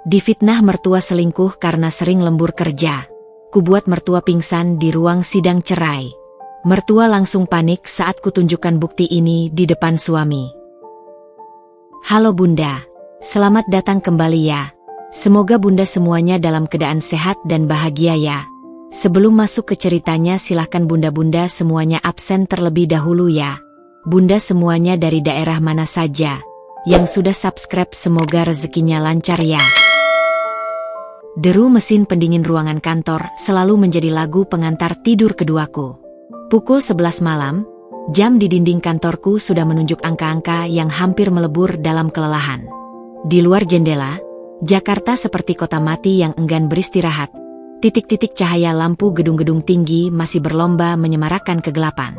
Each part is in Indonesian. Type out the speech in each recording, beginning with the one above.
Difitnah mertua selingkuh karena sering lembur kerja. Kubuat mertua pingsan di ruang sidang cerai. Mertua langsung panik saat kutunjukkan bukti ini di depan suami. Halo Bunda, selamat datang kembali ya. Semoga Bunda semuanya dalam keadaan sehat dan bahagia ya. Sebelum masuk ke ceritanya silahkan Bunda-Bunda semuanya absen terlebih dahulu ya. Bunda semuanya dari daerah mana saja. Yang sudah subscribe semoga rezekinya lancar ya. Deru mesin pendingin ruangan kantor selalu menjadi lagu pengantar tidur keduaku. Pukul 11 malam, jam di dinding kantorku sudah menunjuk angka-angka yang hampir melebur dalam kelelahan. Di luar jendela, Jakarta seperti kota mati yang enggan beristirahat. Titik-titik cahaya lampu gedung-gedung tinggi masih berlomba menyemarakkan kegelapan.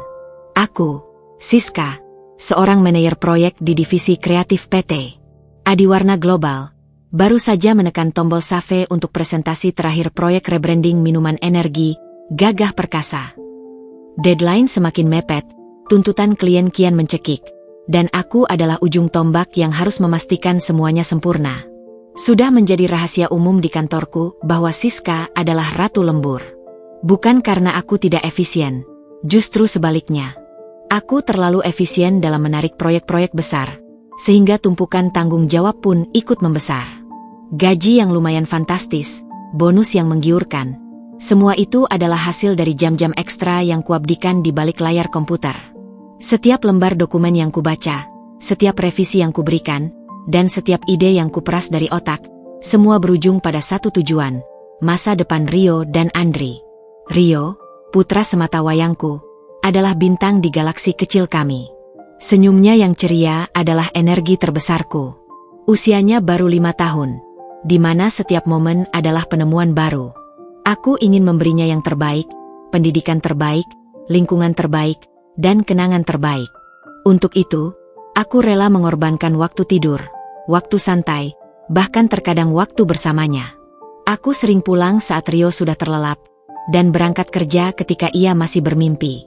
Aku, Siska, seorang manajer proyek di divisi kreatif PT Adiwarna Global, baru saja menekan tombol save untuk presentasi terakhir proyek rebranding minuman energi, Gagah Perkasa. Deadline semakin mepet, tuntutan klien kian mencekik, dan aku adalah ujung tombak yang harus memastikan semuanya sempurna. Sudah menjadi rahasia umum di kantorku bahwa Siska adalah ratu lembur. Bukan karena aku tidak efisien, justru sebaliknya. Aku terlalu efisien dalam menarik proyek-proyek besar, sehingga tumpukan tanggung jawab pun ikut membesar. Gaji yang lumayan fantastis, bonus yang menggiurkan, semua itu adalah hasil dari jam-jam ekstra yang kuabdikan di balik layar komputer. Setiap lembar dokumen yang kubaca, setiap revisi yang kuberikan, dan setiap ide yang kuperas dari otak, semua berujung pada satu tujuan, masa depan Rio dan Andri. Rio, putra semata wayangku, adalah bintang di galaksi kecil kami. Senyumnya yang ceria adalah energi terbesarku. Usianya baru 5 tahun, di mana setiap momen adalah penemuan baru. Aku ingin memberinya yang terbaik, pendidikan terbaik, lingkungan terbaik, dan kenangan terbaik. Untuk itu, aku rela mengorbankan waktu tidur, waktu santai, bahkan terkadang waktu bersamanya. Aku sering pulang saat Rio sudah terlelap, dan berangkat kerja ketika ia masih bermimpi.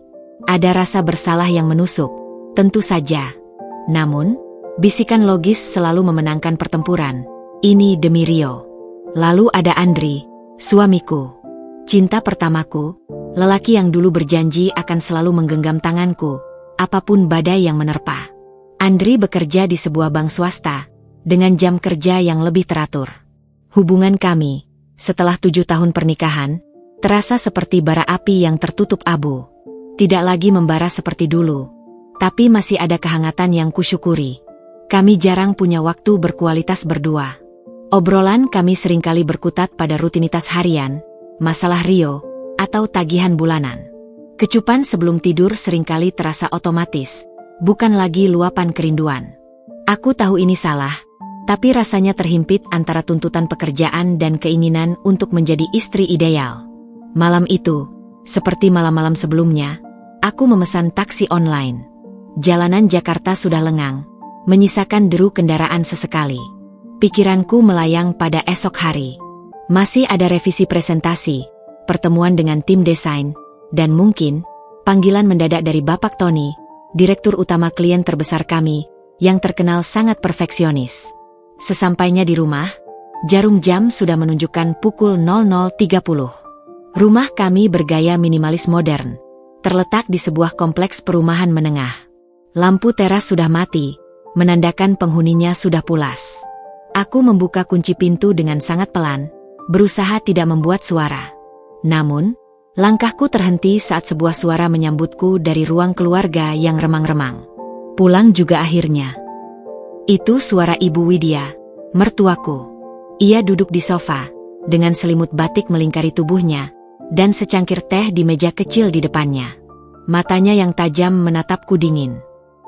Ada rasa bersalah yang menusuk, tentu saja. Namun, bisikan logis selalu memenangkan pertempuran. Ini demi Rio. Lalu ada Andri, suamiku. Cinta pertamaku, lelaki yang dulu berjanji akan selalu menggenggam tanganku, apapun badai yang menerpa. Andri bekerja di sebuah bank swasta, dengan jam kerja yang lebih teratur. Hubungan kami, setelah 7 tahun pernikahan, terasa seperti bara api yang tertutup abu. Tidak lagi membara seperti dulu, tapi masih ada kehangatan yang kusyukuri. Kami jarang punya waktu berkualitas berdua. Obrolan kami seringkali berkutat pada rutinitas harian, masalah Rio, atau tagihan bulanan. Kecupan sebelum tidur seringkali terasa otomatis, bukan lagi luapan kerinduan. Aku tahu ini salah, tapi rasanya terhimpit antara tuntutan pekerjaan dan keinginan untuk menjadi istri ideal. Malam itu, seperti malam-malam sebelumnya, aku memesan taksi online. Jalanan Jakarta sudah lengang, menyisakan deru kendaraan sesekali. Pikiranku melayang pada esok hari. Masih ada revisi presentasi, pertemuan dengan tim desain, dan mungkin panggilan mendadak dari Bapak Tony, direktur utama klien terbesar kami, yang terkenal sangat perfeksionis. Sesampainya di rumah, jarum jam sudah menunjukkan pukul 00.30. Rumah kami bergaya minimalis modern, terletak di sebuah kompleks perumahan menengah. Lampu teras sudah mati, menandakan penghuninya sudah pulas. Aku membuka kunci pintu dengan sangat pelan, berusaha tidak membuat suara. Namun, langkahku terhenti saat sebuah suara menyambutku dari ruang keluarga yang remang-remang. Pulang juga akhirnya. Itu suara Ibu Widya, mertuaku. Ia duduk di sofa, dengan selimut batik melingkari tubuhnya, dan secangkir teh di meja kecil di depannya. Matanya yang tajam menatapku dingin.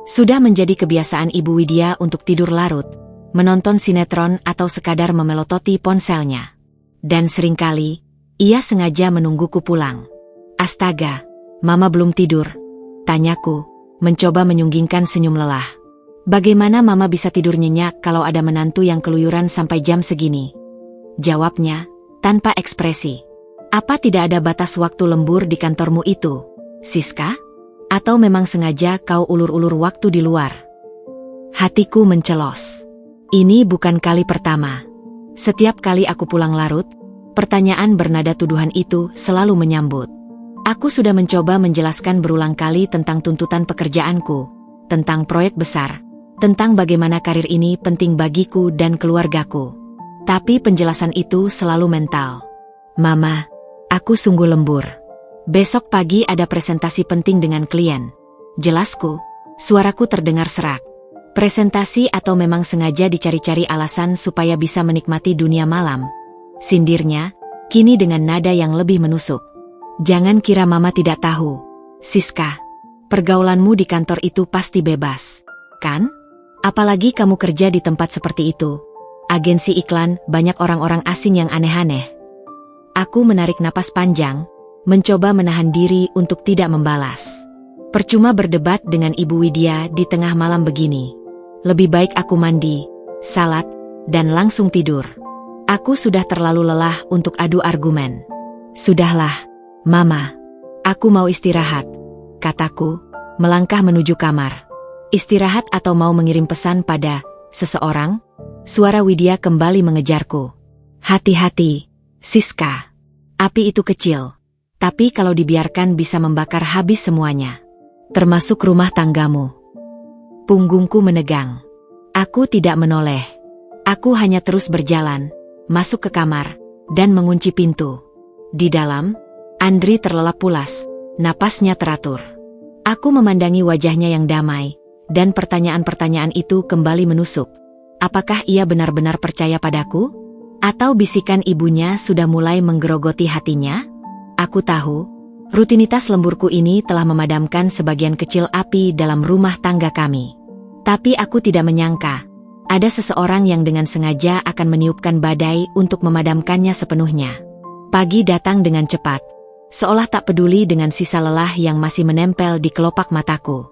Sudah menjadi kebiasaan Ibu Widya untuk tidur larut, menonton sinetron atau sekadar memelototi ponselnya. Dan seringkali, ia sengaja menungguku pulang. Astaga, Mama belum tidur, tanyaku, mencoba menyunggingkan senyum lelah. Bagaimana Mama bisa tidur nyenyak kalau ada menantu yang keluyuran sampai jam segini? Jawabnya, tanpa ekspresi. Apa tidak ada batas waktu lembur di kantormu itu, Siska? Atau memang sengaja kau ulur-ulur waktu di luar? Hatiku mencelos. Ini bukan kali pertama. Setiap kali aku pulang larut, pertanyaan bernada tuduhan itu selalu menyambut. Aku sudah mencoba menjelaskan berulang kali tentang tuntutan pekerjaanku, tentang proyek besar, tentang bagaimana karir ini penting bagiku dan keluargaku. Tapi penjelasan itu selalu mental. Mama, aku sungguh lembur. Besok pagi ada presentasi penting dengan klien. Jelasku, suaraku terdengar serak. Presentasi atau memang sengaja dicari-cari alasan supaya bisa menikmati dunia malam? Sindirnya, kini dengan nada yang lebih menusuk. Jangan kira mama tidak tahu, Siska. Pergaulanmu di kantor itu pasti bebas, kan? Apalagi kamu kerja di tempat seperti itu. Agensi iklan, banyak orang-orang asing yang aneh-aneh. Aku menarik napas panjang, mencoba menahan diri untuk tidak membalas. Percuma berdebat dengan Ibu Widya di tengah malam begini. Lebih baik aku mandi, salat, dan langsung tidur. Aku sudah terlalu lelah untuk adu argumen. Sudahlah, Mama. Aku mau istirahat, kataku, melangkah menuju kamar. Istirahat atau mau mengirim pesan pada seseorang? Suara Widya kembali mengejarku. Hati-hati, Siska. Api itu kecil, tapi kalau dibiarkan bisa membakar habis semuanya. Termasuk rumah tanggamu. Punggungku menegang. Aku tidak menoleh. Aku hanya terus berjalan, masuk ke kamar, dan mengunci pintu. Di dalam, Andri terlelap pulas, napasnya teratur. Aku memandangi wajahnya yang damai, dan pertanyaan-pertanyaan itu kembali menusuk. Apakah ia benar-benar percaya padaku? Atau bisikan ibunya sudah mulai menggerogoti hatinya? Aku tahu, rutinitas lemburku ini telah memadamkan sebagian kecil api dalam rumah tangga kami. Tapi aku tidak menyangka, ada seseorang yang dengan sengaja akan meniupkan badai untuk memadamkannya sepenuhnya. Pagi datang dengan cepat, seolah tak peduli dengan sisa lelah yang masih menempel di kelopak mataku.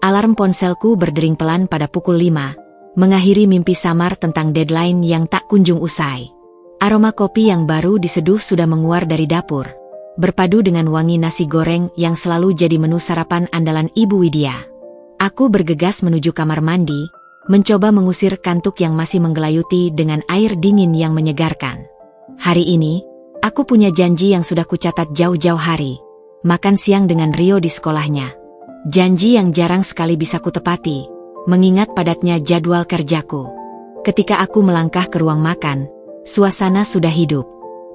Alarm ponselku berdering pelan pada pukul 5, mengakhiri mimpi samar tentang deadline yang tak kunjung usai. Aroma kopi yang baru diseduh sudah menguar dari dapur, berpadu dengan wangi nasi goreng yang selalu jadi menu sarapan andalan Ibu Widya. Aku bergegas menuju kamar mandi, mencoba mengusir kantuk yang masih menggelayuti dengan air dingin yang menyegarkan. Hari ini, aku punya janji yang sudah kucatat jauh-jauh hari, makan siang dengan Rio di sekolahnya. Janji yang jarang sekali bisa kutepati, mengingat padatnya jadwal kerjaku. Ketika aku melangkah ke ruang makan, suasana sudah hidup.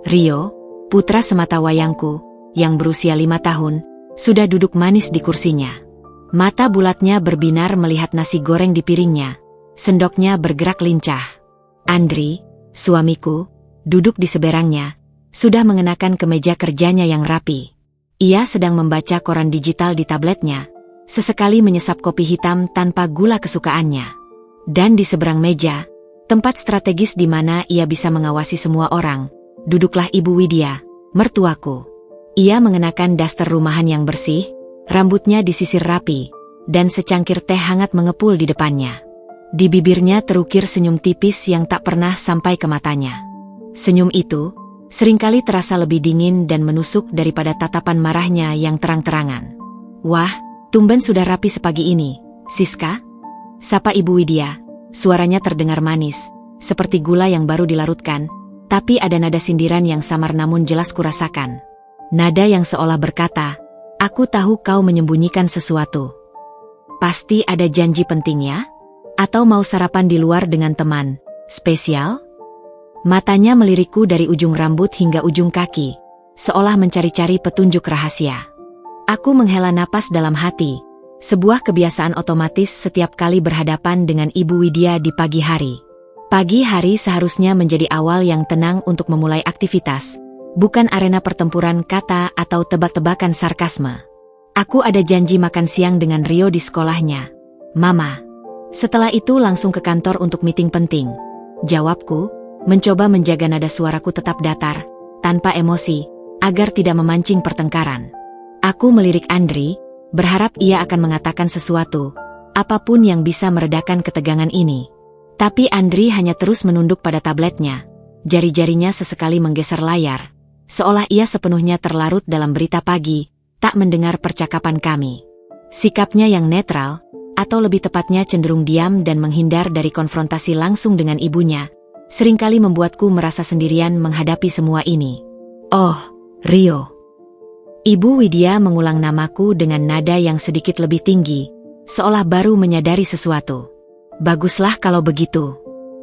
Rio, putra semata wayangku, yang berusia 5 tahun, sudah duduk manis di kursinya. Mata bulatnya berbinar melihat nasi goreng di piringnya, sendoknya bergerak lincah. Andri, suamiku, duduk di seberangnya, sudah mengenakan kemeja kerjanya yang rapi. Ia sedang membaca koran digital di tabletnya, sesekali menyesap kopi hitam tanpa gula kesukaannya. Dan di seberang meja, tempat strategis di mana ia bisa mengawasi semua orang, duduklah Ibu Widya, mertuaku. Ia mengenakan daster rumahan yang bersih, rambutnya disisir rapi, dan secangkir teh hangat mengepul di depannya. Di bibirnya terukir senyum tipis yang tak pernah sampai ke matanya. Senyum itu seringkali terasa lebih dingin dan menusuk daripada tatapan marahnya yang terang-terangan. Wah, tumben sudah rapi sepagi ini, Siska? Sapa Ibu Widya, suaranya terdengar manis, seperti gula yang baru dilarutkan, tapi ada nada sindiran yang samar namun jelas kurasakan. Nada yang seolah berkata, aku tahu kau menyembunyikan sesuatu. Pasti ada janji penting ya? Atau mau sarapan di luar dengan teman spesial? Matanya melirikku dari ujung rambut hingga ujung kaki, seolah mencari-cari petunjuk rahasia. Aku menghela napas dalam hati, sebuah kebiasaan otomatis setiap kali berhadapan dengan Ibu Widya di pagi hari. Pagi hari seharusnya menjadi awal yang tenang untuk memulai aktivitas, bukan arena pertempuran kata atau tebak-tebakan sarkasme. Aku ada janji makan siang dengan Rio di sekolahnya, Mama. Setelah itu langsung ke kantor untuk meeting penting. Jawabku, mencoba menjaga nada suaraku tetap datar, tanpa emosi, agar tidak memancing pertengkaran. Aku melirik Andri, berharap ia akan mengatakan sesuatu, apapun yang bisa meredakan ketegangan ini. Tapi Andri hanya terus menunduk pada tabletnya, jari-jarinya sesekali menggeser layar, seolah ia sepenuhnya terlarut dalam berita pagi, tak mendengar percakapan kami. Sikapnya yang netral, atau lebih tepatnya cenderung diam dan menghindar dari konfrontasi langsung dengan ibunya, seringkali membuatku merasa sendirian menghadapi semua ini. Oh, Rio. Ibu Widya mengulang namaku dengan nada yang sedikit lebih tinggi, seolah baru menyadari sesuatu. Baguslah kalau begitu.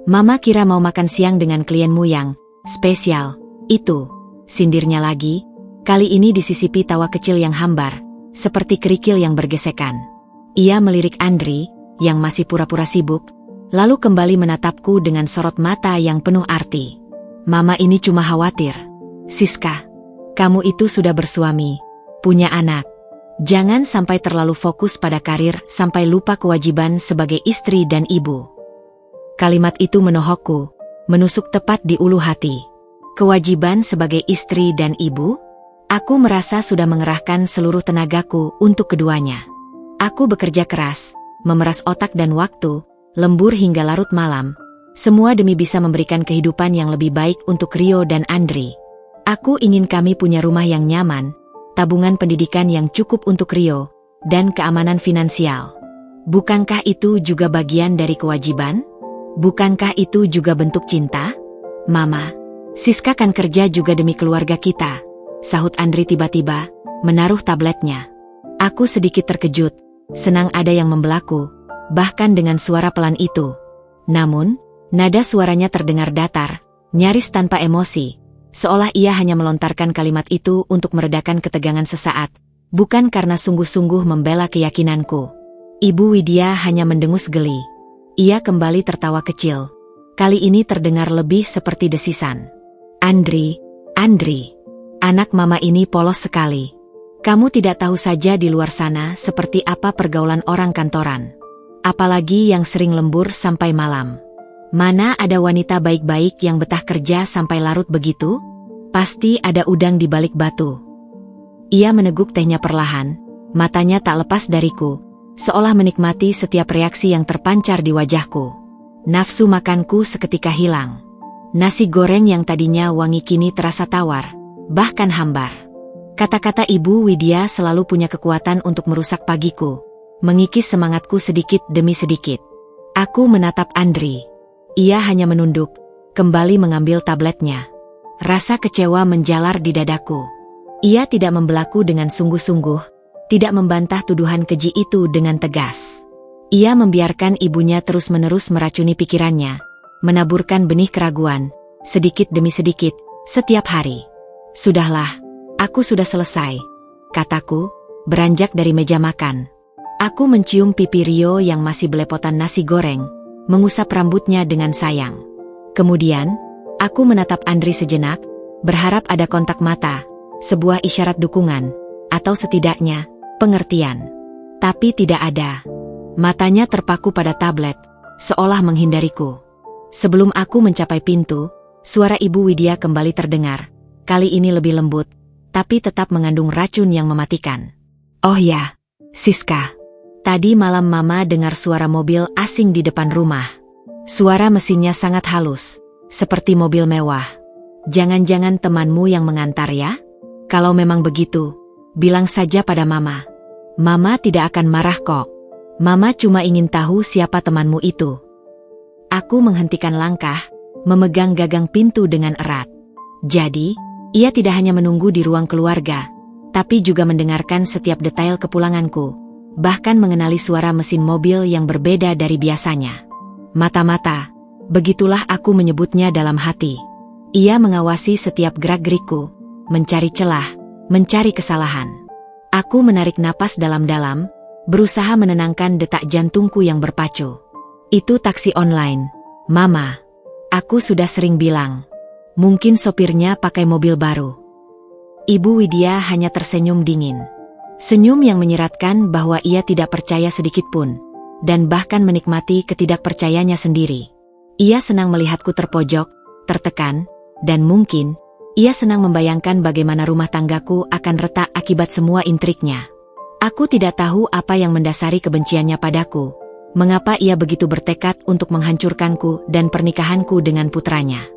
Mama kira mau makan siang dengan klienmu yang spesial, itu. Sindirnya lagi, kali ini disisipi tawa kecil yang hambar, seperti kerikil yang bergesekan. Ia melirik Andri, yang masih pura-pura sibuk, lalu kembali menatapku dengan sorot mata yang penuh arti. Mama ini cuma khawatir. Siska, kamu itu sudah bersuami, punya anak. Jangan sampai terlalu fokus pada karir sampai lupa kewajiban sebagai istri dan ibu. Kalimat itu menohokku, menusuk tepat di ulu hati. Kewajiban sebagai istri dan ibu? Aku merasa sudah mengerahkan seluruh tenagaku untuk keduanya. Aku bekerja keras, memeras otak dan waktu, lembur hingga larut malam, semua demi bisa memberikan kehidupan yang lebih baik untuk Rio dan Andri. Aku ingin kami punya rumah yang nyaman, tabungan pendidikan yang cukup untuk Rio, dan keamanan finansial. Bukankah itu juga bagian dari kewajiban? Bukankah itu juga bentuk cinta? Mama, Siska kan kerja juga demi keluarga kita, sahut Andri tiba-tiba, menaruh tabletnya. Aku sedikit terkejut, senang ada yang membelaku, bahkan dengan suara pelan itu. Namun, nada suaranya terdengar datar, nyaris tanpa emosi, seolah ia hanya melontarkan kalimat itu untuk meredakan ketegangan sesaat, bukan karena sungguh-sungguh membela keyakinanku. Ibu Widya hanya mendengus geli. Ia kembali tertawa kecil. Kali ini terdengar lebih seperti desisan. Andri, anak mama ini polos sekali. Kamu tidak tahu saja di luar sana seperti apa pergaulan orang kantoran. Apalagi yang sering lembur sampai malam. Mana ada wanita baik-baik yang betah kerja sampai larut begitu? Pasti ada udang di balik batu. Ia meneguk tehnya perlahan, matanya tak lepas dariku, seolah menikmati setiap reaksi yang terpancar di wajahku. Nafsu makanku seketika hilang. Nasi goreng yang tadinya wangi kini terasa tawar, bahkan hambar. Kata-kata Ibu Widya selalu punya kekuatan untuk merusak pagiku, mengikis semangatku sedikit demi sedikit. Aku menatap Andri. Ia hanya menunduk, kembali mengambil tabletnya. Rasa kecewa menjalar di dadaku. Ia tidak membelaku dengan sungguh-sungguh, tidak membantah tuduhan keji itu dengan tegas. Ia membiarkan ibunya terus-menerus meracuni pikirannya, menaburkan benih keraguan, sedikit demi sedikit, setiap hari. Sudahlah, aku sudah selesai, kataku, beranjak dari meja makan. Aku mencium pipi Rio yang masih belepotan nasi goreng, mengusap rambutnya dengan sayang. Kemudian, aku menatap Andri sejenak, berharap ada kontak mata, sebuah isyarat dukungan, atau setidaknya, pengertian. Tapi tidak ada. Matanya terpaku pada tablet, seolah menghindariku. Sebelum aku mencapai pintu, suara Ibu Widya kembali terdengar, kali ini lebih lembut, tapi tetap mengandung racun yang mematikan. Oh ya, Siska. Tadi malam Mama dengar suara mobil asing di depan rumah. Suara mesinnya sangat halus, seperti mobil mewah. Jangan-jangan temanmu yang mengantar ya? Kalau memang begitu, bilang saja pada Mama. Mama tidak akan marah kok. Mama cuma ingin tahu siapa temanmu itu. Aku menghentikan langkah, memegang gagang pintu dengan erat. Jadi, ia tidak hanya menunggu di ruang keluarga, tapi juga mendengarkan setiap detail kepulanganku. Bahkan mengenali suara mesin mobil yang berbeda dari biasanya. Mata-mata, begitulah aku menyebutnya dalam hati. Ia mengawasi setiap gerak-gerikku, mencari celah, mencari kesalahan. Aku menarik napas dalam-dalam, berusaha menenangkan detak jantungku yang berpacu. Itu taksi online, Mama. Aku sudah sering bilang. Mungkin sopirnya pakai mobil baru. Ibu Widya hanya tersenyum dingin. Senyum yang menyeratkan bahwa ia tidak percaya sedikitpun, dan bahkan menikmati ketidakpercayanya sendiri. Ia senang melihatku terpojok, tertekan, dan mungkin, ia senang membayangkan bagaimana rumah tanggaku akan retak akibat semua intriknya. Aku tidak tahu apa yang mendasari kebenciannya padaku, mengapa ia begitu bertekad untuk menghancurkanku dan pernikahanku dengan putranya.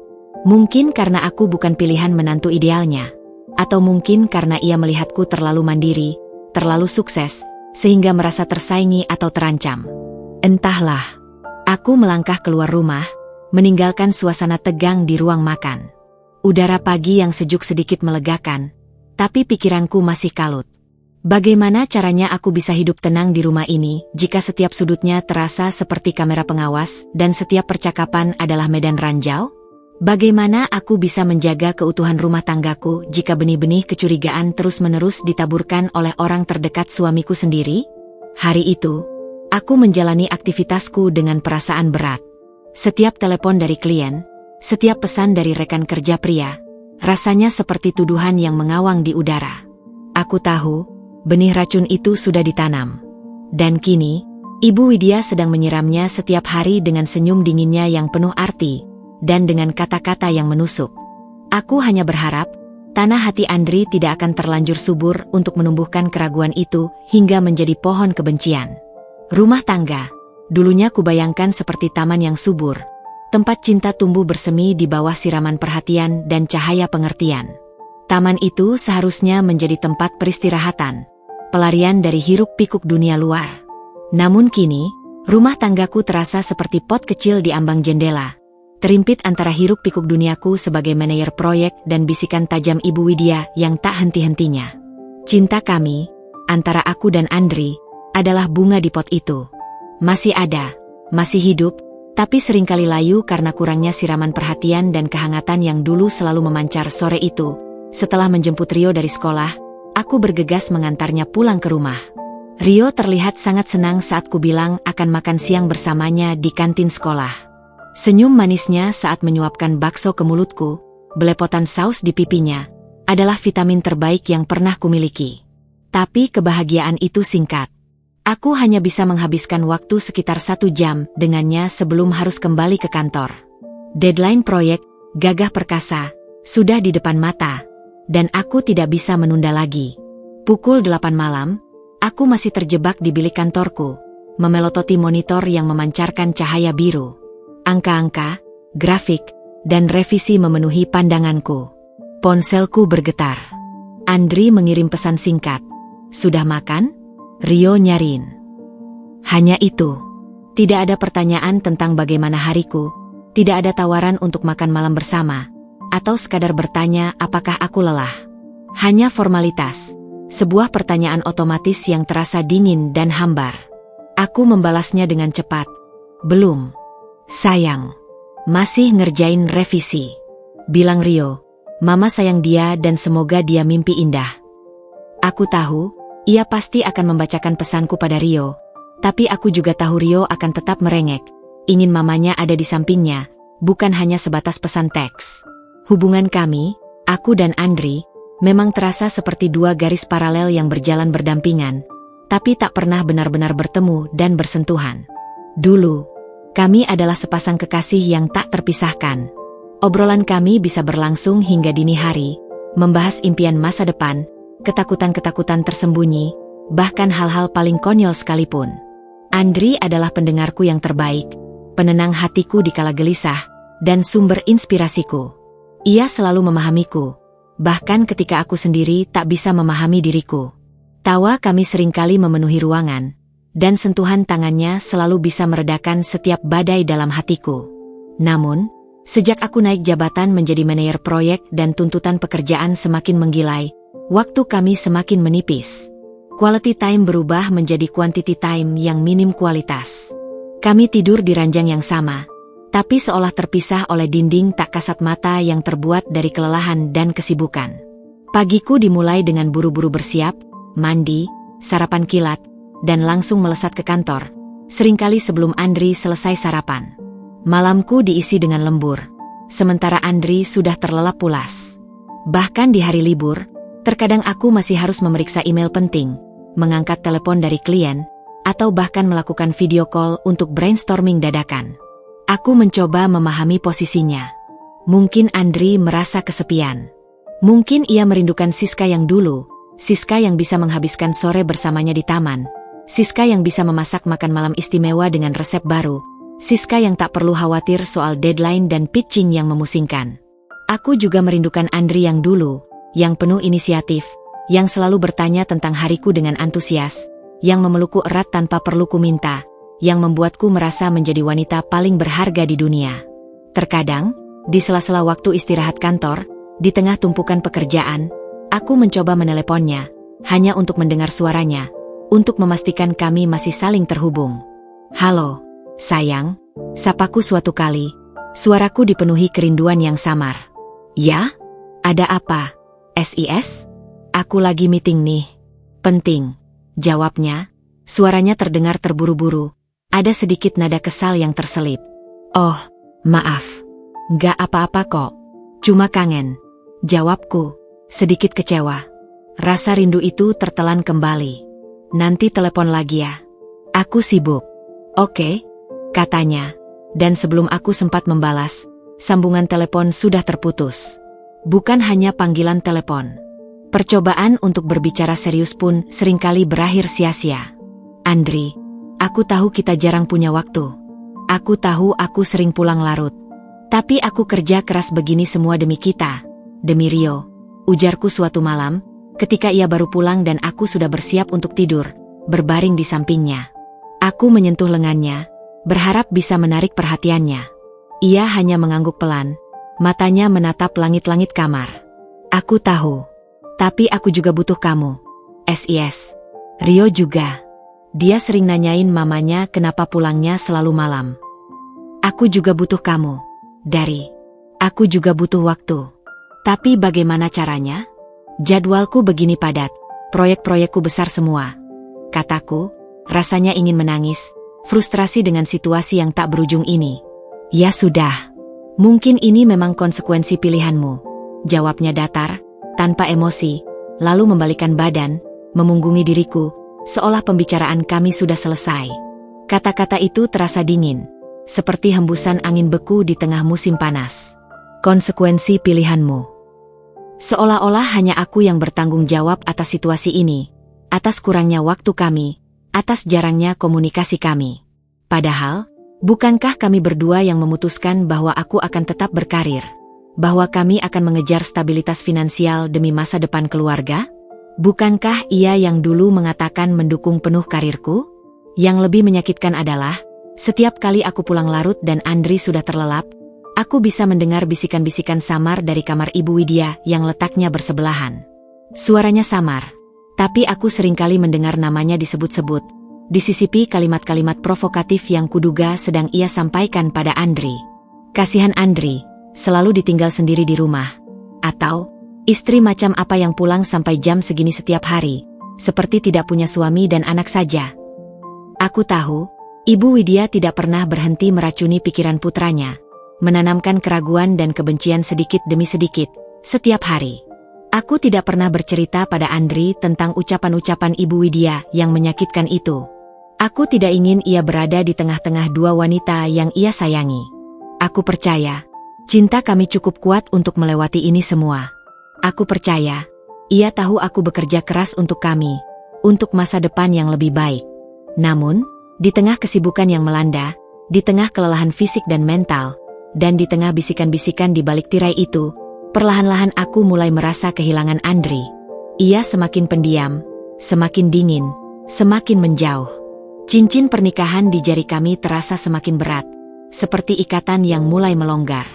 Mungkin karena aku bukan pilihan menantu idealnya, atau mungkin karena ia melihatku terlalu mandiri, terlalu sukses, sehingga merasa tersaingi atau terancam. Entahlah. Aku melangkah keluar rumah, meninggalkan suasana tegang di ruang makan. Udara pagi yang sejuk sedikit melegakan, tapi pikiranku masih kalut. Bagaimana caranya aku bisa hidup tenang di rumah ini jika setiap sudutnya terasa seperti kamera pengawas dan setiap percakapan adalah medan ranjau? Bagaimana aku bisa menjaga keutuhan rumah tanggaku jika benih-benih kecurigaan terus-menerus ditaburkan oleh orang terdekat suamiku sendiri? Hari itu, aku menjalani aktivitasku dengan perasaan berat. Setiap telepon dari klien, setiap pesan dari rekan kerja pria, rasanya seperti tuduhan yang mengawang di udara. Aku tahu, benih racun itu sudah ditanam. Dan kini, Ibu Widya sedang menyiramnya setiap hari dengan senyum dinginnya yang penuh arti, dan dengan kata-kata yang menusuk. Aku hanya berharap, tanah hati Andri tidak akan terlanjur subur untuk menumbuhkan keraguan itu hingga menjadi pohon kebencian. Rumah tangga, dulunya kubayangkan seperti taman yang subur, tempat cinta tumbuh bersemi di bawah siraman perhatian dan cahaya pengertian. Taman itu seharusnya menjadi tempat peristirahatan, pelarian dari hiruk-pikuk dunia luar. Namun kini, rumah tanggaku terasa seperti pot kecil di ambang jendela, terimpit antara hiruk-pikuk duniaku sebagai manajer proyek dan bisikan tajam Ibu Widya yang tak henti-hentinya. Cinta kami, antara aku dan Andri, adalah bunga di pot itu. Masih ada, masih hidup, tapi seringkali layu karena kurangnya siraman perhatian dan kehangatan yang dulu selalu memancar sore itu. Setelah menjemput Rio dari sekolah, aku bergegas mengantarnya pulang ke rumah. Rio terlihat sangat senang saat ku bilang akan makan siang bersamanya di kantin sekolah. Senyum manisnya saat menyuapkan bakso ke mulutku, belepotan saus di pipinya, adalah vitamin terbaik yang pernah kumiliki. Tapi kebahagiaan itu singkat. Aku hanya bisa menghabiskan waktu sekitar 1 jam dengannya sebelum harus kembali ke kantor. Deadline proyek, gagah perkasa, sudah di depan mata, dan aku tidak bisa menunda lagi. Pukul 8 malam, aku masih terjebak di bilik kantorku, memelototi monitor yang memancarkan cahaya biru. Angka-angka, grafik, dan revisi memenuhi pandanganku. Ponselku bergetar. Andri mengirim pesan singkat. Sudah makan? Rio nyarin. Hanya itu. Tidak ada pertanyaan tentang bagaimana hariku, tidak ada tawaran untuk makan malam bersama, atau sekadar bertanya apakah aku lelah. Hanya formalitas, sebuah pertanyaan otomatis yang terasa dingin dan hambar. Aku membalasnya dengan cepat. Belum. Sayang, masih ngerjain revisi. Bilang Rio, Mama sayang dia dan semoga dia mimpi indah. Aku tahu, ia pasti akan membacakan pesanku pada Rio, tapi aku juga tahu Rio akan tetap merengek, ingin mamanya ada di sampingnya, bukan hanya sebatas pesan teks. Hubungan kami, aku dan Andri, memang terasa seperti dua garis paralel yang berjalan berdampingan, tapi tak pernah benar-benar bertemu dan bersentuhan. Dulu, kami adalah sepasang kekasih yang tak terpisahkan. Obrolan kami bisa berlangsung hingga dini hari, membahas impian masa depan, ketakutan-ketakutan tersembunyi, bahkan hal-hal paling konyol sekalipun. Andri adalah pendengarku yang terbaik, penenang hatiku di kala gelisah, dan sumber inspirasiku. Ia selalu memahamiku, bahkan ketika aku sendiri tak bisa memahami diriku. Tawa kami seringkali memenuhi ruangan, dan sentuhan tangannya selalu bisa meredakan setiap badai dalam hatiku. Namun, sejak aku naik jabatan menjadi manajer proyek dan tuntutan pekerjaan semakin menggilai, waktu kami semakin menipis. Quality time berubah menjadi quantity time yang minim kualitas. Kami tidur di ranjang yang sama, tapi seolah terpisah oleh dinding tak kasat mata yang terbuat dari kelelahan dan kesibukan. Pagiku dimulai dengan buru-buru bersiap, mandi, sarapan kilat, dan langsung melesat ke kantor, seringkali sebelum Andri selesai sarapan. Malamku diisi dengan lembur, sementara Andri sudah terlelap pulas. Bahkan di hari libur, terkadang aku masih harus memeriksa email penting, mengangkat telepon dari klien, atau bahkan melakukan video call untuk brainstorming dadakan. Aku mencoba memahami posisinya. Mungkin Andri merasa kesepian. Mungkin ia merindukan Siska yang dulu, Siska yang bisa menghabiskan sore bersamanya di taman, Siska yang bisa memasak makan malam istimewa dengan resep baru, Siska yang tak perlu khawatir soal deadline dan pitching yang memusingkan. Aku juga merindukan Andri yang dulu, yang penuh inisiatif, yang selalu bertanya tentang hariku dengan antusias, yang memelukku erat tanpa perlu ku minta, yang membuatku merasa menjadi wanita paling berharga di dunia. Terkadang, di sela-sela waktu istirahat kantor, di tengah tumpukan pekerjaan, aku mencoba meneleponnya, hanya untuk mendengar suaranya, untuk memastikan kami masih saling terhubung. "Halo, sayang," sapaku suatu kali, suaraku dipenuhi kerinduan yang samar. "Ya? Ada apa? SIS? Aku lagi meeting nih." "Penting," jawabnya, suaranya terdengar terburu-buru, ada sedikit nada kesal yang terselip. "Oh, maaf. Nggak apa-apa kok. Cuma kangen," jawabku, sedikit kecewa. Rasa rindu itu tertelan kembali. "Nanti telepon lagi ya. Aku sibuk." "Oke," katanya. Dan sebelum aku sempat membalas, sambungan telepon sudah terputus. Bukan hanya panggilan telepon. Percobaan untuk berbicara serius pun seringkali berakhir sia-sia. "Andri, aku tahu kita jarang punya waktu. Aku tahu aku sering pulang larut. Tapi aku kerja keras begini semua demi kita, demi Rio," ujarku suatu malam, ketika ia baru pulang dan aku sudah bersiap untuk tidur, berbaring di sampingnya. Aku menyentuh lengannya, berharap bisa menarik perhatiannya. Ia hanya mengangguk pelan, matanya menatap langit-langit kamar. "Aku tahu. Tapi aku juga butuh kamu. SIS. Rio juga. Dia sering nanyain mamanya kenapa pulangnya selalu malam. Aku juga butuh kamu. Dari. Aku juga butuh waktu. Tapi bagaimana caranya? Jadwalku begini padat, proyek-proyekku besar semua," kataku, rasanya ingin menangis, frustrasi dengan situasi yang tak berujung ini. "Ya sudah. Mungkin ini memang konsekuensi pilihanmu," jawabnya datar, tanpa emosi, lalu membalikkan badan, memunggungi diriku, seolah pembicaraan kami sudah selesai. Kata-kata itu terasa dingin, seperti hembusan angin beku di tengah musim panas. "Konsekuensi pilihanmu." Seolah-olah hanya aku yang bertanggung jawab atas situasi ini, atas kurangnya waktu kami, atas jarangnya komunikasi kami. Padahal, bukankah kami berdua yang memutuskan bahwa aku akan tetap berkarir? Bahwa kami akan mengejar stabilitas finansial demi masa depan keluarga? Bukankah ia yang dulu mengatakan mendukung penuh karirku? Yang lebih menyakitkan adalah, setiap kali aku pulang larut dan Andri sudah terlelap, aku bisa mendengar bisikan-bisikan samar dari kamar Ibu Widya yang letaknya bersebelahan. Suaranya samar, tapi aku seringkali mendengar namanya disebut-sebut, disisipi kalimat-kalimat provokatif yang kuduga sedang ia sampaikan pada Andri. Kasihan Andri, selalu ditinggal sendiri di rumah. Atau, istri macam apa yang pulang sampai jam segini setiap hari, seperti tidak punya suami dan anak saja. Aku tahu, Ibu Widya tidak pernah berhenti meracuni pikiran putranya, menanamkan keraguan dan kebencian sedikit demi sedikit, setiap hari. Aku tidak pernah bercerita pada Andri tentang ucapan-ucapan Ibu Widya yang menyakitkan itu. Aku tidak ingin ia berada di tengah-tengah dua wanita yang ia sayangi. Aku percaya, cinta kami cukup kuat untuk melewati ini semua. Aku percaya, ia tahu aku bekerja keras untuk kami, untuk masa depan yang lebih baik. Namun, di tengah kesibukan yang melanda, di tengah kelelahan fisik dan mental, dan di tengah bisikan-bisikan di balik tirai itu, perlahan-lahan aku mulai merasa kehilangan Andri. Ia semakin pendiam, semakin dingin, semakin menjauh. Cincin pernikahan di jari kami terasa semakin berat, seperti ikatan yang mulai melonggar.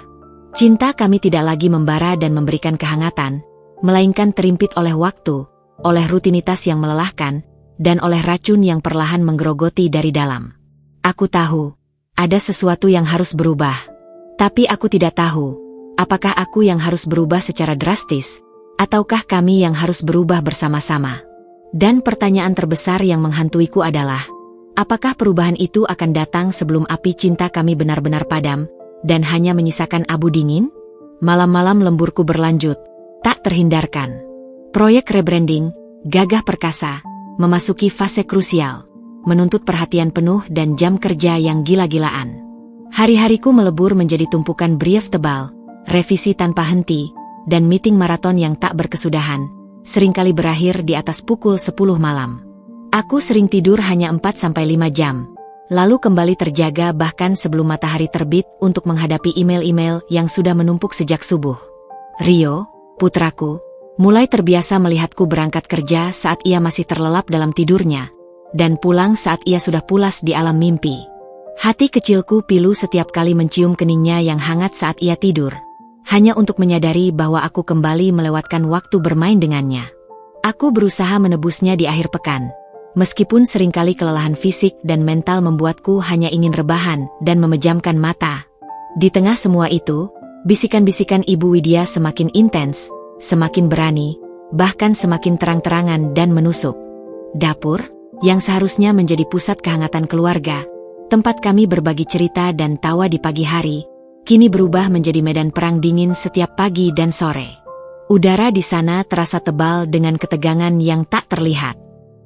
Cinta kami tidak lagi membara dan memberikan kehangatan, melainkan terimpit oleh waktu, oleh rutinitas yang melelahkan, dan oleh racun yang perlahan menggerogoti dari dalam. Aku tahu, ada sesuatu yang harus berubah. Tapi aku tidak tahu, apakah aku yang harus berubah secara drastis, ataukah kami yang harus berubah bersama-sama. Dan pertanyaan terbesar yang menghantuiku adalah, apakah perubahan itu akan datang sebelum api cinta kami benar-benar padam, dan hanya menyisakan abu dingin? Malam-malam lemburku berlanjut, tak terhindarkan. Proyek rebranding, gagah perkasa, memasuki fase krusial, menuntut perhatian penuh dan jam kerja yang gila-gilaan. Hari-hariku melebur menjadi tumpukan brief tebal, revisi tanpa henti, dan meeting maraton yang tak berkesudahan, seringkali berakhir di atas pukul 10 malam. Aku sering tidur hanya 4-5 jam, lalu kembali terjaga bahkan sebelum matahari terbit untuk menghadapi email-email yang sudah menumpuk sejak subuh. Rio, putraku, mulai terbiasa melihatku berangkat kerja saat ia masih terlelap dalam tidurnya, dan pulang saat ia sudah pulas di alam mimpi. Hati kecilku pilu setiap kali mencium keningnya yang hangat saat ia tidur, hanya untuk menyadari bahwa aku kembali melewatkan waktu bermain dengannya. Aku berusaha menebusnya di akhir pekan, meskipun seringkali kelelahan fisik dan mental membuatku hanya ingin rebahan dan memejamkan mata. Di tengah semua itu, bisikan-bisikan Ibu Widya semakin intens, semakin berani, bahkan semakin terang-terangan dan menusuk. Dapur, yang seharusnya menjadi pusat kehangatan keluarga, tempat kami berbagi cerita dan tawa di pagi hari, kini berubah menjadi medan perang dingin setiap pagi dan sore. Udara di sana terasa tebal dengan ketegangan yang tak terlihat.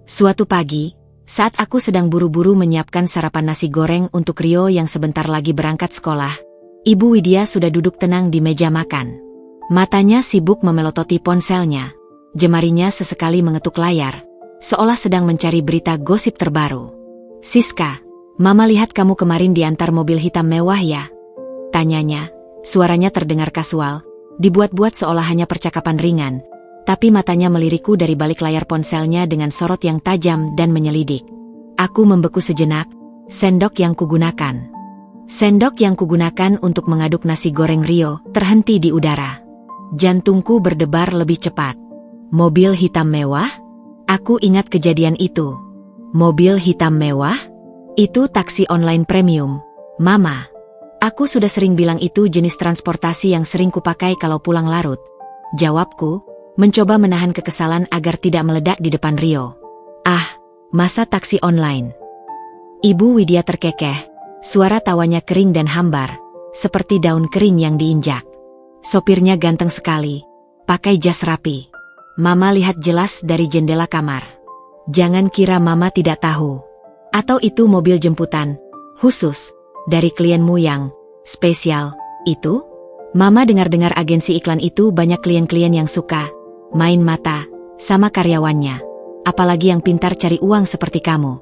Suatu pagi, saat aku sedang buru-buru menyiapkan sarapan nasi goreng untuk Rio yang sebentar lagi berangkat sekolah, Ibu Widya sudah duduk tenang di meja makan. Matanya sibuk memelototi ponselnya, jemarinya sesekali mengetuk layar, seolah sedang mencari berita gosip terbaru. "Siska, Mama lihat kamu kemarin diantar mobil hitam mewah ya?" tanyanya. Suaranya terdengar kasual, dibuat-buat seolah hanya percakapan ringan, tapi matanya melirikku dari balik layar ponselnya dengan sorot yang tajam dan menyelidik. Aku membeku sejenak. Sendok yang kugunakan untuk mengaduk nasi goreng Rio terhenti di udara. Jantungku berdebar lebih cepat. Mobil hitam mewah? Aku ingat kejadian itu. Mobil hitam mewah? Itu taksi online premium, Mama. Aku sudah sering bilang itu jenis transportasi yang sering kupakai kalau pulang larut. Jawabku, mencoba menahan kekesalan agar tidak meledak di depan Rio. Ah, masa taksi online? Ibu Widya terkekeh, suara tawanya kering dan hambar, seperti daun kering yang diinjak. Sopirnya ganteng sekali, pakai jas rapi. Mama lihat jelas dari jendela kamar. Jangan kira Mama tidak tahu. Atau itu mobil jemputan, khusus, dari klienmu yang spesial, itu? Mama dengar-dengar agensi iklan itu banyak klien-klien yang suka main mata sama karyawannya. Apalagi yang pintar cari uang seperti kamu.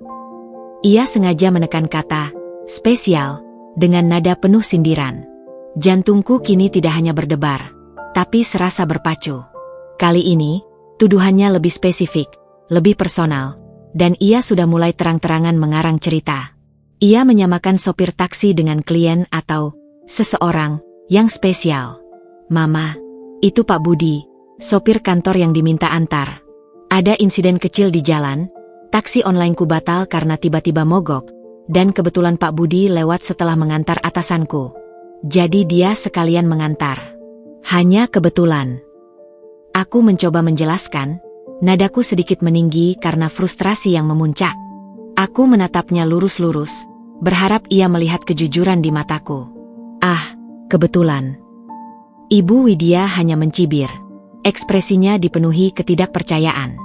Ia sengaja menekan kata spesial dengan nada penuh sindiran. Jantungku kini tidak hanya berdebar, tapi serasa berpacu. Kali ini, tuduhannya lebih spesifik, lebih personal, dan ia sudah mulai terang-terangan mengarang cerita. Ia menyamakan sopir taksi dengan klien atau seseorang yang spesial. Mama, itu Pak Budi, sopir kantor yang diminta antar. Ada insiden kecil di jalan, taksi onlineku batal karena tiba-tiba mogok, dan kebetulan Pak Budi lewat setelah mengantar atasanku. Jadi dia sekalian mengantar. Hanya kebetulan. Aku mencoba menjelaskan, nadaku sedikit meninggi karena frustrasi yang memuncak. Aku menatapnya lurus-lurus, berharap ia melihat kejujuran di mataku. Ah, kebetulan. Ibu Widya hanya mencibir. Ekspresinya dipenuhi ketidakpercayaan.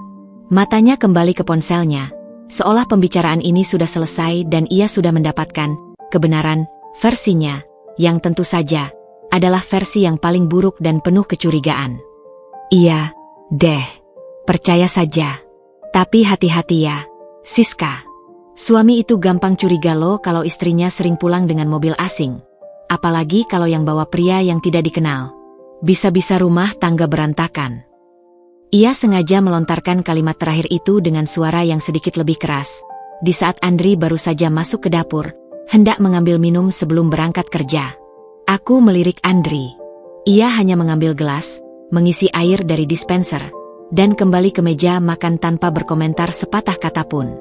Matanya kembali ke ponselnya, seolah pembicaraan ini sudah selesai dan ia sudah mendapatkan kebenaran versinya, yang tentu saja adalah versi yang paling buruk dan penuh kecurigaan. Iya, deh. Percaya saja. Tapi hati-hati ya, Siska. Suami itu gampang curiga loh kalau istrinya sering pulang dengan mobil asing. Apalagi kalau yang bawa pria yang tidak dikenal. Bisa-bisa rumah tangga berantakan. Ia sengaja melontarkan kalimat terakhir itu dengan suara yang sedikit lebih keras. Di saat Andri baru saja masuk ke dapur, hendak mengambil minum sebelum berangkat kerja. Aku melirik Andri. Ia hanya mengambil gelas, mengisi air dari dispenser, dan kembali ke meja makan tanpa berkomentar sepatah kata pun.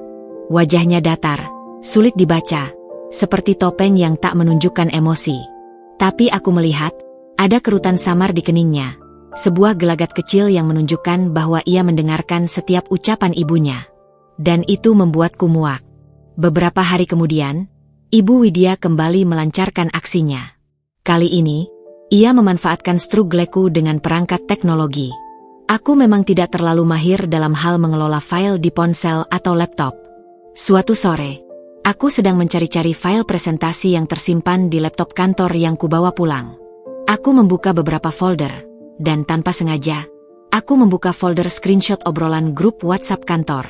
Wajahnya datar, sulit dibaca, seperti topeng yang tak menunjukkan emosi. Tapi aku melihat, ada kerutan samar di keningnya, sebuah gelagat kecil yang menunjukkan bahwa ia mendengarkan setiap ucapan ibunya. Dan itu membuatku muak. Beberapa hari kemudian, Ibu Widya kembali melancarkan aksinya. Kali ini, ia memanfaatkan strugleku dengan perangkat teknologi. Aku memang tidak terlalu mahir dalam hal mengelola file di ponsel atau laptop. Suatu sore, aku sedang mencari-cari file presentasi yang tersimpan di laptop kantor yang kubawa pulang. Aku membuka beberapa folder, dan tanpa sengaja, aku membuka folder screenshot obrolan grup WhatsApp kantor.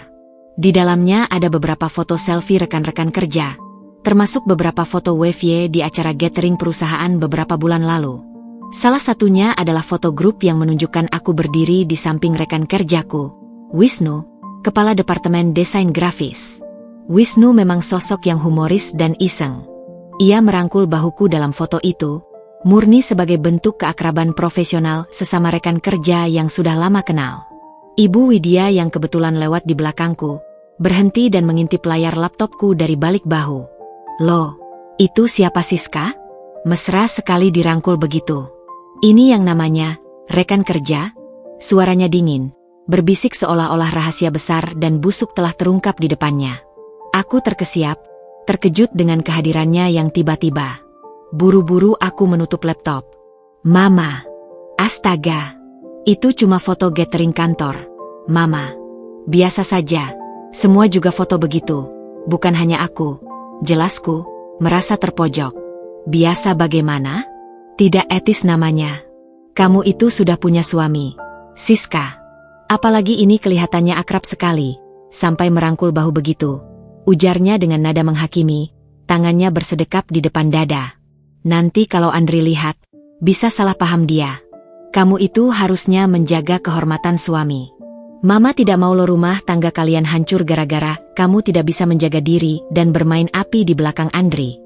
Di dalamnya ada beberapa foto selfie rekan-rekan kerja, termasuk beberapa foto WFY di acara gathering perusahaan beberapa bulan lalu. Salah satunya adalah foto grup yang menunjukkan aku berdiri di samping rekan kerjaku, Wisnu, kepala departemen desain grafis. Wisnu memang sosok yang humoris dan iseng. Ia merangkul bahuku dalam foto itu, murni sebagai bentuk keakraban profesional sesama rekan kerja yang sudah lama kenal. Ibu Widya yang kebetulan lewat di belakangku, berhenti dan mengintip layar laptopku dari balik bahu. "Loh, itu siapa Siska?" Mesra sekali dirangkul begitu. "Ini yang namanya rekan kerja?" Suaranya dingin, berbisik seolah-olah rahasia besar dan busuk telah terungkap di depannya. Aku terkesiap, terkejut dengan kehadirannya yang tiba-tiba. Buru-buru aku menutup laptop. "Mama, astaga, itu cuma foto gathering kantor. Mama, biasa saja, semua juga foto begitu, bukan hanya aku." Jelasku, merasa terpojok. "Biasa bagaimana? Tidak etis namanya. Kamu itu sudah punya suami, Siska. Apalagi ini kelihatannya akrab sekali, sampai merangkul bahu begitu," ujarnya dengan nada menghakimi, tangannya bersedekap di depan dada. "Nanti kalau Andri lihat, bisa salah paham dia. Kamu itu harusnya menjaga kehormatan suami. Mama tidak mau lo rumah tangga kalian hancur gara-gara kamu tidak bisa menjaga diri dan bermain api di belakang Andri."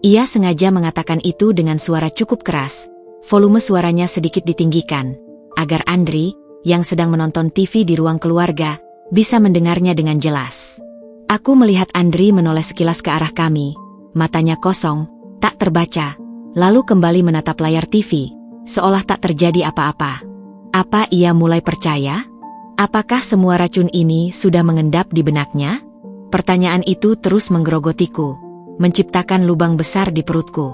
Ia sengaja mengatakan itu dengan suara cukup keras, volume suaranya sedikit ditinggikan, agar Andri, yang sedang menonton TV di ruang keluarga, bisa mendengarnya dengan jelas. Aku melihat Andri menoleh sekilas ke arah kami, matanya kosong, tak terbaca, lalu kembali menatap layar TV, seolah tak terjadi apa-apa. Apa ia mulai percaya? Apakah semua racun ini sudah mengendap di benaknya? Pertanyaan itu terus menggerogotiku, menciptakan lubang besar di perutku.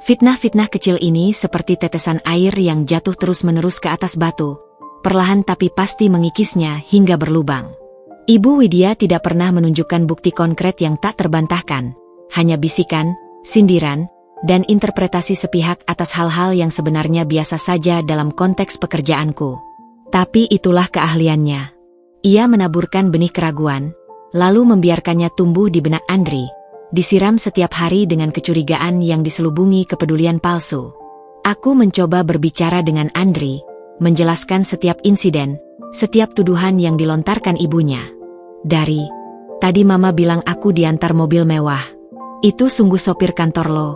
Fitnah-fitnah kecil ini seperti tetesan air yang jatuh terus-menerus ke atas batu, perlahan tapi pasti mengikisnya hingga berlubang. Ibu Widya tidak pernah menunjukkan bukti konkret yang tak terbantahkan, hanya bisikan, sindiran, dan interpretasi sepihak atas hal-hal yang sebenarnya biasa saja dalam konteks pekerjaanku. Tapi itulah keahliannya. Ia menaburkan benih keraguan, lalu membiarkannya tumbuh di benak Andri, disiram setiap hari dengan kecurigaan yang diselubungi kepedulian palsu. Aku mencoba berbicara dengan Andri, menjelaskan setiap insiden, setiap tuduhan yang dilontarkan ibunya. Tadi Mama bilang aku diantar mobil mewah. Itu sungguh sopir kantor lo,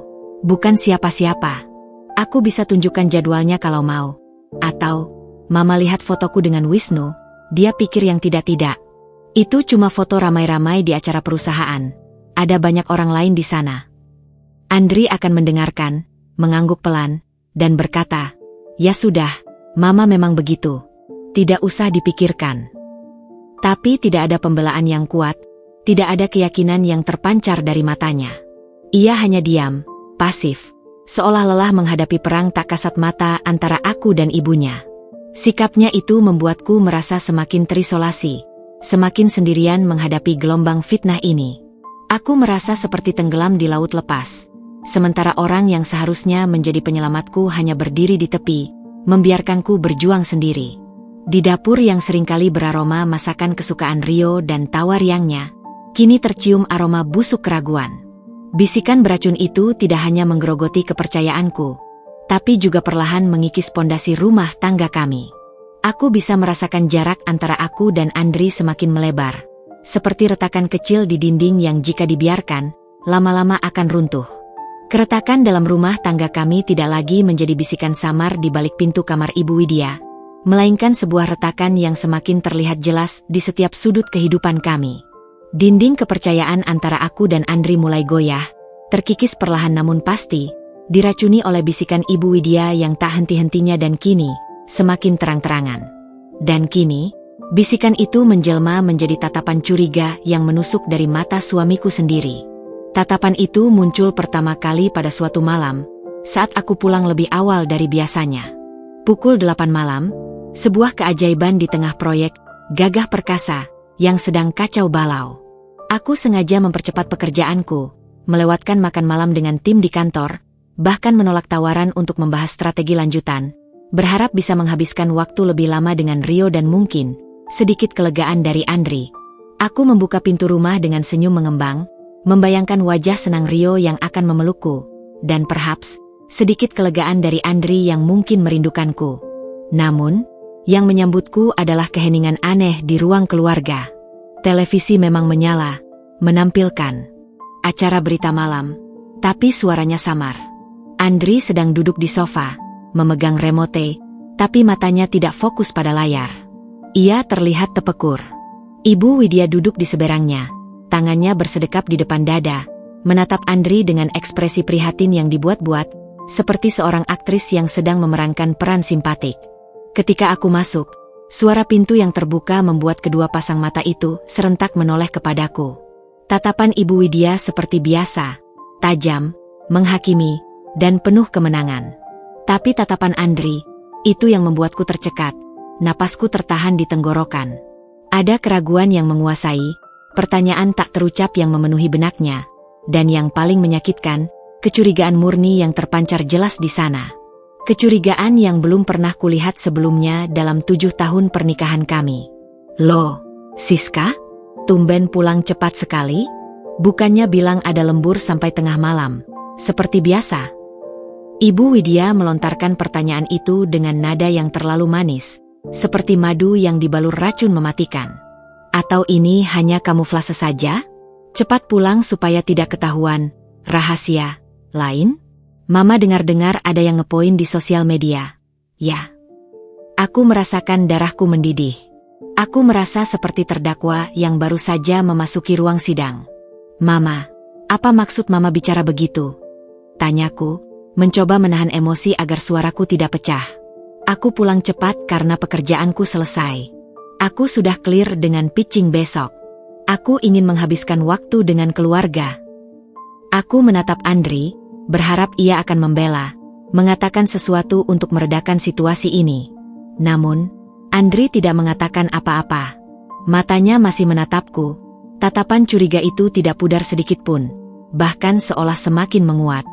bukan siapa-siapa. Aku bisa tunjukkan jadwalnya kalau mau. Atau, Mama lihat fotoku dengan Wisnu, dia pikir yang tidak-tidak. Itu cuma foto ramai-ramai di acara perusahaan. Ada banyak orang lain di sana." Andri akan mendengarkan, mengangguk pelan, dan berkata, "Ya sudah, Mama memang begitu. Tidak usah dipikirkan." Tapi tidak ada pembelaan yang kuat, tidak ada keyakinan yang terpancar dari matanya. Ia hanya diam, pasif, seolah lelah menghadapi perang tak kasat mata antara aku dan ibunya. Sikapnya itu membuatku merasa semakin terisolasi, semakin sendirian menghadapi gelombang fitnah ini. Aku merasa seperti tenggelam di laut lepas, sementara orang yang seharusnya menjadi penyelamatku hanya berdiri di tepi, membiarkanku berjuang sendiri. Di dapur yang seringkali beraroma masakan kesukaan Rio dan tawa riangnya, kini tercium aroma busuk keraguan. Bisikan beracun itu tidak hanya menggerogoti kepercayaanku, tapi juga perlahan mengikis pondasi rumah tangga kami. Aku bisa merasakan jarak antara aku dan Andri semakin melebar, seperti retakan kecil di dinding yang jika dibiarkan, lama-lama akan runtuh. Keretakan dalam rumah tangga kami tidak lagi menjadi bisikan samar di balik pintu kamar Ibu Widya, melainkan sebuah retakan yang semakin terlihat jelas di setiap sudut kehidupan kami. Dinding kepercayaan antara aku dan Andri mulai goyah, terkikis perlahan namun pasti, diracuni oleh bisikan Ibu Widya yang tak henti-hentinya dan kini, semakin terang-terangan. Dan kini, bisikan itu menjelma menjadi tatapan curiga yang menusuk dari mata suamiku sendiri. Tatapan itu muncul pertama kali pada suatu malam, saat aku pulang lebih awal dari biasanya. Pukul 8 malam, sebuah keajaiban di tengah proyek gagah perkasa yang sedang kacau balau. Aku sengaja mempercepat pekerjaanku, melewatkan makan malam dengan tim di kantor, bahkan menolak tawaran untuk membahas strategi lanjutan, berharap bisa menghabiskan waktu lebih lama dengan Rio dan mungkin sedikit kelegaan dari Andri. Aku membuka pintu rumah dengan senyum mengembang, membayangkan wajah senang Rio yang akan memelukku, dan perhaps sedikit kelegaan dari Andri yang mungkin merindukanku. Namun, yang menyambutku adalah keheningan aneh di ruang keluarga. Televisi memang menyala, menampilkan acara berita malam, Tapi suaranya samar. Andri sedang duduk di sofa, memegang remote, tapi matanya tidak fokus pada layar. Ia terlihat tepekur. Ibu Widya duduk di seberangnya, tangannya bersedekap di depan dada, menatap Andri dengan ekspresi prihatin yang dibuat-buat, seperti seorang aktris yang sedang memerankan peran simpatik. Ketika aku masuk, suara pintu yang terbuka membuat kedua pasang mata itu serentak menoleh kepadaku. Tatapan Ibu Widya seperti biasa, tajam, menghakimi, dan penuh kemenangan. Tapi tatapan Andri, itu yang membuatku tercekat, napasku tertahan di tenggorokan. Ada keraguan yang menguasai, pertanyaan tak terucap yang memenuhi benaknya, dan yang paling menyakitkan, kecurigaan murni yang terpancar jelas di sana. Kecurigaan yang belum pernah kulihat sebelumnya dalam 7 tahun pernikahan kami. Loh, Siska? Tumben pulang cepat sekali? Bukannya bilang ada lembur sampai tengah malam, seperti biasa? Ibu Widya melontarkan pertanyaan itu dengan nada yang terlalu manis, seperti madu yang dibalur racun mematikan. Atau ini hanya kamuflase saja? Cepat pulang supaya tidak ketahuan rahasia lain? Mama dengar-dengar ada yang ngepoin di sosial media. Ya. Aku merasakan darahku mendidih. Aku merasa seperti terdakwa yang baru saja memasuki ruang sidang. Mama, apa maksud Mama bicara begitu? Tanyaku, mencoba menahan emosi agar suaraku tidak pecah. Aku pulang cepat karena pekerjaanku selesai. Aku sudah clear dengan pitching besok. Aku ingin menghabiskan waktu dengan keluarga. Aku menatap Andri, berharap ia akan membela, mengatakan sesuatu untuk meredakan situasi ini. Namun, Andri tidak mengatakan apa-apa. Matanya masih menatapku. Tatapan curiga itu tidak pudar sedikit pun, bahkan seolah semakin menguat.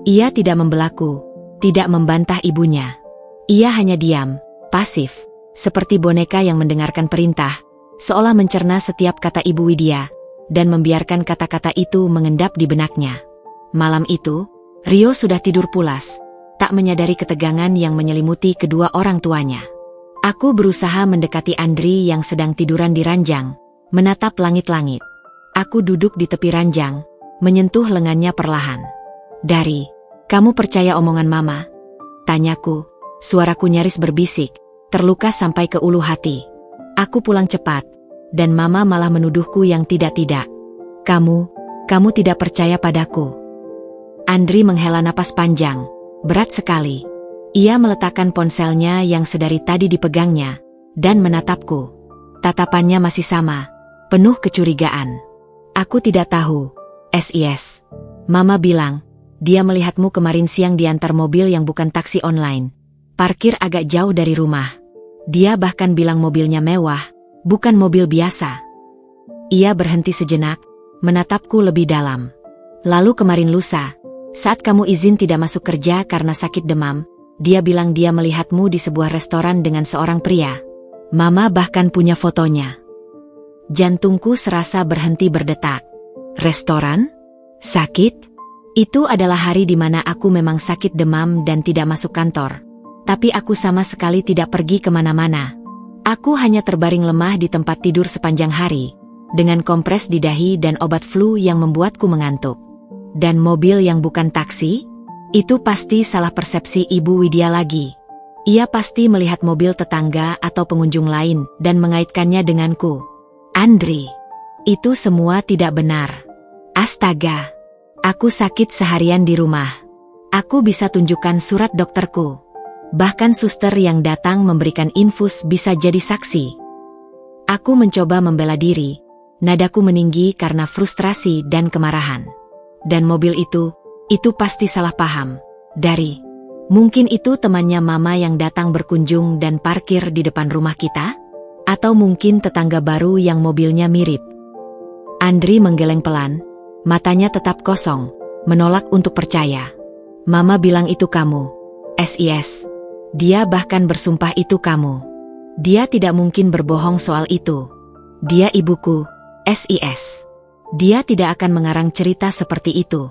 Ia tidak membelaku, tidak membantah ibunya. Ia hanya diam, pasif, seperti boneka yang mendengarkan perintah, seolah mencerna setiap kata Ibu Widya, dan membiarkan kata-kata itu mengendap di benaknya. Malam itu, Rio sudah tidur pulas, tak menyadari ketegangan yang menyelimuti kedua orang tuanya. Aku berusaha mendekati Andri yang sedang tiduran di ranjang, menatap langit-langit. Aku duduk di tepi ranjang, menyentuh lengannya perlahan. Dari, kamu percaya omongan Mama? Tanyaku, suaraku nyaris berbisik, terluka sampai ke ulu hati. Aku pulang cepat, dan Mama malah menuduhku yang tidak-tidak. Kamu tidak percaya padaku. Andri menghela napas panjang, berat sekali. Ia meletakkan ponselnya yang sedari tadi dipegangnya, dan menatapku. Tatapannya masih sama, penuh kecurigaan. Aku tidak tahu, SIS. Mama bilang, dia melihatmu kemarin siang diantar mobil yang bukan taksi online. Parkir agak jauh dari rumah. Dia bahkan bilang mobilnya mewah, bukan mobil biasa. Ia berhenti sejenak, menatapku lebih dalam. Lalu kemarin lusa, saat kamu izin tidak masuk kerja karena sakit demam, dia bilang dia melihatmu di sebuah restoran dengan seorang pria. Mama bahkan punya fotonya. Jantungku serasa berhenti berdetak. Restoran? Sakit? Itu adalah hari di mana aku memang sakit demam dan tidak masuk kantor. Tapi aku sama sekali tidak pergi kemana-mana. Aku hanya terbaring lemah di tempat tidur sepanjang hari, dengan kompres di dahi dan obat flu yang membuatku mengantuk. Dan mobil yang bukan taksi? Itu pasti salah persepsi Ibu Widya lagi. Ia pasti melihat mobil tetangga atau pengunjung lain dan mengaitkannya denganku. Andri, itu semua tidak benar. Astaga, aku sakit seharian di rumah. Aku bisa tunjukkan surat dokterku. Bahkan suster yang datang memberikan infus bisa jadi saksi. Aku mencoba membela diri, nadaku meninggi karena frustrasi dan kemarahan. Dan mobil itu pasti salah paham. Dari, mungkin itu temannya Mama yang datang berkunjung dan parkir di depan rumah kita? Atau mungkin tetangga baru yang mobilnya mirip? Andri menggeleng pelan, matanya tetap kosong, menolak untuk percaya. Mama bilang itu kamu, SIS. Dia bahkan bersumpah itu kamu. Dia tidak mungkin berbohong soal itu. Dia ibuku, SIS. Dia tidak akan mengarang cerita seperti itu.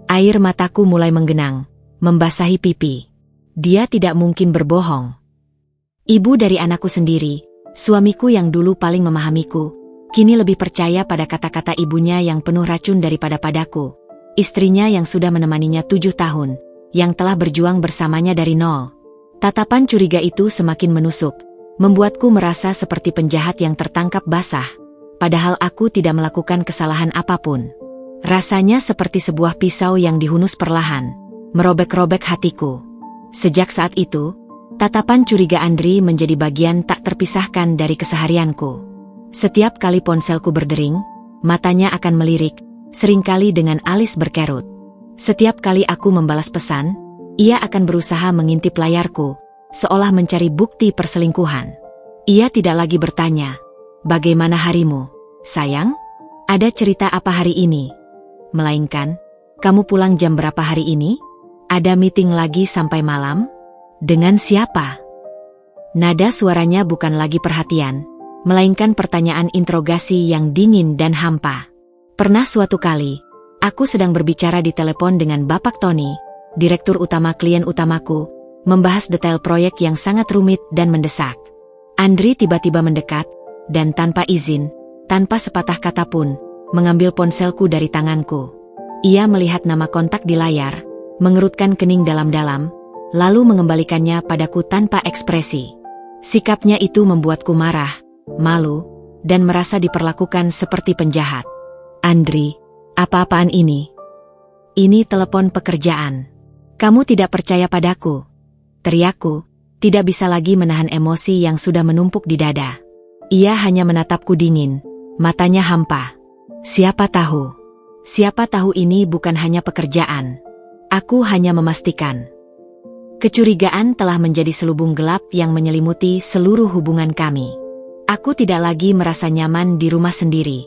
Air mataku mulai menggenang, membasahi pipi. Dia tidak mungkin berbohong. Ibu dari anakku sendiri, suamiku yang dulu paling memahamiku, kini lebih percaya pada kata-kata ibunya yang penuh racun daripada padaku. istrinya yang sudah menemaninya 7 tahun, yang telah berjuang bersamanya dari nol. Tatapan curiga itu semakin menusuk, membuatku merasa seperti penjahat yang tertangkap basah, padahal aku tidak melakukan kesalahan apapun. Rasanya seperti sebuah pisau yang dihunus perlahan, merobek-robek hatiku. Sejak saat itu, tatapan curiga Andri menjadi bagian tak terpisahkan dari keseharianku. Setiap kali ponselku berdering, matanya akan melirik, seringkali dengan alis berkerut. Setiap kali aku membalas pesan, ia akan berusaha mengintip layarku, seolah mencari bukti perselingkuhan. Ia tidak lagi bertanya, "Bagaimana harimu, sayang? Ada cerita apa hari ini?" Melainkan, "Kamu pulang jam berapa hari ini? Ada meeting lagi sampai malam? Dengan siapa?" Nada suaranya bukan lagi perhatian, melainkan pertanyaan interogasi yang dingin dan hampa. Pernah suatu kali, aku sedang berbicara di telepon dengan Bapak Tony, direktur utama klien utamaku, membahas detail proyek yang sangat rumit dan mendesak. Andri tiba-tiba mendekat, dan tanpa izin, tanpa sepatah kata pun, mengambil ponselku dari tanganku. Ia melihat nama kontak di layar, mengerutkan kening dalam-dalam, lalu mengembalikannya padaku tanpa ekspresi. Sikapnya itu membuatku marah, malu, dan merasa diperlakukan seperti penjahat. "Andri, apa-apaan ini? Ini telepon pekerjaan. Kamu tidak percaya padaku?" teriakku, tidak bisa lagi menahan emosi yang sudah menumpuk di dada. Ia hanya menatapku dingin, matanya hampa. Siapa tahu ini bukan hanya pekerjaan. Aku hanya memastikan. Kecurigaan telah menjadi selubung gelap yang menyelimuti seluruh hubungan kami. Aku tidak lagi merasa nyaman di rumah sendiri.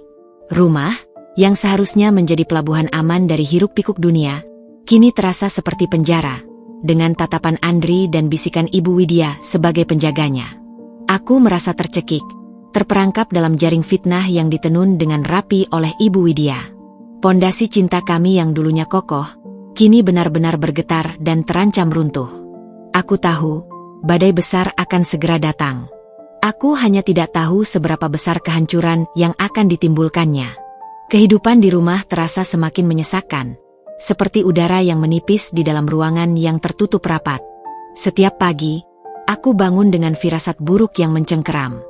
Rumah, yang seharusnya menjadi pelabuhan aman dari hiruk-pikuk dunia, kini terasa seperti penjara, dengan tatapan Andri dan bisikan Ibu Widya sebagai penjaganya. Aku merasa tercekik, terperangkap dalam jaring fitnah yang ditenun dengan rapi oleh Ibu Widya. Pondasi cinta kami yang dulunya kokoh, kini benar-benar bergetar dan terancam runtuh. Aku tahu, badai besar akan segera datang. Aku hanya tidak tahu seberapa besar kehancuran yang akan ditimbulkannya. Kehidupan di rumah terasa semakin menyesakkan, seperti udara yang menipis di dalam ruangan yang tertutup rapat. Setiap pagi, aku bangun dengan firasat buruk yang mencengkeram.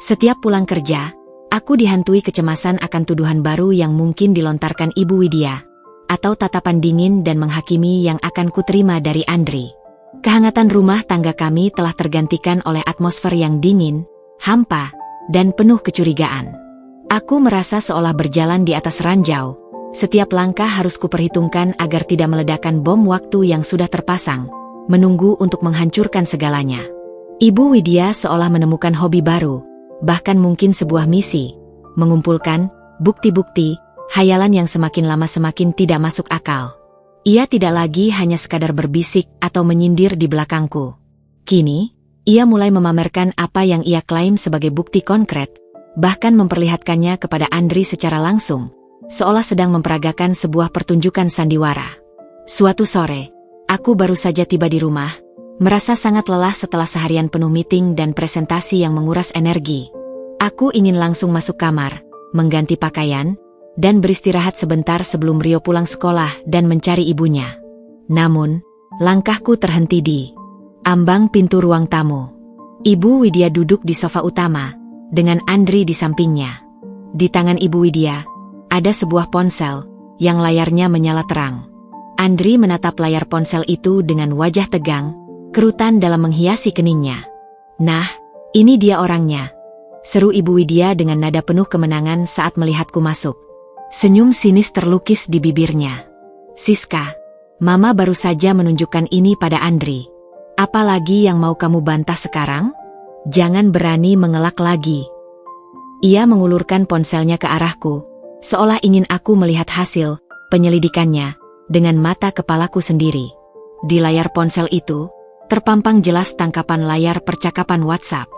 Setiap pulang kerja, aku dihantui kecemasan akan tuduhan baru yang mungkin dilontarkan Ibu Widya, atau tatapan dingin dan menghakimi yang akan kuterima dari Andri. Kehangatan rumah tangga kami telah tergantikan oleh atmosfer yang dingin, hampa, dan penuh kecurigaan. Aku merasa seolah berjalan di atas ranjau. Setiap langkah harus kuperhitungkan agar tidak meledakkan bom waktu yang sudah terpasang, menunggu untuk menghancurkan segalanya. Ibu Widya seolah menemukan hobi baru, bahkan mungkin sebuah misi, mengumpulkan bukti-bukti, hayalan yang semakin lama semakin tidak masuk akal. Ia tidak lagi hanya sekadar berbisik atau menyindir di belakangku. Kini, ia mulai memamerkan apa yang ia klaim sebagai bukti konkret, bahkan memperlihatkannya kepada Andri secara langsung, seolah sedang memperagakan sebuah pertunjukan sandiwara. Suatu sore, aku baru saja tiba di rumah, merasa sangat lelah setelah seharian penuh meeting dan presentasi yang menguras energi. Aku ingin langsung masuk kamar, mengganti pakaian, dan beristirahat sebentar sebelum Rio pulang sekolah dan mencari ibunya. Namun, langkahku terhenti di ambang pintu ruang tamu. Ibu Widya duduk di sofa utama, dengan Andri di sampingnya. Di tangan Ibu Widya, ada sebuah ponsel, yang layarnya menyala terang. Andri menatap layar ponsel itu dengan wajah tegang, kerutan dalam menghiasi keningnya. "Nah, ini dia orangnya," seru Ibu Widya dengan nada penuh kemenangan saat melihatku masuk. Senyum sinis terlukis di bibirnya. "Siska, Mama baru saja menunjukkan ini pada Andri. Apalagi yang mau kamu bantah sekarang? Jangan berani mengelak lagi." Ia mengulurkan ponselnya ke arahku, seolah ingin aku melihat hasil penyelidikannya dengan mata kepalaku sendiri. Di layar ponsel itu, terpampang jelas tangkapan layar percakapan WhatsApp.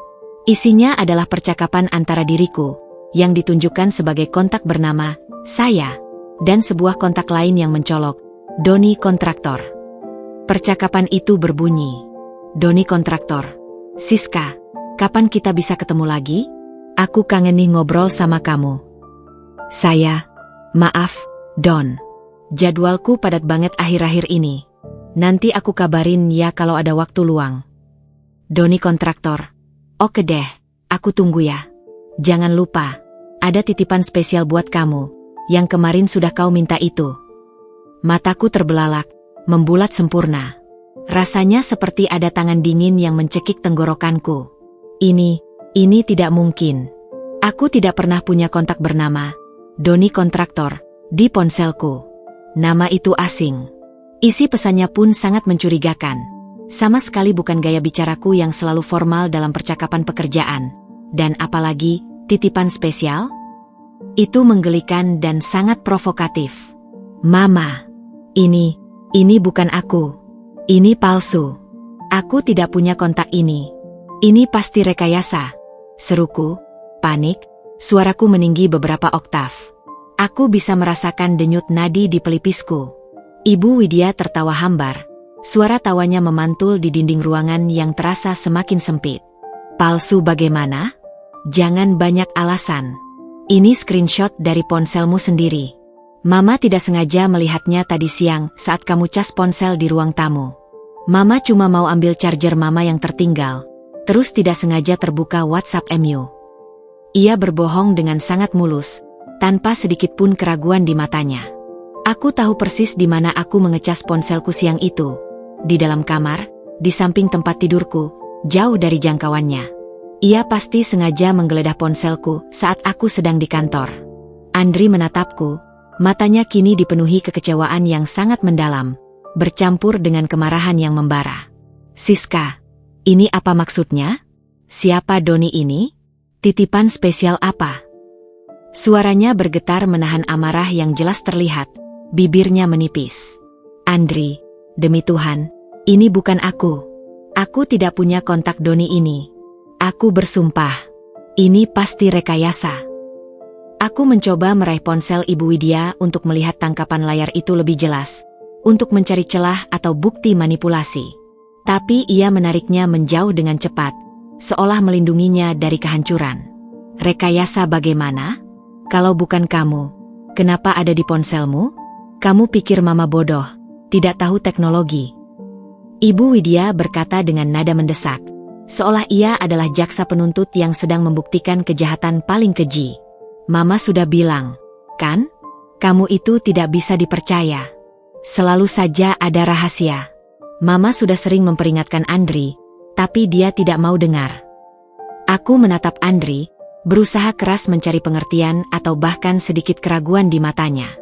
Isinya adalah percakapan antara diriku, yang ditunjukkan sebagai kontak bernama saya, dan sebuah kontak lain yang mencolok, Doni Kontraktor. Percakapan itu berbunyi, "Doni Kontraktor, Siska, kapan kita bisa ketemu lagi? Aku kangen nih ngobrol sama kamu. Saya, maaf, Don. Jadwalku padat banget akhir-akhir ini. Nanti aku kabarin ya kalau ada waktu luang. Doni kontraktor. Oke deh, aku tunggu ya. Jangan lupa, ada titipan spesial buat kamu. Yang kemarin sudah kau minta itu. Mataku terbelalak, membulat sempurna. Rasanya seperti ada tangan dingin yang mencekik tenggorokanku. Ini tidak mungkin. Aku tidak pernah punya kontak bernama Doni kontraktor di ponselku. Nama itu asing. Isi pesannya pun sangat mencurigakan. Sama sekali bukan gaya bicaraku yang selalu formal dalam percakapan pekerjaan. Dan apalagi, titipan spesial? Itu menggelikan dan sangat provokatif. Mama, ini bukan aku. Ini palsu. Aku tidak punya kontak ini. Ini pasti rekayasa. Seruku, panik, suaraku meninggi beberapa oktav. Aku bisa merasakan denyut nadi di pelipisku. Ibu Widya tertawa hambar. Suara tawanya memantul di dinding ruangan yang terasa semakin sempit. Palsu bagaimana? Jangan banyak alasan. Ini screenshot dari ponselmu sendiri. Mama tidak sengaja melihatnya tadi siang saat kamu cas ponsel di ruang tamu. Mama cuma mau ambil charger mama yang tertinggal. Terus tidak sengaja terbuka WhatsApp MU. Ia berbohong dengan sangat mulus, tanpa sedikit pun keraguan di matanya. Aku tahu persis di mana aku mengecas ponselku siang itu. Di dalam kamar, di samping tempat tidurku, jauh dari jangkauannya. Ia pasti sengaja menggeledah ponselku saat aku sedang di kantor. Andri menatapku, matanya kini dipenuhi kekecewaan yang sangat mendalam, bercampur dengan kemarahan yang membara. Siska, ini apa maksudnya? Siapa Doni ini? Titipan spesial apa? Suaranya bergetar menahan amarah yang jelas terlihat, bibirnya menipis. Andri, demi Tuhan, ini bukan aku. Aku tidak punya kontak Doni ini. Aku bersumpah, ini pasti rekayasa. Aku mencoba meraih ponsel Ibu Widya untuk melihat tangkapan layar itu lebih jelas, untuk mencari celah atau bukti manipulasi. Tapi ia menariknya menjauh dengan cepat, seolah melindunginya dari kehancuran. Rekayasa bagaimana? Kalau bukan kamu, kenapa ada di ponselmu? Kamu pikir mama bodoh, tidak tahu teknologi. Ibu Widya berkata dengan nada mendesak, seolah ia adalah jaksa penuntut yang sedang membuktikan kejahatan paling keji. Mama sudah bilang, kan? Kamu itu tidak bisa dipercaya. Selalu saja ada rahasia. Mama sudah sering memperingatkan Andri, tapi dia tidak mau dengar. Aku menatap Andri, berusaha keras mencari pengertian atau bahkan sedikit keraguan di matanya.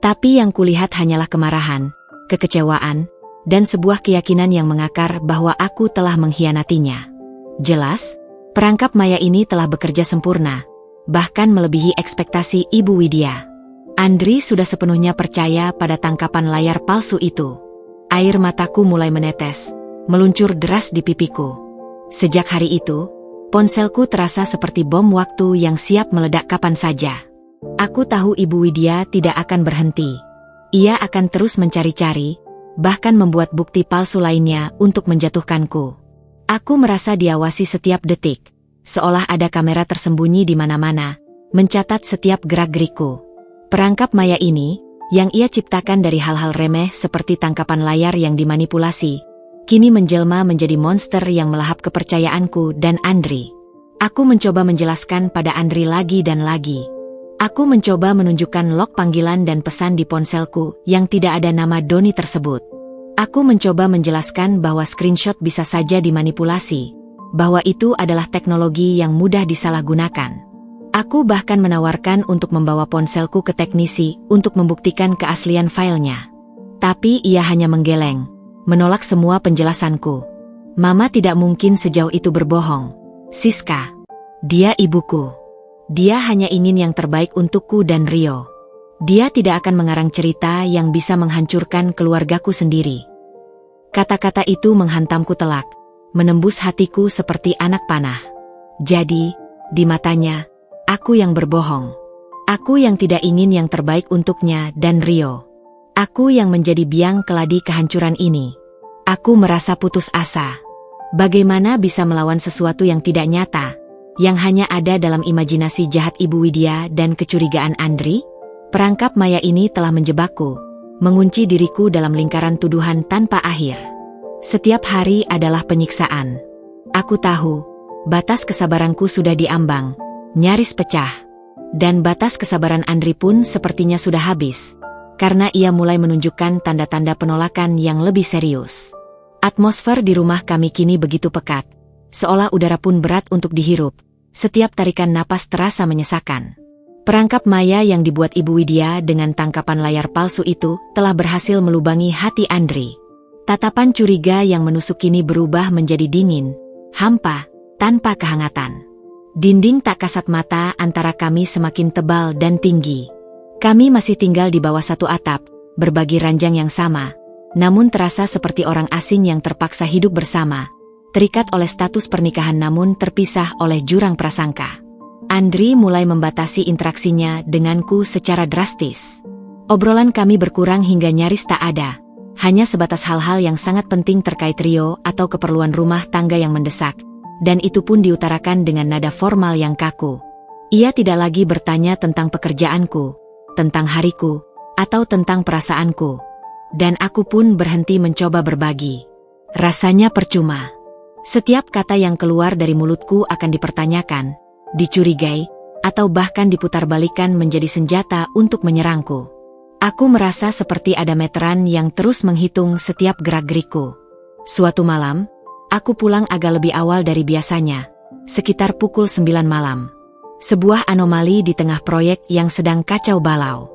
Tapi yang kulihat hanyalah kemarahan, kekecewaan, dan sebuah keyakinan yang mengakar bahwa aku telah mengkhianatinya. Jelas, perangkap maya ini telah bekerja sempurna, bahkan melebihi ekspektasi Ibu Widya. Andri sudah sepenuhnya percaya pada tangkapan layar palsu itu. Air mataku mulai menetes, meluncur deras di pipiku. Sejak hari itu, ponselku terasa seperti bom waktu yang siap meledak kapan saja. Aku tahu Ibu Widya tidak akan berhenti. Ia akan terus mencari-cari, bahkan membuat bukti palsu lainnya untuk menjatuhkanku. Aku merasa diawasi setiap detik, seolah ada kamera tersembunyi di mana-mana, mencatat setiap gerak-gerikku. Perangkap maya ini, yang ia ciptakan dari hal-hal remeh seperti tangkapan layar yang dimanipulasi, kini menjelma menjadi monster yang melahap kepercayaanku dan Andri. Aku mencoba menjelaskan pada Andri lagi dan lagi. Aku mencoba menunjukkan log panggilan dan pesan di ponselku yang tidak ada nama Doni tersebut. Aku mencoba menjelaskan bahwa screenshot bisa saja dimanipulasi, bahwa itu adalah teknologi yang mudah disalahgunakan. Aku bahkan menawarkan untuk membawa ponselku ke teknisi untuk membuktikan keaslian filenya. Tapi ia hanya menggeleng, menolak semua penjelasanku. Mama tidak mungkin sejauh itu berbohong. Siska, dia ibuku. Dia hanya ingin yang terbaik untukku dan Rio. Dia tidak akan mengarang cerita yang bisa menghancurkan keluargaku sendiri. Kata-kata itu menghantamku telak, menembus hatiku seperti anak panah. Jadi, di matanya, aku yang berbohong. Aku yang tidak ingin yang terbaik untuknya dan Rio. Aku yang menjadi biang keladi kehancuran ini. Aku merasa putus asa. Bagaimana bisa melawan sesuatu yang tidak nyata, yang hanya ada dalam imajinasi jahat Ibu Widya dan kecurigaan Andri? Perangkap maya ini telah menjebakku, mengunci diriku dalam lingkaran tuduhan tanpa akhir. Setiap hari adalah penyiksaan. Aku tahu, batas kesabaranku sudah diambang, nyaris pecah. Dan batas kesabaran Andri pun sepertinya sudah habis, karena ia mulai menunjukkan tanda-tanda penolakan yang lebih serius. Atmosfer di rumah kami kini begitu pekat, seolah udara pun berat untuk dihirup. Setiap tarikan napas terasa menyesakan. Perangkap maya yang dibuat Ibu Widya dengan tangkapan layar palsu itu telah berhasil melubangi hati Andri. Tatapan curiga yang menusuk kini berubah menjadi dingin, hampa, tanpa kehangatan. Dinding tak kasat mata antara kami semakin tebal dan tinggi. Kami masih tinggal di bawah satu atap, berbagi ranjang yang sama, namun terasa seperti orang asing yang terpaksa hidup bersama, terikat oleh status pernikahan namun terpisah oleh jurang prasangka. Andri mulai membatasi interaksinya denganku secara drastis. Obrolan kami berkurang hingga nyaris tak ada, hanya sebatas hal-hal yang sangat penting terkait Rio atau keperluan rumah tangga yang mendesak. Dan itu pun diutarakan dengan nada formal yang kaku. Ia tidak lagi bertanya tentang pekerjaanku, tentang hariku, atau tentang perasaanku. Dan aku pun berhenti mencoba berbagi. Rasanya percuma. Setiap kata yang keluar dari mulutku akan dipertanyakan, dicurigai, atau bahkan diputarbalikkan menjadi senjata untuk menyerangku. Aku merasa seperti ada meteran yang terus menghitung setiap gerak-gerikku. Suatu malam, aku pulang agak lebih awal dari biasanya, sekitar pukul 9 malam. Sebuah anomali di tengah proyek yang sedang kacau balau.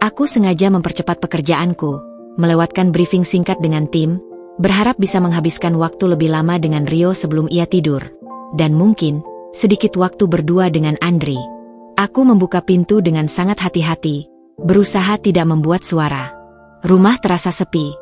Aku sengaja mempercepat pekerjaanku, melewatkan briefing singkat dengan tim, berharap bisa menghabiskan waktu lebih lama dengan Rio sebelum ia tidur, dan mungkin sedikit waktu berdua dengan Andri. Aku membuka pintu dengan sangat hati-hati, berusaha tidak membuat suara. Rumah terasa sepi,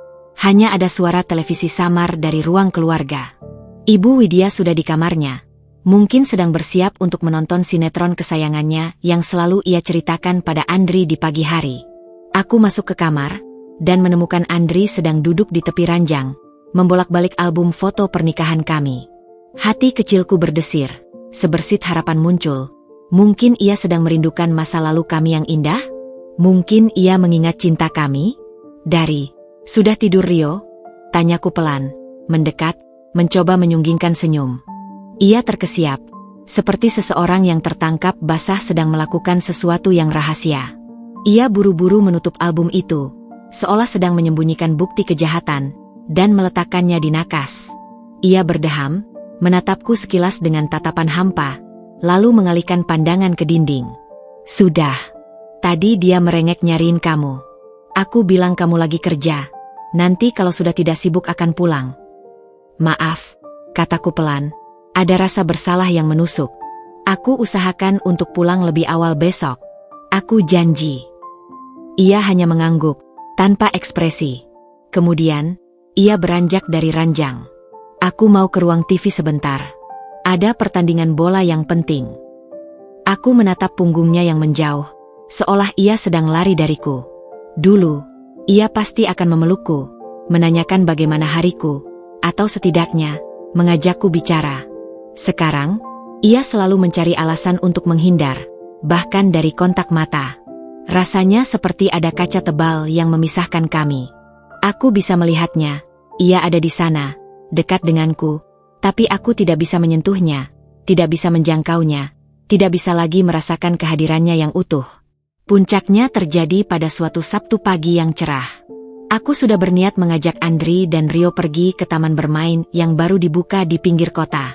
hanya ada suara televisi samar dari ruang keluarga. Ibu Widya sudah di kamarnya, mungkin sedang bersiap untuk menonton sinetron kesayangannya yang selalu ia ceritakan pada Andri di pagi hari. Aku masuk ke kamar, dan menemukan Andri sedang duduk di tepi ranjang, membolak-balik album foto pernikahan kami. Hati kecilku berdesir, sebersit harapan muncul. Mungkin ia sedang merindukan masa lalu kami yang indah? Mungkin ia mengingat cinta kami? Sudah tidur Rio? Tanyaku pelan, mendekat, mencoba menyunggingkan senyum. Ia terkesiap, seperti seseorang yang tertangkap basah sedang melakukan sesuatu yang rahasia. Ia buru-buru menutup album itu, seolah sedang menyembunyikan bukti kejahatan, dan meletakkannya di nakas. Ia berdeham, menatapku sekilas dengan tatapan hampa, lalu mengalihkan pandangan ke dinding. Sudah. Tadi dia merengek nyariin kamu. Aku bilang kamu lagi kerja. Nanti kalau sudah tidak sibuk akan pulang. Maaf, kataku pelan. Ada rasa bersalah yang menusuk. Aku usahakan untuk pulang lebih awal besok. Aku janji. Ia hanya mengangguk, tanpa ekspresi. Kemudian, ia beranjak dari ranjang. Aku mau ke ruang TV sebentar. Ada pertandingan bola yang penting. Aku menatap punggungnya yang menjauh, seolah ia sedang lari dariku. Dulu, ia pasti akan memelukku, menanyakan bagaimana hariku, atau setidaknya, mengajakku bicara. Sekarang, ia selalu mencari alasan untuk menghindar, bahkan dari kontak mata. Rasanya seperti ada kaca tebal yang memisahkan kami. Aku bisa melihatnya, ia ada di sana, dekat denganku, tapi aku tidak bisa menyentuhnya, tidak bisa menjangkaunya, tidak bisa lagi merasakan kehadirannya yang utuh. Puncaknya terjadi pada suatu Sabtu pagi yang cerah. Aku sudah berniat mengajak Andri dan Rio pergi ke taman bermain yang baru dibuka di pinggir kota.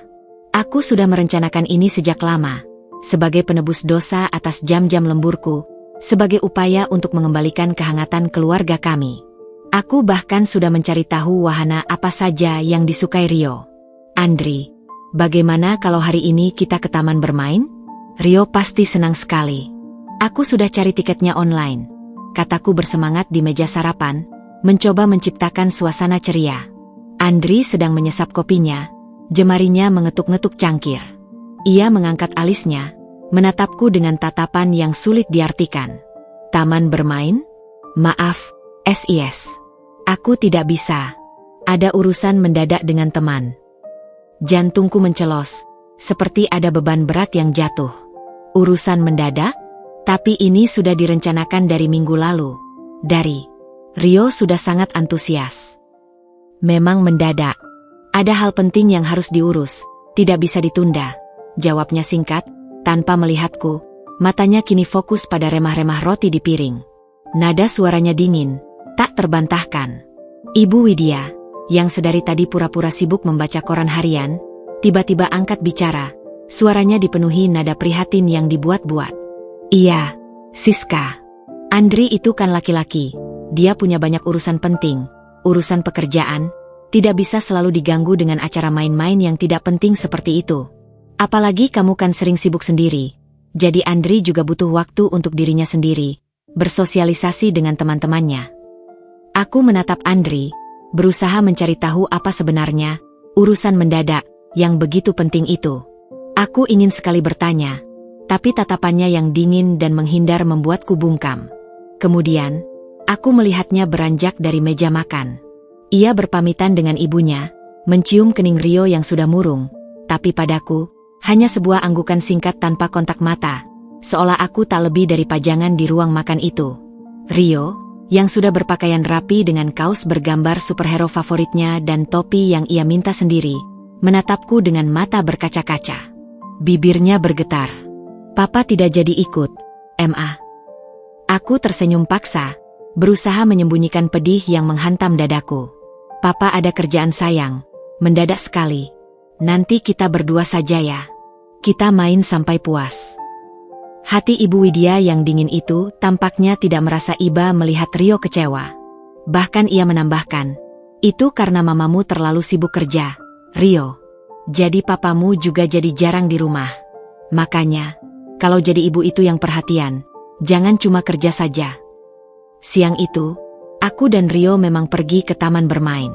Aku sudah merencanakan ini sejak lama, sebagai penebus dosa atas jam-jam lemburku, sebagai upaya untuk mengembalikan kehangatan keluarga kami. Aku bahkan sudah mencari tahu wahana apa saja yang disukai Rio. Andri, bagaimana kalau hari ini kita ke taman bermain? Rio pasti senang sekali. Aku sudah cari tiketnya online, kataku bersemangat di meja sarapan, mencoba menciptakan suasana ceria. Andri sedang menyesap kopinya, jemarinya mengetuk-ngetuk cangkir. Ia mengangkat alisnya, menatapku dengan tatapan yang sulit diartikan. Taman bermain? Maaf, SIS. Aku tidak bisa. Ada urusan mendadak dengan teman. Jantungku mencelos, seperti ada beban berat yang jatuh. Urusan mendadak? Tapi ini sudah direncanakan dari minggu lalu. Rio sudah sangat antusias. Memang mendadak. Ada hal penting yang harus diurus, tidak bisa ditunda. Jawabnya singkat, tanpa melihatku. Matanya kini fokus pada remah-remah roti di piring. Nada suaranya dingin, tak terbantahkan. Ibu Widya, yang sedari tadi pura-pura sibuk membaca koran harian, tiba-tiba angkat bicara. Suaranya dipenuhi nada prihatin yang dibuat-buat. Iya, Siska. Andri itu kan laki-laki. Dia punya banyak urusan penting, urusan pekerjaan, tidak bisa selalu diganggu dengan acara main-main yang tidak penting seperti itu. Apalagi kamu kan sering sibuk sendiri. Jadi Andri juga butuh waktu untuk dirinya sendiri, bersosialisasi dengan teman-temannya. Aku menatap Andri, berusaha mencari tahu apa sebenarnya urusan mendadak yang begitu penting itu. Aku ingin sekali bertanya, tapi tatapannya yang dingin dan menghindar membuatku bungkam. Kemudian, aku melihatnya beranjak dari meja makan. Ia berpamitan dengan ibunya, mencium kening Rio yang sudah murung, tapi padaku, hanya sebuah anggukan singkat tanpa kontak mata, seolah aku tak lebih dari pajangan di ruang makan itu. Rio, yang sudah berpakaian rapi dengan kaos bergambar superhero favoritnya dan topi yang ia minta sendiri, menatapku dengan mata berkaca-kaca. Bibirnya bergetar. Papa tidak jadi ikut, Ma. Aku tersenyum paksa, berusaha menyembunyikan pedih yang menghantam dadaku. Papa ada kerjaan sayang, mendadak sekali. Nanti kita berdua saja ya. Kita main sampai puas. Hati Ibu Widya yang dingin itu tampaknya tidak merasa iba melihat Rio kecewa. Bahkan ia menambahkan, itu karena mamamu terlalu sibuk kerja, Rio. Jadi papamu juga jadi jarang di rumah. Makanya, kalau jadi ibu itu yang perhatian, jangan cuma kerja saja. Siang itu, aku dan Rio memang pergi ke taman bermain.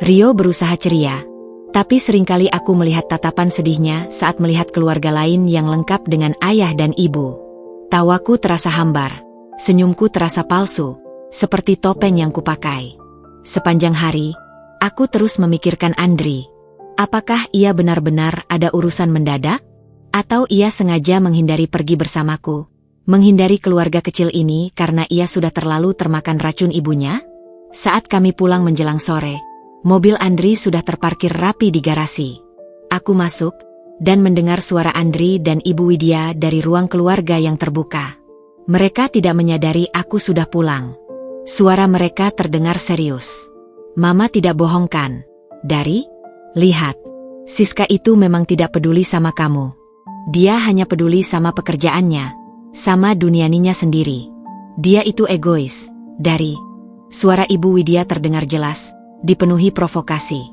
Rio berusaha ceria, tapi seringkali aku melihat tatapan sedihnya saat melihat keluarga lain yang lengkap dengan ayah dan ibu. Tawaku terasa hambar, senyumku terasa palsu, seperti topeng yang kupakai. Sepanjang hari, aku terus memikirkan Andri. Apakah ia benar-benar ada urusan mendadak? Atau ia sengaja menghindari pergi bersamaku, menghindari keluarga kecil ini karena ia sudah terlalu termakan racun ibunya? Saat kami pulang menjelang sore, mobil Andri sudah terparkir rapi di garasi. Aku masuk, dan mendengar suara Andri dan Ibu Widya dari ruang keluarga yang terbuka. Mereka tidak menyadari aku sudah pulang. Suara mereka terdengar serius. Mama tidak bohong kan? Lihat, Siska itu memang tidak peduli sama kamu. Dia hanya peduli sama pekerjaannya, sama dunianinya sendiri. Dia itu egois. Suara Ibu Widya terdengar jelas, dipenuhi provokasi.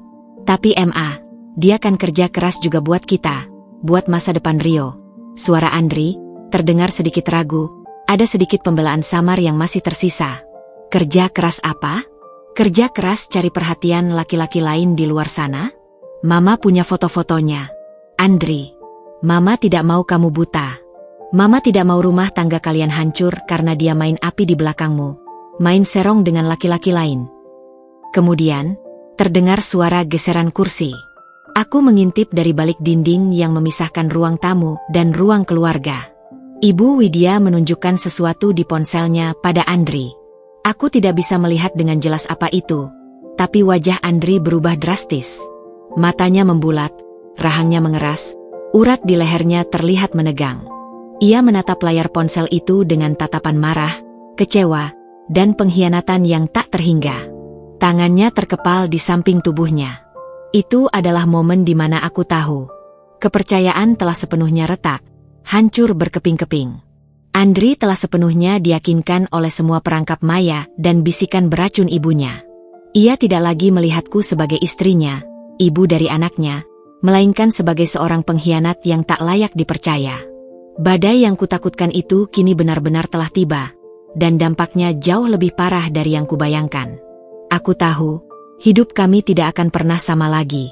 Tapi Ma, dia kan kerja keras juga buat kita, buat masa depan Rio. Suara Andri terdengar sedikit ragu, ada sedikit pembelaan samar yang masih tersisa. Kerja keras apa? Kerja keras cari perhatian laki-laki lain di luar sana? Mama punya foto-fotonya. Andri, Mama tidak mau kamu buta. Mama tidak mau rumah tangga kalian hancur karena dia main api di belakangmu, main serong dengan laki-laki lain. Kemudian, terdengar suara geseran kursi. Aku mengintip dari balik dinding yang memisahkan ruang tamu dan ruang keluarga. Ibu Widya menunjukkan sesuatu di ponselnya pada Andri. Aku tidak bisa melihat dengan jelas apa itu, tapi wajah Andri berubah drastis. Matanya membulat, rahangnya mengeras, urat di lehernya terlihat menegang. Ia menatap layar ponsel itu dengan tatapan marah, kecewa, dan pengkhianatan yang tak terhingga. Tangannya terkepal di samping tubuhnya. Itu adalah momen di mana aku tahu. Kepercayaan telah sepenuhnya retak, hancur berkeping-keping. Andri telah sepenuhnya diyakinkan oleh semua perangkap maya dan bisikan beracun ibunya. Ia tidak lagi melihatku sebagai istrinya, ibu dari anaknya, melainkan sebagai seorang pengkhianat yang tak layak dipercaya. Badai yang kutakutkan itu kini benar-benar telah tiba, dan dampaknya jauh lebih parah dari yang kubayangkan. Aku tahu, hidup kami tidak akan pernah sama lagi.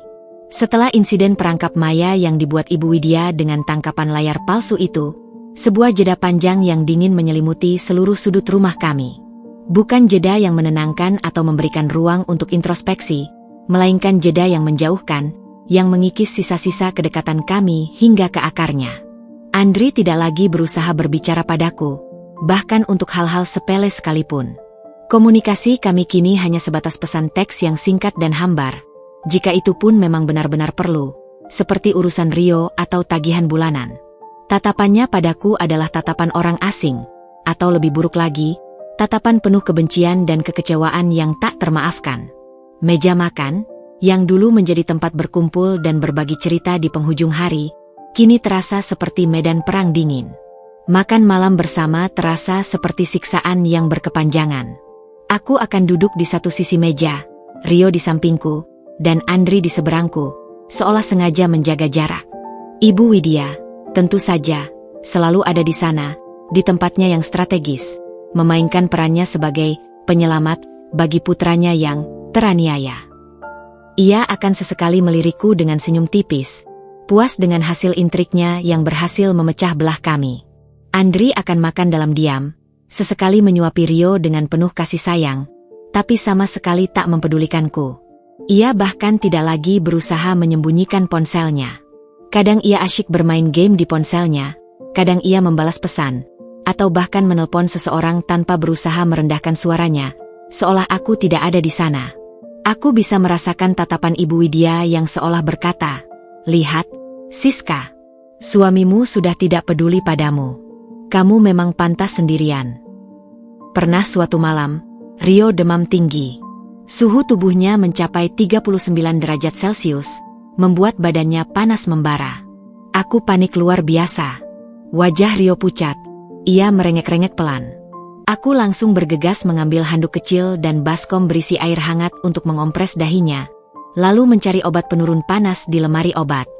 Setelah insiden perangkap maya yang dibuat Ibu Widya dengan tangkapan layar palsu itu, sebuah jeda panjang yang dingin menyelimuti seluruh sudut rumah kami. Bukan jeda yang menenangkan atau memberikan ruang untuk introspeksi, melainkan jeda yang menjauhkan, yang mengikis sisa-sisa kedekatan kami hingga ke akarnya. Andri tidak lagi berusaha berbicara padaku, bahkan untuk hal-hal sepele sekalipun. Komunikasi kami kini hanya sebatas pesan teks yang singkat dan hambar, jika itu pun memang benar-benar perlu, seperti urusan Rio atau tagihan bulanan. Tatapannya padaku adalah tatapan orang asing, atau lebih buruk lagi, tatapan penuh kebencian dan kekecewaan yang tak termaafkan. Meja makan, yang dulu menjadi tempat berkumpul dan berbagi cerita di penghujung hari, kini terasa seperti medan perang dingin. Makan malam bersama terasa seperti siksaan yang berkepanjangan. Aku akan duduk di satu sisi meja, Rio di sampingku, dan Andri di seberangku, seolah sengaja menjaga jarak. Ibu Widya, tentu saja, selalu ada di sana, di tempatnya yang strategis, memainkan perannya sebagai penyelamat bagi putranya yang teraniaya. Ia akan sesekali melirikku dengan senyum tipis, puas dengan hasil intriknya yang berhasil memecah belah kami. Andri akan makan dalam diam, sesekali menyuapi Rio dengan penuh kasih sayang, tapi sama sekali tak mempedulikanku. Ia bahkan tidak lagi berusaha menyembunyikan ponselnya. Kadang ia asyik bermain game di ponselnya, kadang ia membalas pesan, atau bahkan menelpon seseorang tanpa berusaha merendahkan suaranya, seolah aku tidak ada di sana. Aku bisa merasakan tatapan Ibu Widya yang seolah berkata, "Lihat, Siska, suamimu sudah tidak peduli padamu. Kamu memang pantas sendirian." Pernah suatu malam, Rio demam tinggi. Suhu tubuhnya mencapai 39 derajat Celcius, membuat badannya panas membara. Aku panik luar biasa. Wajah Rio pucat. Ia merengek-rengek pelan. Aku langsung bergegas mengambil handuk kecil dan baskom berisi air hangat untuk mengompres dahinya, lalu mencari obat penurun panas di lemari obat.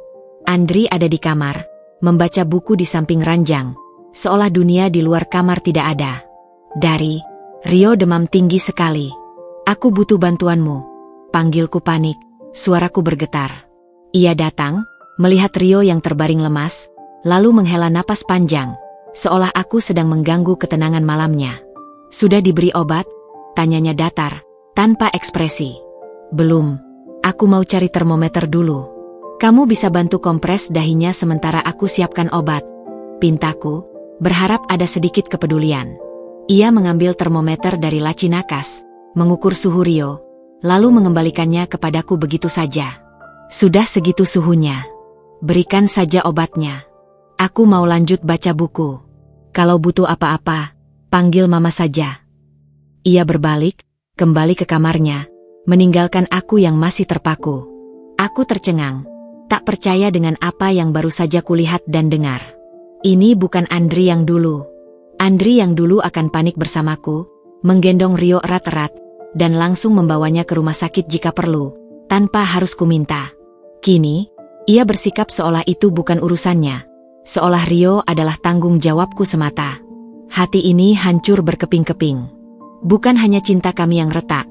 Andri ada di kamar, membaca buku di samping ranjang, seolah dunia di luar kamar tidak ada. Dari, "Rio demam tinggi sekali. Aku butuh bantuanmu," panggilku panik, suaraku bergetar. Ia datang, melihat Rio yang terbaring lemas, lalu menghela napas panjang, seolah aku sedang mengganggu ketenangan malamnya. "Sudah diberi obat?" tanyanya datar, tanpa ekspresi. "Belum. Aku mau cari termometer dulu. Kamu bisa bantu kompres dahinya sementara aku siapkan obat," pintaku, berharap ada sedikit kepedulian. Ia mengambil termometer dari laci nakas, mengukur suhu Rio, lalu mengembalikannya kepadaku begitu saja. "Sudah segitu suhunya. Berikan saja obatnya. Aku mau lanjut baca buku. Kalau butuh apa-apa, panggil mama saja." Ia berbalik, kembali ke kamarnya, meninggalkan aku yang masih terpaku. Aku tercengang, tak percaya dengan apa yang baru saja kulihat dan dengar. Ini bukan Andri yang dulu. Andri yang dulu akan panik bersamaku, menggendong Rio erat-erat, dan langsung membawanya ke rumah sakit jika perlu, tanpa harus kuminta. Kini, ia bersikap seolah itu bukan urusannya, seolah Rio adalah tanggung jawabku semata. Hati ini hancur berkeping-keping. Bukan hanya cinta kami yang retak,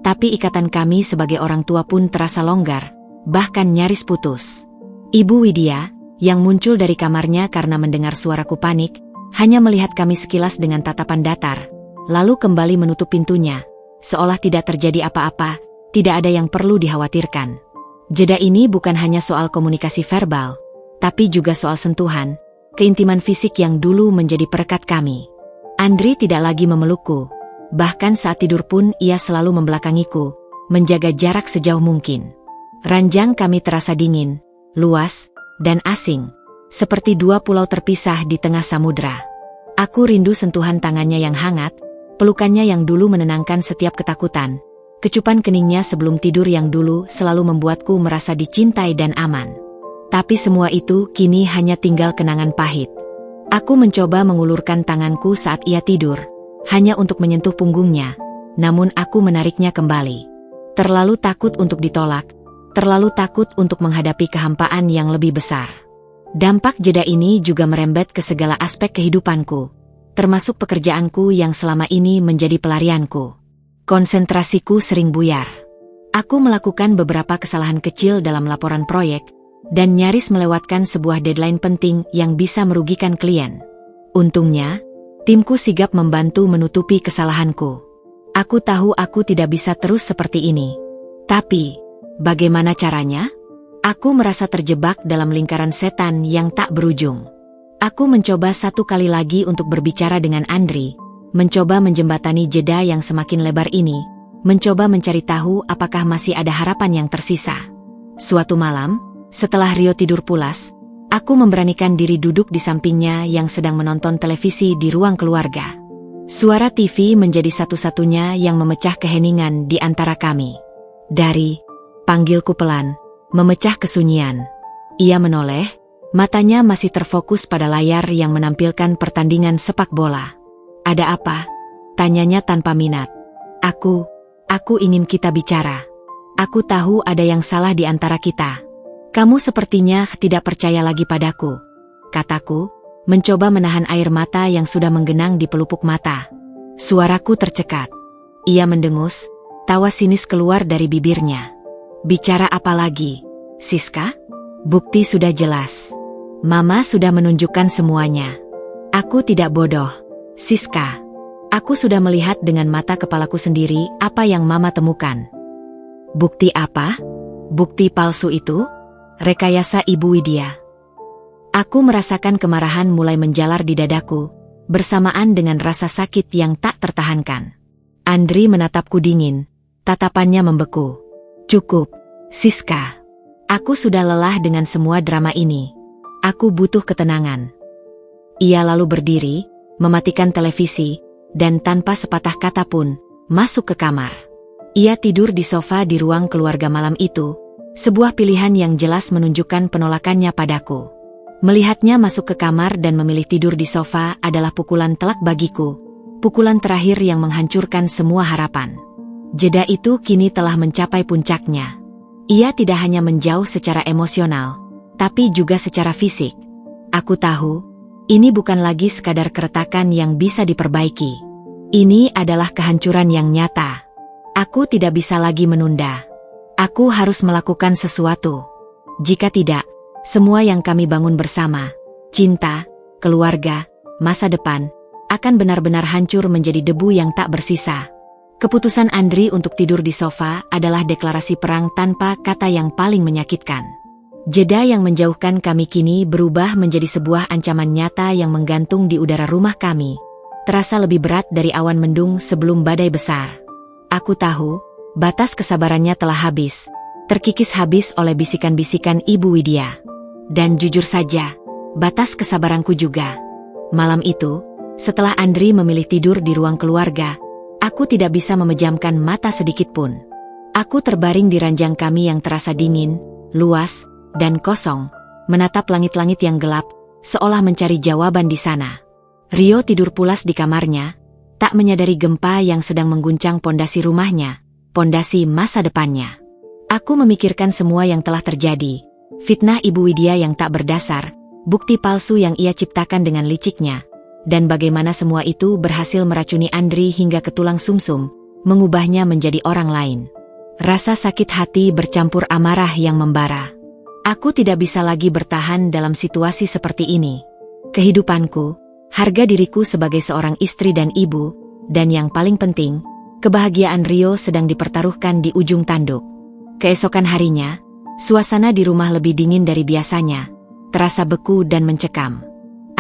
tapi ikatan kami sebagai orang tua pun terasa longgar, bahkan nyaris putus. Ibu Widya, yang muncul dari kamarnya karena mendengar suaraku panik, hanya melihat kami sekilas dengan tatapan datar, lalu kembali menutup pintunya, seolah tidak terjadi apa-apa, tidak ada yang perlu dikhawatirkan. Jeda ini bukan hanya soal komunikasi verbal, tapi juga soal sentuhan, keintiman fisik yang dulu menjadi perekat kami. Andri tidak lagi memelukku, bahkan saat tidur pun ia selalu membelakangiku, menjaga jarak sejauh mungkin. Ranjang kami terasa dingin, luas, dan asing, seperti dua pulau terpisah di tengah samudra. Aku rindu sentuhan tangannya yang hangat, pelukannya yang dulu menenangkan setiap ketakutan, kecupan keningnya sebelum tidur yang dulu selalu membuatku merasa dicintai dan aman. Tapi semua itu kini hanya tinggal kenangan pahit. Aku mencoba mengulurkan tanganku saat ia tidur, hanya untuk menyentuh punggungnya, namun aku menariknya kembali. Terlalu takut untuk ditolak, terlalu takut untuk menghadapi kehampaan yang lebih besar. Dampak jeda ini juga merembet ke segala aspek kehidupanku, termasuk pekerjaanku yang selama ini menjadi pelarianku. Konsentrasiku sering buyar. Aku melakukan beberapa kesalahan kecil dalam laporan proyek, dan nyaris melewatkan sebuah deadline penting yang bisa merugikan klien. Untungnya, timku sigap membantu menutupi kesalahanku. Aku tahu aku tidak bisa terus seperti ini. Tapi, bagaimana caranya? Aku merasa terjebak dalam lingkaran setan yang tak berujung. Aku mencoba satu kali lagi untuk berbicara dengan Andri, mencoba menjembatani jeda yang semakin lebar ini, mencoba mencari tahu apakah masih ada harapan yang tersisa. Suatu malam, setelah Rio tidur pulas, aku memberanikan diri duduk di sampingnya yang sedang menonton televisi di ruang keluarga. Suara TV menjadi satu-satunya yang memecah keheningan di antara kami. Dari, panggilku pelan, memecah kesunyian. Ia menoleh, matanya masih terfokus pada layar yang menampilkan pertandingan sepak bola. Ada apa? Tanyanya tanpa minat. Aku ingin kita bicara. Aku tahu ada yang salah di antara kita. Kamu sepertinya tidak percaya lagi padaku, kataku, mencoba menahan air mata yang sudah menggenang di pelupuk mata. Suaraku tercekat. Ia mendengus, tawa sinis keluar dari bibirnya. Bicara apa lagi, Siska? Bukti sudah jelas. Mama sudah menunjukkan semuanya. Aku tidak bodoh, Siska. Aku sudah melihat dengan mata kepalaku sendiri apa yang Mama temukan. Bukti apa? Bukti palsu itu? Rekayasa Ibu Widya. Aku merasakan kemarahan mulai menjalar di dadaku, bersamaan dengan rasa sakit yang tak tertahankan. Andri menatapku dingin, tatapannya membeku. Cukup, Siska. Aku sudah lelah dengan semua drama ini. Aku butuh ketenangan. Ia lalu berdiri, mematikan televisi, dan tanpa sepatah kata pun, masuk ke kamar. Ia tidur di sofa di ruang keluarga malam itu, sebuah pilihan yang jelas menunjukkan penolakannya padaku. Melihatnya masuk ke kamar dan memilih tidur di sofa adalah pukulan telak bagiku, pukulan terakhir yang menghancurkan semua harapan. Jeda itu kini telah mencapai puncaknya. Ia tidak hanya menjauh secara emosional, tapi juga secara fisik. Aku tahu, ini bukan lagi sekadar keretakan yang bisa diperbaiki. Ini adalah kehancuran yang nyata. Aku tidak bisa lagi menunda. Aku harus melakukan sesuatu. Jika tidak, semua yang kami bangun bersama, cinta, keluarga, masa depan, akan benar-benar hancur menjadi debu yang tak bersisa. Keputusan Andri untuk tidur di sofa adalah deklarasi perang tanpa kata yang paling menyakitkan. Jeda yang menjauhkan kami kini berubah menjadi sebuah ancaman nyata yang menggantung di udara rumah kami, terasa lebih berat dari awan mendung sebelum badai besar. Aku tahu, batas kesabarannya telah habis, terkikis habis oleh bisikan-bisikan Ibu Widya. Dan jujur saja, batas kesabaranku juga. Malam itu, setelah Andri memilih tidur di ruang keluarga, aku tidak bisa memejamkan mata sedikit pun. Aku terbaring di ranjang kami yang terasa dingin, luas, dan kosong, menatap langit-langit yang gelap, seolah mencari jawaban di sana. Rio tidur pulas di kamarnya, tak menyadari gempa yang sedang mengguncang pondasi rumahnya, pondasi masa depannya. Aku memikirkan semua yang telah terjadi, fitnah Ibu Widya yang tak berdasar, bukti palsu yang ia ciptakan dengan liciknya, dan bagaimana semua itu berhasil meracuni Andri hingga ke tulang sumsum, mengubahnya menjadi orang lain. Rasa sakit hati bercampur amarah yang membara. Aku tidak bisa lagi bertahan dalam situasi seperti ini. Kehidupanku, harga diriku sebagai seorang istri dan ibu, dan yang paling penting, kebahagiaan Rio sedang dipertaruhkan di ujung tanduk. Keesokan harinya, suasana di rumah lebih dingin dari biasanya, terasa beku dan mencekam.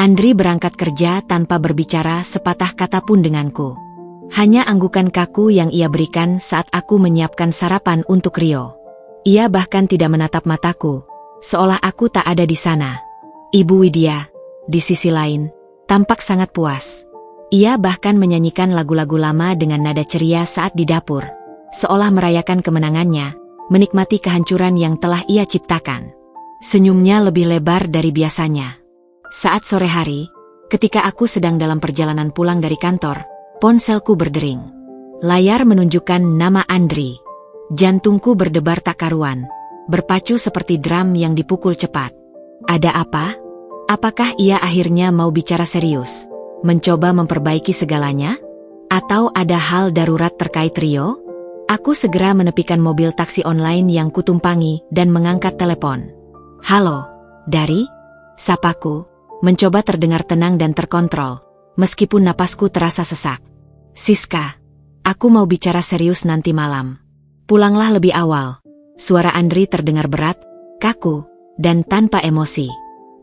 Andri berangkat kerja tanpa berbicara sepatah kata pun denganku. Hanya anggukan kaku yang ia berikan saat aku menyiapkan sarapan untuk Rio. Ia bahkan tidak menatap mataku, seolah aku tak ada di sana. Ibu Widya, di sisi lain, tampak sangat puas. Ia bahkan menyanyikan lagu-lagu lama dengan nada ceria saat di dapur, seolah merayakan kemenangannya, menikmati kehancuran yang telah ia ciptakan. Senyumnya lebih lebar dari biasanya. Saat sore hari, ketika aku sedang dalam perjalanan pulang dari kantor, ponselku berdering. Layar menunjukkan nama Andri. Jantungku berdebar tak karuan, berpacu seperti drum yang dipukul cepat. Ada apa? Apakah ia akhirnya mau bicara serius? Mencoba memperbaiki segalanya? Atau ada hal darurat terkait Rio? Aku segera menepikan mobil taksi online yang kutumpangi dan mengangkat telepon. Halo, dari? Sapaku, mencoba terdengar tenang dan terkontrol, meskipun napasku terasa sesak. Siska, aku mau bicara serius nanti malam. Pulanglah lebih awal. Suara Andri terdengar berat, kaku, dan tanpa emosi.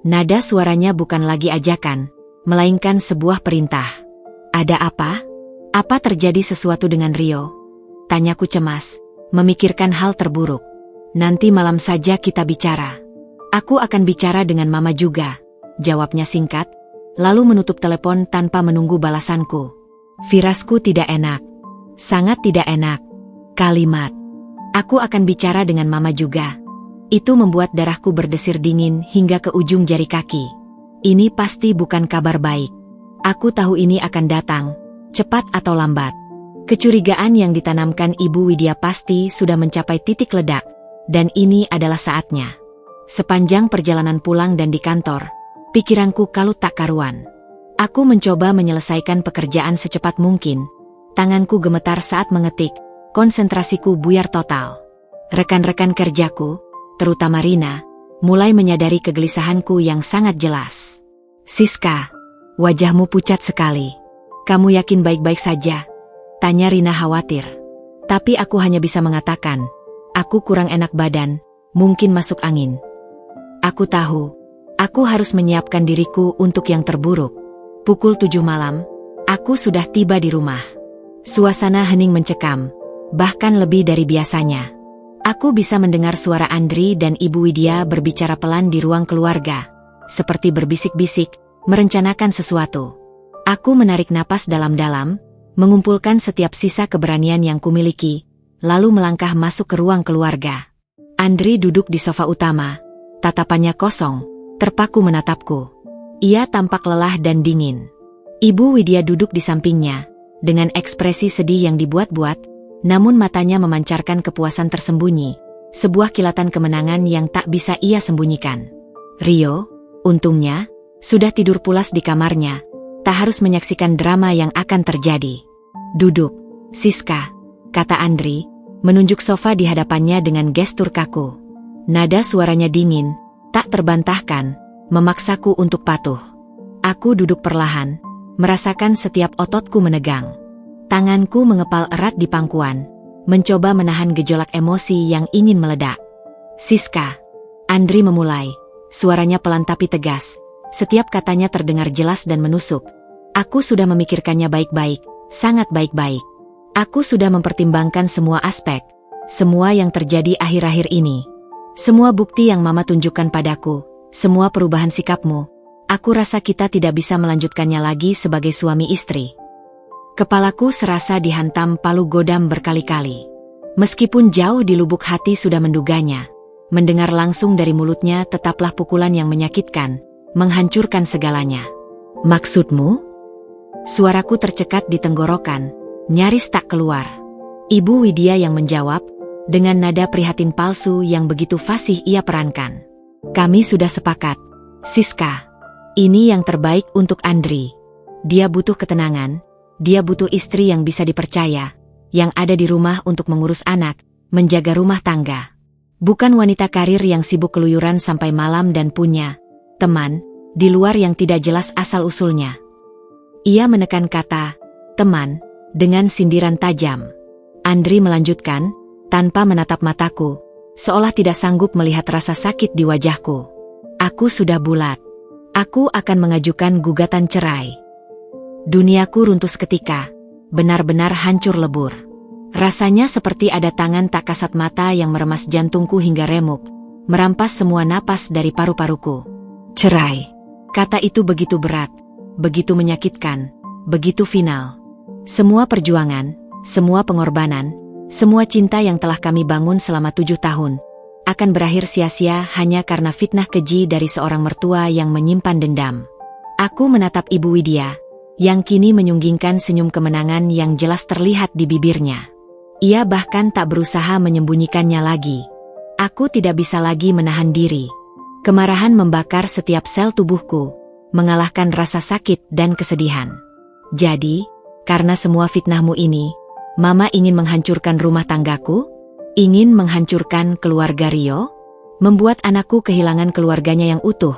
Nada suaranya bukan lagi ajakan, melainkan sebuah perintah. Ada apa? Apa terjadi sesuatu dengan Rio? Tanyaku cemas, memikirkan hal terburuk. Nanti malam saja kita bicara. Aku akan bicara dengan Mama juga, jawabnya singkat, lalu menutup telepon tanpa menunggu balasanku. Firasku tidak enak. Sangat tidak enak. Kalimat, aku akan bicara dengan Mama juga. Itu membuat darahku berdesir dingin hingga ke ujung jari kaki. Ini pasti bukan kabar baik. Aku tahu ini akan datang, cepat atau lambat. Kecurigaan yang ditanamkan Ibu Widya pasti sudah mencapai titik ledak, dan ini adalah saatnya. Sepanjang perjalanan pulang dan di kantor, pikiranku kalut tak karuan. Aku mencoba menyelesaikan pekerjaan secepat mungkin. Tanganku gemetar saat mengetik, konsentrasiku buyar total. Rekan-rekan kerjaku, terutama Rina, mulai menyadari kegelisahanku yang sangat jelas. Siska, wajahmu pucat sekali. Kamu yakin baik-baik saja? Tanya Rina khawatir. Tapi aku hanya bisa mengatakan, aku kurang enak badan, mungkin masuk angin. Aku tahu, aku harus menyiapkan diriku untuk yang terburuk. Pukul 7 malam, aku sudah tiba di rumah. Suasana hening mencekam, bahkan lebih dari biasanya. Aku bisa mendengar suara Andri dan Ibu Widya berbicara pelan di ruang keluarga, seperti berbisik-bisik, merencanakan sesuatu. Aku menarik napas dalam-dalam, mengumpulkan setiap sisa keberanian yang kumiliki, lalu melangkah masuk ke ruang keluarga. Andri duduk di sofa utama, tatapannya kosong, terpaku menatapku. Ia tampak lelah dan dingin. Ibu Widya duduk di sampingnya, dengan ekspresi sedih yang dibuat-buat, namun matanya memancarkan kepuasan tersembunyi, sebuah kilatan kemenangan yang tak bisa ia sembunyikan. Rio, untungnya, sudah tidur pulas di kamarnya, tak harus menyaksikan drama yang akan terjadi. Duduk, Siska, kata Andri, menunjuk sofa di hadapannya dengan gestur kaku. Nada suaranya dingin, tak terbantahkan, memaksaku untuk patuh. Aku duduk perlahan, merasakan setiap ototku menegang. Tanganku mengepal erat di pangkuan, mencoba menahan gejolak emosi yang ingin meledak. Siska, Andri memulai, suaranya pelan tapi tegas. Setiap katanya terdengar jelas dan menusuk. Aku sudah memikirkannya baik-baik, sangat baik-baik. Aku sudah mempertimbangkan semua aspek, semua yang terjadi akhir-akhir ini. Semua bukti yang Mama tunjukkan padaku, semua perubahan sikapmu. Aku rasa kita tidak bisa melanjutkannya lagi sebagai suami istri. Kepalaku serasa dihantam palu godam berkali-kali. Meskipun jauh di lubuk hati sudah menduganya, mendengar langsung dari mulutnya tetaplah pukulan yang menyakitkan, menghancurkan segalanya. Maksudmu? Suaraku tercekat di tenggorokan, nyaris tak keluar. Ibu Widya yang menjawab, dengan nada prihatin palsu yang begitu fasih ia perankan. Kami sudah sepakat, Siska. Ini yang terbaik untuk Andri. Dia butuh ketenangan. Dia butuh istri yang bisa dipercaya, yang ada di rumah untuk mengurus anak, menjaga rumah tangga. Bukan wanita karir yang sibuk keluyuran sampai malam dan punya teman di luar yang tidak jelas asal-usulnya. Ia menekan kata teman dengan sindiran tajam. Andri melanjutkan, tanpa menatap mataku, seolah tidak sanggup melihat rasa sakit di wajahku. Aku sudah bulat. Aku akan mengajukan gugatan cerai. Duniaku runtuh seketika, benar-benar hancur lebur. Rasanya seperti ada tangan tak kasat mata yang meremas jantungku hingga remuk, merampas semua napas dari paru-paruku. Cerai. Kata itu begitu berat, begitu menyakitkan, begitu final. Semua perjuangan, semua pengorbanan, semua cinta yang telah kami bangun selama 7 tahun, akan berakhir sia-sia hanya karena fitnah keji dari seorang mertua yang menyimpan dendam. Aku menatap Ibu Widya, yang kini menyunggingkan senyum kemenangan yang jelas terlihat di bibirnya. Ia bahkan tak berusaha menyembunyikannya lagi. Aku tidak bisa lagi menahan diri. Kemarahan membakar setiap sel tubuhku, mengalahkan rasa sakit dan kesedihan. Jadi, karena semua fitnahmu ini, Mama ingin menghancurkan rumah tanggaku? Ingin menghancurkan keluarga Rio? Membuat anakku kehilangan keluarganya yang utuh?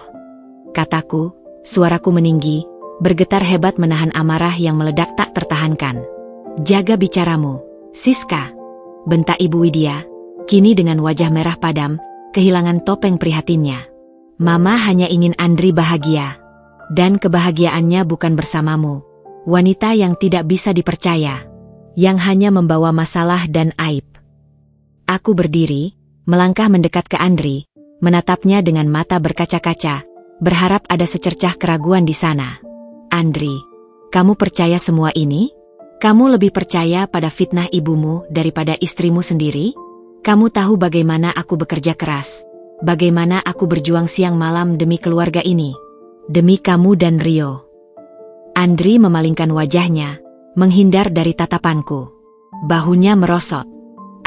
Kataku, suaraku meninggi, bergetar hebat menahan amarah yang meledak tak tertahankan. Jaga bicaramu, Siska, bentak Ibu Widya, kini dengan wajah merah padam, kehilangan topeng prihatinnya. Mama hanya ingin Andri bahagia. Dan kebahagiaannya bukan bersamamu, wanita yang tidak bisa dipercaya, yang hanya membawa masalah dan aib. Aku berdiri, melangkah mendekat ke Andri, menatapnya dengan mata berkaca-kaca, berharap ada secercah keraguan di sana. Andri, kamu percaya semua ini? Kamu lebih percaya pada fitnah ibumu daripada istrimu sendiri? Kamu tahu bagaimana aku bekerja keras, bagaimana aku berjuang siang malam demi keluarga ini, demi kamu dan Rio. Andri memalingkan wajahnya, menghindar dari tatapanku. Bahunya merosot.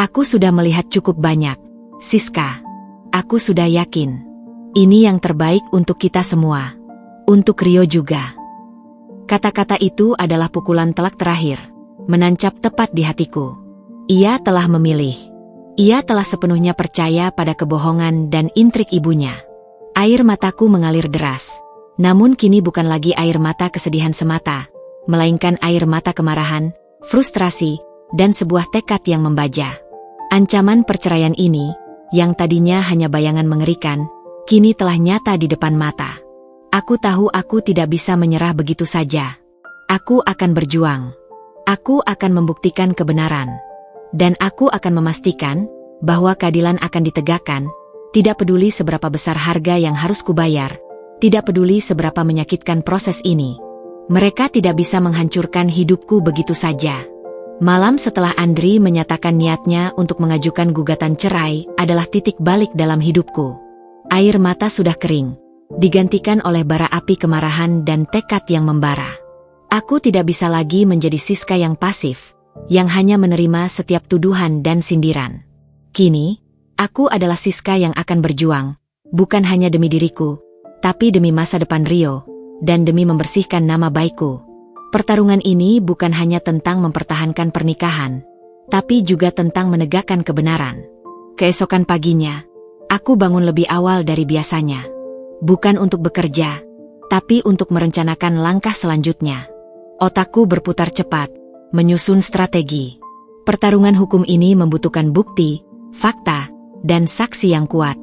Aku sudah melihat cukup banyak, Siska. Aku sudah yakin. Ini yang terbaik untuk kita semua. Untuk Rio juga. Kata-kata itu adalah pukulan telak terakhir, menancap tepat di hatiku. Ia telah memilih. Ia telah sepenuhnya percaya pada kebohongan dan intrik ibunya. Air mataku mengalir deras. Namun kini bukan lagi air mata kesedihan semata, melainkan air mata kemarahan, frustrasi, dan sebuah tekad yang membaja. Ancaman perceraian ini, yang tadinya hanya bayangan mengerikan, kini telah nyata di depan mata. Aku tahu aku tidak bisa menyerah begitu saja. Aku akan berjuang. Aku akan membuktikan kebenaran. Dan aku akan memastikan bahwa keadilan akan ditegakkan, tidak peduli seberapa besar harga yang harus kubayar, tidak peduli seberapa menyakitkan proses ini. Mereka tidak bisa menghancurkan hidupku begitu saja. Malam setelah Andri menyatakan niatnya untuk mengajukan gugatan cerai adalah titik balik dalam hidupku. Air mata sudah kering, digantikan oleh bara api kemarahan dan tekad yang membara. Aku tidak bisa lagi menjadi Siska yang pasif, yang hanya menerima setiap tuduhan dan sindiran. Kini, aku adalah Siska yang akan berjuang, bukan hanya demi diriku, tapi demi masa depan Rio, dan demi membersihkan nama baikku. Pertarungan ini bukan hanya tentang mempertahankan pernikahan, tapi juga tentang menegakkan kebenaran. Keesokan paginya, aku bangun lebih awal dari biasanya. Bukan untuk bekerja, tapi untuk merencanakan langkah selanjutnya. Otakku berputar cepat, menyusun strategi. Pertarungan hukum ini membutuhkan bukti, fakta, dan saksi yang kuat.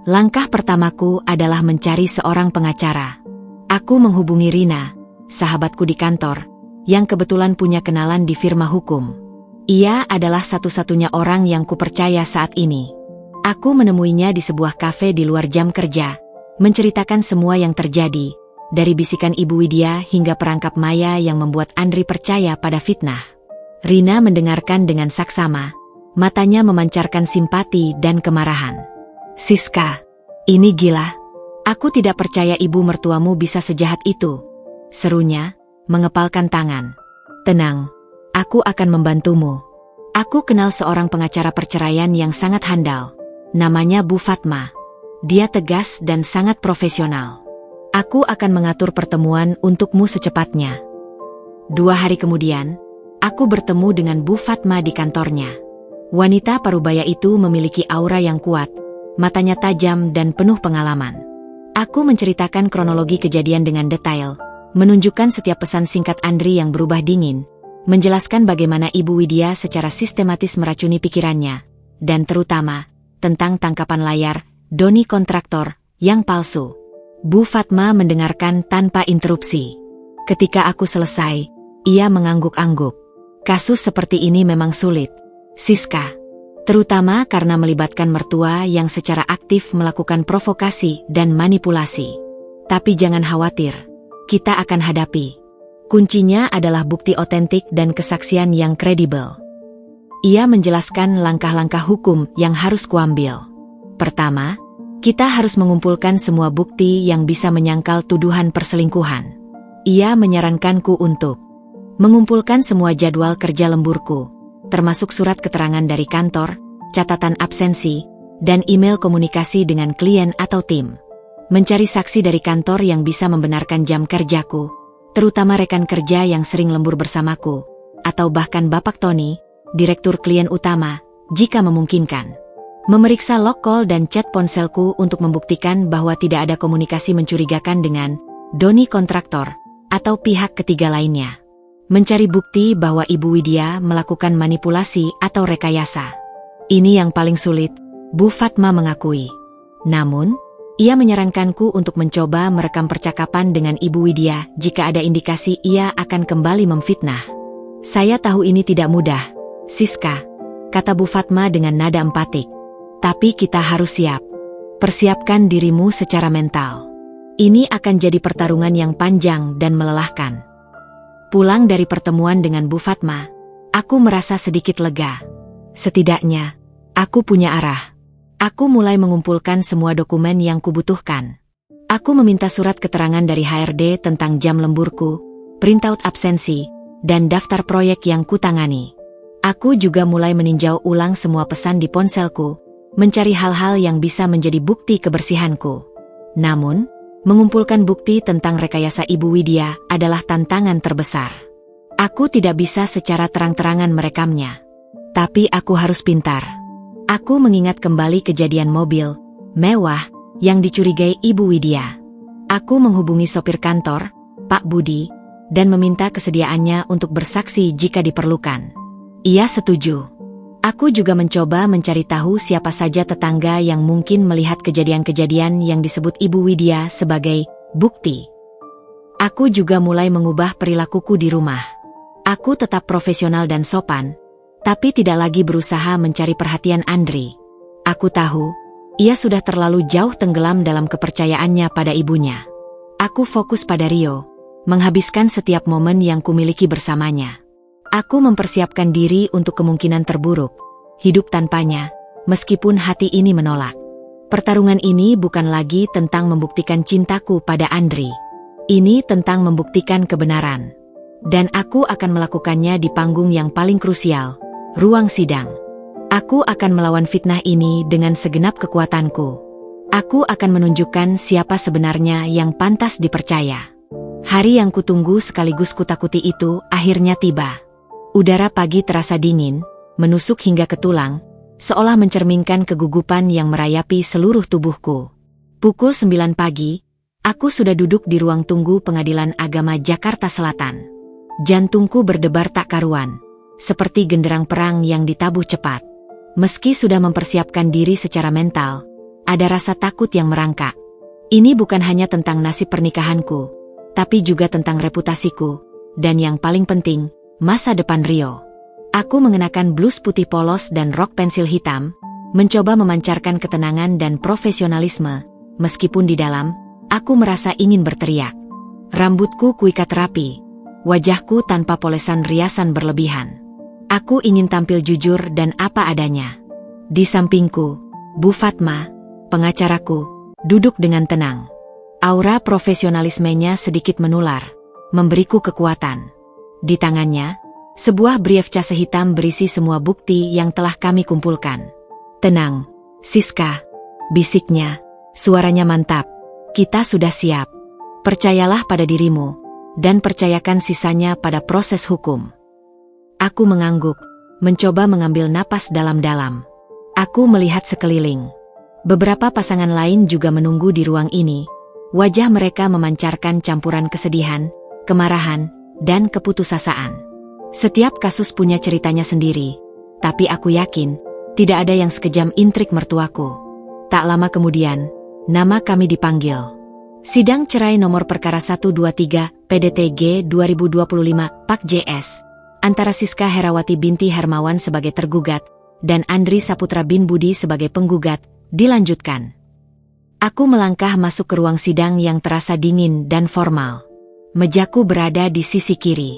Langkah pertamaku adalah mencari seorang pengacara. Aku menghubungi Rina, sahabatku di kantor, yang kebetulan punya kenalan di firma hukum. Ia adalah satu-satunya orang yang kupercaya saat ini. Aku menemuinya di sebuah kafe di luar jam kerja, menceritakan semua yang terjadi, dari bisikan Ibu Widya hingga perangkap maya yang membuat Andri percaya pada fitnah. Rina mendengarkan dengan saksama, matanya memancarkan simpati dan kemarahan. Siska, ini gila. Aku tidak percaya ibu mertuamu bisa sejahat itu, serunya, mengepalkan tangan. Tenang, aku akan membantumu. Aku kenal seorang pengacara perceraian yang sangat handal. Namanya Bu Fatma. Dia tegas dan sangat profesional. Aku akan mengatur pertemuan untukmu secepatnya. 2 hari kemudian, aku bertemu dengan Bu Fatma di kantornya. Wanita parubaya itu memiliki aura yang kuat, matanya tajam dan penuh pengalaman. Aku menceritakan kronologi kejadian dengan detail, menunjukkan setiap pesan singkat Andri yang berubah dingin, menjelaskan bagaimana Ibu Widya secara sistematis meracuni pikirannya, dan terutama, tentang tangkapan layar, Doni kontraktor, yang palsu. Bu Fatma mendengarkan tanpa interupsi. Ketika aku selesai, ia mengangguk-angguk. Kasus seperti ini memang sulit, Siska. Terutama karena melibatkan mertua yang secara aktif melakukan provokasi dan manipulasi. Tapi jangan khawatir, kita akan hadapi. Kuncinya adalah bukti otentik dan kesaksian yang kredibel. Ia menjelaskan langkah-langkah hukum yang harus kuambil. Pertama, kita harus mengumpulkan semua bukti yang bisa menyangkal tuduhan perselingkuhan. Ia menyarankanku untuk mengumpulkan semua jadwal kerja lemburku, termasuk surat keterangan dari kantor, catatan absensi, dan email komunikasi dengan klien atau tim. Mencari saksi dari kantor yang bisa membenarkan jam kerjaku, terutama rekan kerja yang sering lembur bersamaku, atau bahkan Bapak Tony, direktur klien utama, jika memungkinkan. Memeriksa log call dan chat ponselku untuk membuktikan bahwa tidak ada komunikasi mencurigakan dengan Doni kontraktor atau pihak ketiga lainnya. Mencari bukti bahwa Ibu Widya melakukan manipulasi atau rekayasa. Ini yang paling sulit, Bu Fatma mengakui. Namun, Ia menyarankanku untuk mencoba merekam percakapan dengan Ibu Widya jika ada indikasi ia akan kembali memfitnah. Saya tahu ini tidak mudah, Siska, kata Bu Fatma dengan nada empatik. Tapi kita harus siap. Persiapkan dirimu secara mental. Ini akan jadi pertarungan yang panjang dan melelahkan. Pulang dari pertemuan dengan Bu Fatma, aku merasa sedikit lega. Setidaknya, aku punya arah. Aku mulai mengumpulkan semua dokumen yang kubutuhkan. Aku meminta surat keterangan dari HRD tentang jam lemburku, printout absensi, dan daftar proyek yang kutangani. Aku juga mulai meninjau ulang semua pesan di ponselku, mencari hal-hal yang bisa menjadi bukti kebersihanku. Namun, mengumpulkan bukti tentang rekayasa Ibu Widya adalah tantangan terbesar. Aku tidak bisa secara terang-terangan merekamnya. Tapi aku harus pintar. Aku mengingat kembali kejadian mobil mewah yang dicurigai Ibu Widya. Aku menghubungi sopir kantor, Pak Budi, dan meminta kesediaannya untuk bersaksi jika diperlukan. Ia setuju. Aku juga mencoba mencari tahu siapa saja tetangga yang mungkin melihat kejadian-kejadian yang disebut Ibu Widya sebagai bukti. Aku juga mulai mengubah perilakuku di rumah. Aku tetap profesional dan sopan, tapi tidak lagi berusaha mencari perhatian Andri. Aku tahu, ia sudah terlalu jauh tenggelam dalam kepercayaannya pada ibunya. Aku fokus pada Rio, menghabiskan setiap momen yang kumiliki bersamanya. Aku mempersiapkan diri untuk kemungkinan terburuk, hidup tanpanya, meskipun hati ini menolak. Pertarungan ini bukan lagi tentang membuktikan cintaku pada Andri. Ini tentang membuktikan kebenaran. Dan aku akan melakukannya di panggung yang paling krusial, ruang sidang. Aku akan melawan fitnah ini dengan segenap kekuatanku. Aku akan menunjukkan siapa sebenarnya yang pantas dipercaya. Hari yang kutunggu sekaligus kutakuti itu akhirnya tiba. Udara pagi terasa dingin, menusuk hingga ke tulang, seolah mencerminkan kegugupan yang merayapi seluruh tubuhku. Pukul 9 pagi, aku sudah duduk di ruang tunggu Pengadilan Agama Jakarta Selatan. Jantungku berdebar tak karuan, seperti genderang perang yang ditabuh cepat. Meski sudah mempersiapkan diri secara mental, ada rasa takut yang merangkak. Ini bukan hanya tentang nasib pernikahanku, tapi juga tentang reputasiku, dan yang paling penting, masa depan Rio. Aku mengenakan blus putih polos dan rok pensil hitam, mencoba memancarkan ketenangan dan profesionalisme, meskipun di dalam, aku merasa ingin berteriak. Rambutku kuikat rapi, wajahku tanpa polesan riasan berlebihan. Aku ingin tampil jujur dan apa adanya. Di sampingku, Bu Fatma, pengacaraku, duduk dengan tenang. Aura profesionalismenya sedikit menular, memberiku kekuatan. Di tangannya, sebuah brief cas hitam berisi semua bukti yang telah kami kumpulkan. Tenang, Siska, bisiknya, suaranya mantap. Kita sudah siap. Percayalah pada dirimu, dan percayakan sisanya pada proses hukum. Aku mengangguk, mencoba mengambil napas dalam-dalam. Aku melihat sekeliling. Beberapa pasangan lain juga menunggu di ruang ini. Wajah mereka memancarkan campuran kesedihan, kemarahan, dan keputusasaan. Setiap kasus punya ceritanya sendiri, tapi aku yakin, tidak ada yang sekejam intrik mertuaku. Tak lama kemudian, nama kami dipanggil. Sidang cerai nomor perkara 123, PDTG 2025, Pak JS, antara Siska Herawati binti Hermawan sebagai tergugat, dan Andri Saputra bin Budi sebagai penggugat, dilanjutkan. Aku melangkah masuk ke ruang sidang yang terasa dingin dan formal. Mejaku berada di sisi kiri.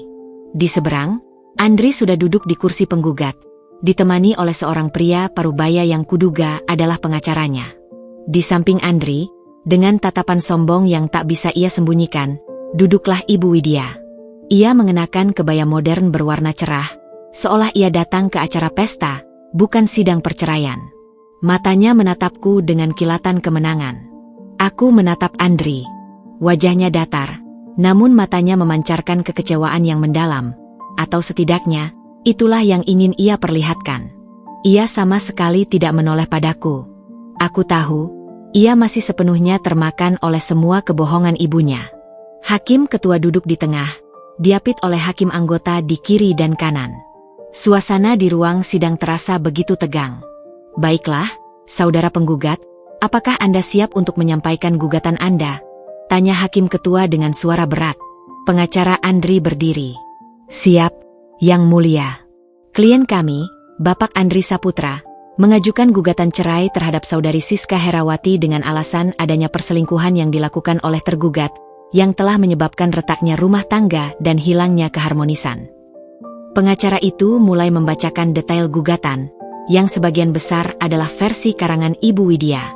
Di seberang, Andri sudah duduk di kursi penggugat, ditemani oleh seorang pria parubaya yang kuduga adalah pengacaranya. Di samping Andri, dengan tatapan sombong yang tak bisa ia sembunyikan, duduklah Ibu Widya. Ia mengenakan kebaya modern berwarna cerah, seolah ia datang ke acara pesta, bukan sidang perceraian. Matanya menatapku dengan kilatan kemenangan. Aku menatap Andri. Wajahnya datar, namun matanya memancarkan kekecewaan yang mendalam, atau setidaknya, itulah yang ingin ia perlihatkan. Ia sama sekali tidak menoleh padaku. Aku tahu, ia masih sepenuhnya termakan oleh semua kebohongan ibunya. Hakim ketua duduk di tengah, diapit oleh hakim anggota di kiri dan kanan. Suasana di ruang sidang terasa begitu tegang. Baiklah, saudara penggugat, Apakah Anda siap untuk menyampaikan gugatan Anda? Tanya Hakim Ketua dengan suara berat. Pengacara Andri berdiri. Siap, Yang Mulia. Klien kami, Bapak Andri Saputra, mengajukan gugatan cerai terhadap Saudari Siska Herawati dengan alasan adanya perselingkuhan yang dilakukan oleh tergugat, yang telah menyebabkan retaknya rumah tangga dan hilangnya keharmonisan. Pengacara itu mulai membacakan detail gugatan, yang sebagian besar adalah versi karangan Ibu Widya.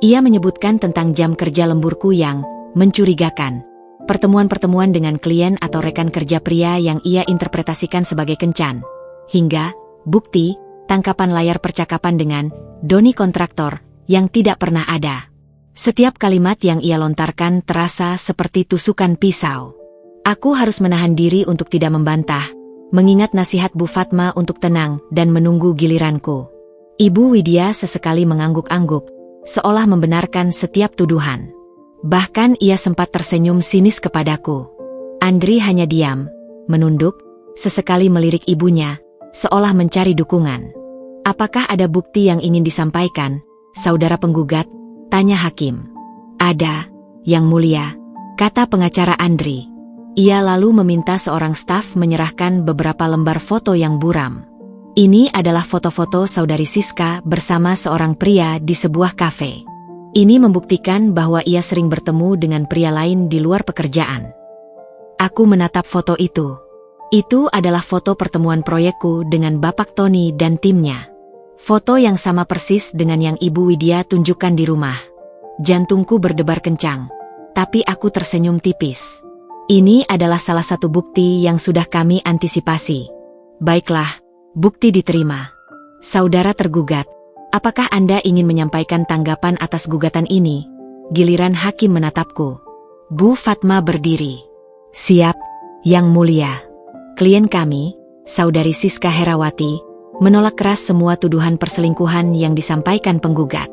Ia menyebutkan tentang jam kerja lemburku yang mencurigakan, pertemuan-pertemuan dengan klien atau rekan kerja pria yang ia interpretasikan sebagai kencan, hingga bukti tangkapan layar percakapan dengan Doni kontraktor yang tidak pernah ada. Setiap kalimat yang ia lontarkan terasa seperti tusukan pisau. Aku harus menahan diri untuk tidak membantah, mengingat nasihat Bu Fatma untuk tenang dan menunggu giliranku. Ibu Widya sesekali mengangguk-angguk, seolah membenarkan setiap tuduhan. Bahkan ia sempat tersenyum sinis kepadaku. Andri hanya diam, menunduk, sesekali melirik ibunya, seolah mencari dukungan. Apakah ada bukti yang ingin disampaikan, saudara penggugat? Tanya Hakim. Ada, Yang Mulia, kata pengacara Andri. Ia lalu meminta seorang staf menyerahkan beberapa lembar foto yang buram. Ini adalah foto-foto Saudari Siska bersama seorang pria di sebuah kafe. Ini membuktikan bahwa ia sering bertemu dengan pria lain di luar pekerjaan. Aku menatap foto itu. Itu adalah foto pertemuan proyekku dengan Bapak Tony dan timnya. Foto yang sama persis dengan yang Ibu Widya tunjukkan di rumah. Jantungku berdebar kencang, tapi aku tersenyum tipis. Ini adalah salah satu bukti yang sudah kami antisipasi. Baiklah, bukti diterima. Saudara tergugat, apakah Anda ingin menyampaikan tanggapan atas gugatan ini? Giliran Hakim menatapku. Bu Fatma berdiri. Siap, Yang Mulia. Klien kami, Saudari Siska Herawati, menolak keras semua tuduhan perselingkuhan yang disampaikan penggugat.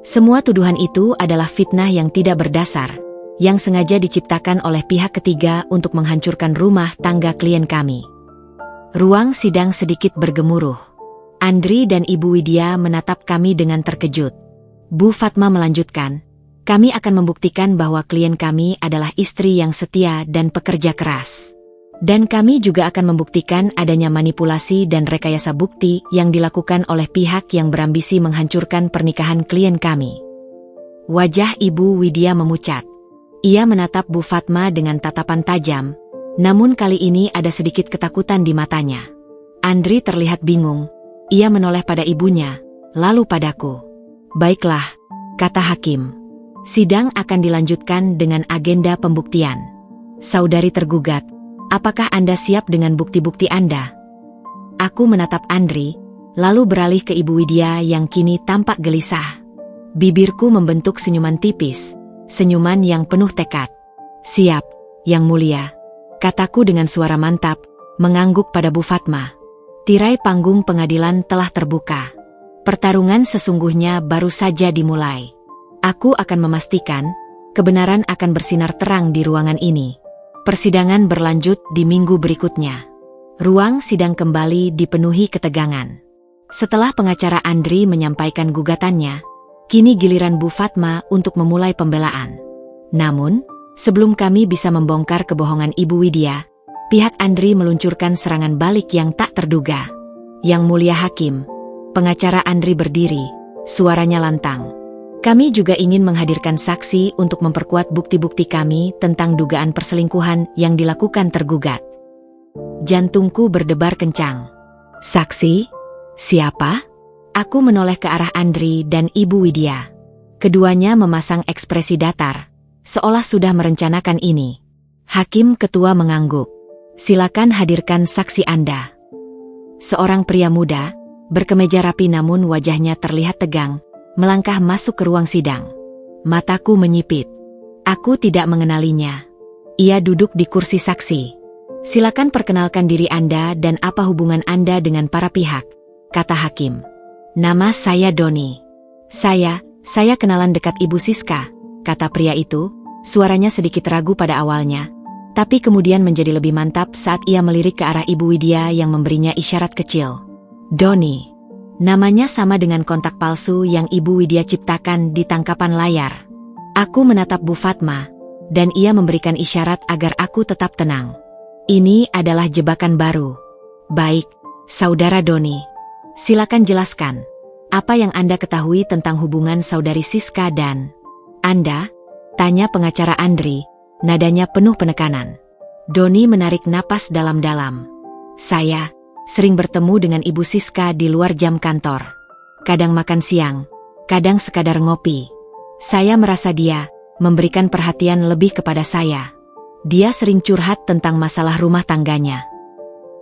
Semua tuduhan itu adalah fitnah yang tidak berdasar, yang sengaja diciptakan oleh pihak ketiga untuk menghancurkan rumah tangga klien kami. Ruang sidang sedikit bergemuruh. Andri dan Ibu Widya menatap kami dengan terkejut. Bu Fatma melanjutkan, kami akan membuktikan bahwa klien kami adalah istri yang setia dan pekerja keras. Dan kami juga akan membuktikan adanya manipulasi dan rekayasa bukti yang dilakukan oleh pihak yang berambisi menghancurkan pernikahan klien kami. Wajah Ibu Widya memucat. Ia menatap Bu Fatma dengan tatapan tajam, namun kali ini ada sedikit ketakutan di matanya. Andri terlihat bingung. Ia menoleh pada ibunya, lalu padaku. Baiklah, kata Hakim. Sidang akan dilanjutkan dengan agenda pembuktian. Saudari tergugat, apakah Anda siap dengan bukti-bukti Anda? Aku menatap Andri, lalu beralih ke Ibu Widya yang kini tampak gelisah. Bibirku membentuk senyuman tipis, senyuman yang penuh tekad. Siap, Yang Mulia, kataku dengan suara mantap, mengangguk pada Bu Fatma. Tirai panggung pengadilan telah terbuka. Pertarungan sesungguhnya baru saja dimulai. Aku akan memastikan, kebenaran akan bersinar terang di ruangan ini. Persidangan berlanjut di minggu berikutnya. Ruang sidang kembali dipenuhi ketegangan. Setelah pengacara Andri menyampaikan gugatannya, kini giliran Bu Fatma untuk memulai pembelaan. Namun, sebelum kami bisa membongkar kebohongan Ibu Widya, pihak Andri meluncurkan serangan balik yang tak terduga. Yang Mulia Hakim, pengacara Andri berdiri, suaranya lantang. Kami juga ingin menghadirkan saksi untuk memperkuat bukti-bukti kami tentang dugaan perselingkuhan yang dilakukan tergugat. Jantungku berdebar kencang. Saksi? Siapa? Aku menoleh ke arah Andri dan Ibu Widya. Keduanya memasang ekspresi datar, seolah sudah merencanakan ini. Hakim Ketua mengangguk. Silakan hadirkan saksi Anda. Seorang pria muda, berkemeja rapi namun wajahnya terlihat tegang, melangkah masuk ke ruang sidang. Mataku menyipit. Aku tidak mengenalinya. Ia duduk di kursi saksi. Silakan perkenalkan diri Anda dan apa hubungan Anda dengan para pihak, kata Hakim. Nama saya Doni. Saya kenalan dekat Ibu Siska, kata pria itu, suaranya sedikit ragu pada awalnya, tapi kemudian menjadi lebih mantap saat ia melirik ke arah Ibu Widya yang memberinya isyarat kecil. Doni. Namanya sama dengan kontak palsu yang Ibu Widya ciptakan di tangkapan layar. Aku menatap Bu Fatma, dan ia memberikan isyarat agar aku tetap tenang. Ini adalah jebakan baru. Baik, Saudara Doni. Silakan jelaskan. Apa yang Anda ketahui tentang hubungan Saudari Siska dan Anda? Tanya pengacara Andri, nadanya penuh penekanan. Doni menarik napas dalam-dalam. Saya sering bertemu dengan Ibu Siska di luar jam kantor. Kadang makan siang, kadang sekadar ngopi. Saya merasa dia memberikan perhatian lebih kepada saya. Dia sering curhat tentang masalah rumah tangganya.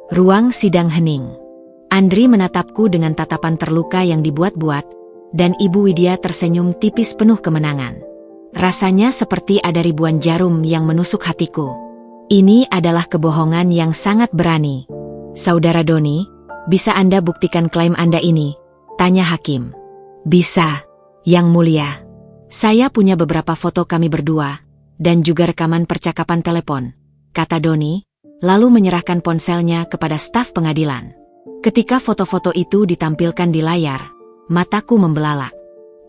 Ruang sidang hening. Andri menatapku dengan tatapan terluka yang dibuat-buat, dan Ibu Widya tersenyum tipis penuh kemenangan. Rasanya seperti ada ribuan jarum yang menusuk hatiku. Ini adalah kebohongan yang sangat berani. Saudara Doni, bisa Anda buktikan klaim Anda ini? Tanya hakim. Bisa, Yang Mulia. Saya punya beberapa foto kami berdua, dan juga rekaman percakapan telepon, kata Doni, lalu menyerahkan ponselnya kepada staf pengadilan. Ketika foto-foto itu ditampilkan di layar, mataku membelalak.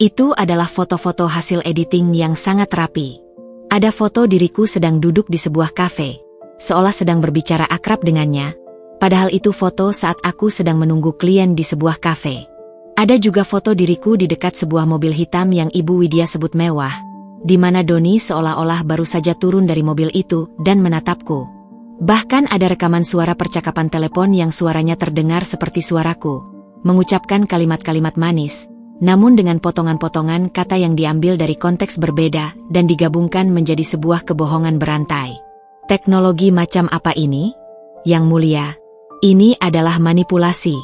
Itu adalah foto-foto hasil editing yang sangat rapi. Ada foto diriku sedang duduk di sebuah kafe, seolah sedang berbicara akrab dengannya, padahal itu foto saat aku sedang menunggu klien di sebuah kafe. Ada juga foto diriku di dekat sebuah mobil hitam yang Ibu Widya sebut mewah, di mana Doni seolah-olah baru saja turun dari mobil itu dan menatapku. Bahkan ada rekaman suara percakapan telepon yang suaranya terdengar seperti suaraku, mengucapkan kalimat-kalimat manis, namun dengan potongan-potongan kata yang diambil dari konteks berbeda dan digabungkan menjadi sebuah kebohongan berantai. Teknologi macam apa ini? Yang Mulia, ini adalah manipulasi.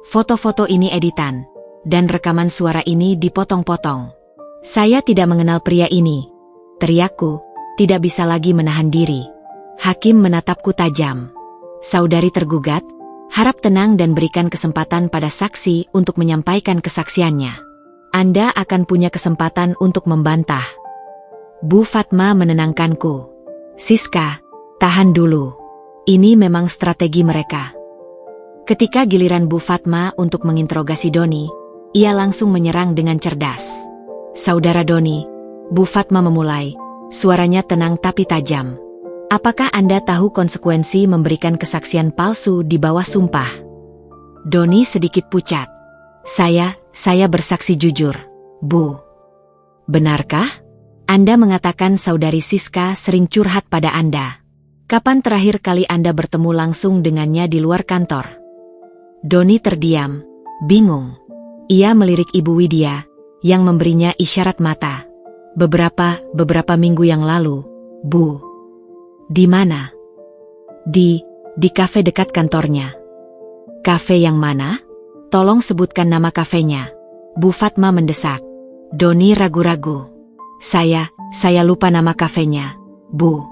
Foto-foto ini editan, dan rekaman suara ini dipotong-potong. Saya tidak mengenal pria ini, teriakku, tidak bisa lagi menahan diri. Hakim menatapku tajam. Saudari tergugat, harap tenang dan berikan kesempatan pada saksi untuk menyampaikan kesaksiannya. Anda akan punya kesempatan untuk membantah. Bu Fatma menenangkanku. Siska, tahan dulu. Ini memang strategi mereka. Ketika giliran Bu Fatma untuk menginterogasi Doni, ia langsung menyerang dengan cerdas. Saudara Doni, Bu Fatma memulai, suaranya tenang tapi tajam. Apakah Anda tahu konsekuensi memberikan kesaksian palsu di bawah sumpah? Doni sedikit pucat. Saya bersaksi jujur, Bu. Benarkah? Anda mengatakan Saudari Siska sering curhat pada Anda. Kapan terakhir kali Anda bertemu langsung dengannya di luar kantor? Doni terdiam, bingung. Ia melirik Ibu Widya, yang memberinya isyarat mata. Beberapa minggu yang lalu, Bu. Di mana? Di kafe dekat kantornya. Kafe yang mana? Tolong sebutkan nama kafenya. Bu Fatma mendesak. Doni ragu-ragu. Saya lupa nama kafenya, Bu.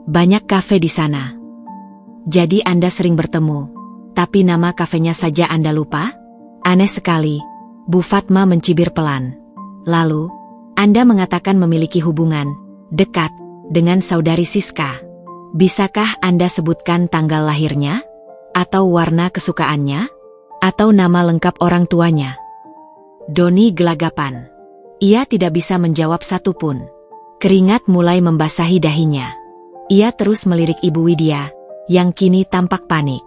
Banyak kafe di sana. Jadi Anda sering bertemu, tapi nama kafenya saja Anda lupa? Aneh sekali. Bu Fatma mencibir pelan. Lalu, Anda mengatakan memiliki hubungan dekat dengan Saudari Siska. Bisakah Anda sebutkan tanggal lahirnya? Atau warna kesukaannya? Atau nama lengkap orang tuanya? Doni gelagapan. Ia tidak bisa menjawab satupun. Keringat mulai membasahi dahinya. Ia terus melirik Ibu Widya, yang kini tampak panik.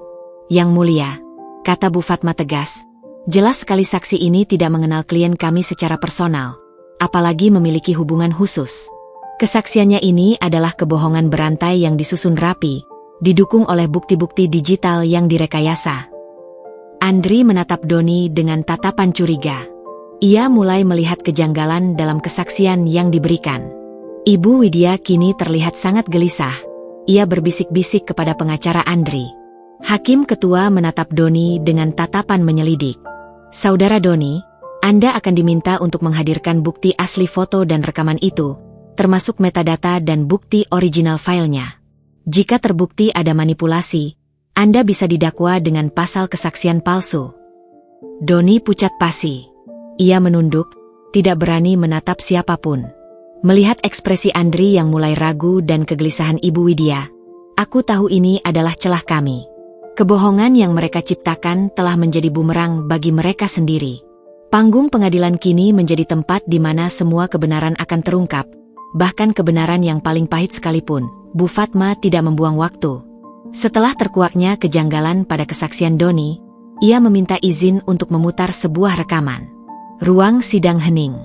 Yang Mulia, kata Bu Fatma tegas, jelas sekali saksi ini tidak mengenal klien kami secara personal, apalagi memiliki hubungan khusus. Kesaksiannya ini adalah kebohongan berantai yang disusun rapi, didukung oleh bukti-bukti digital yang direkayasa. Andri menatap Doni dengan tatapan curiga. Ia mulai melihat kejanggalan dalam kesaksian yang diberikan. Ibu Widya kini terlihat sangat gelisah. Ia berbisik-bisik kepada pengacara Andri. Hakim ketua menatap Doni dengan tatapan menyelidik. Saudara Doni, Anda akan diminta untuk menghadirkan bukti asli foto dan rekaman itu, termasuk metadata dan bukti original filenya. Jika terbukti ada manipulasi, Anda bisa didakwa dengan pasal kesaksian palsu. Doni pucat pasi. Ia menunduk, tidak berani menatap siapapun. Melihat ekspresi Andri yang mulai ragu dan kegelisahan Ibu Widya, aku tahu ini adalah celah kami. Kebohongan yang mereka ciptakan telah menjadi bumerang bagi mereka sendiri. Panggung pengadilan kini menjadi tempat di mana semua kebenaran akan terungkap, bahkan kebenaran yang paling pahit sekalipun. Bu Fatma tidak membuang waktu. Setelah terkuaknya kejanggalan pada kesaksian Doni, ia meminta izin untuk memutar sebuah rekaman. Ruang sidang hening.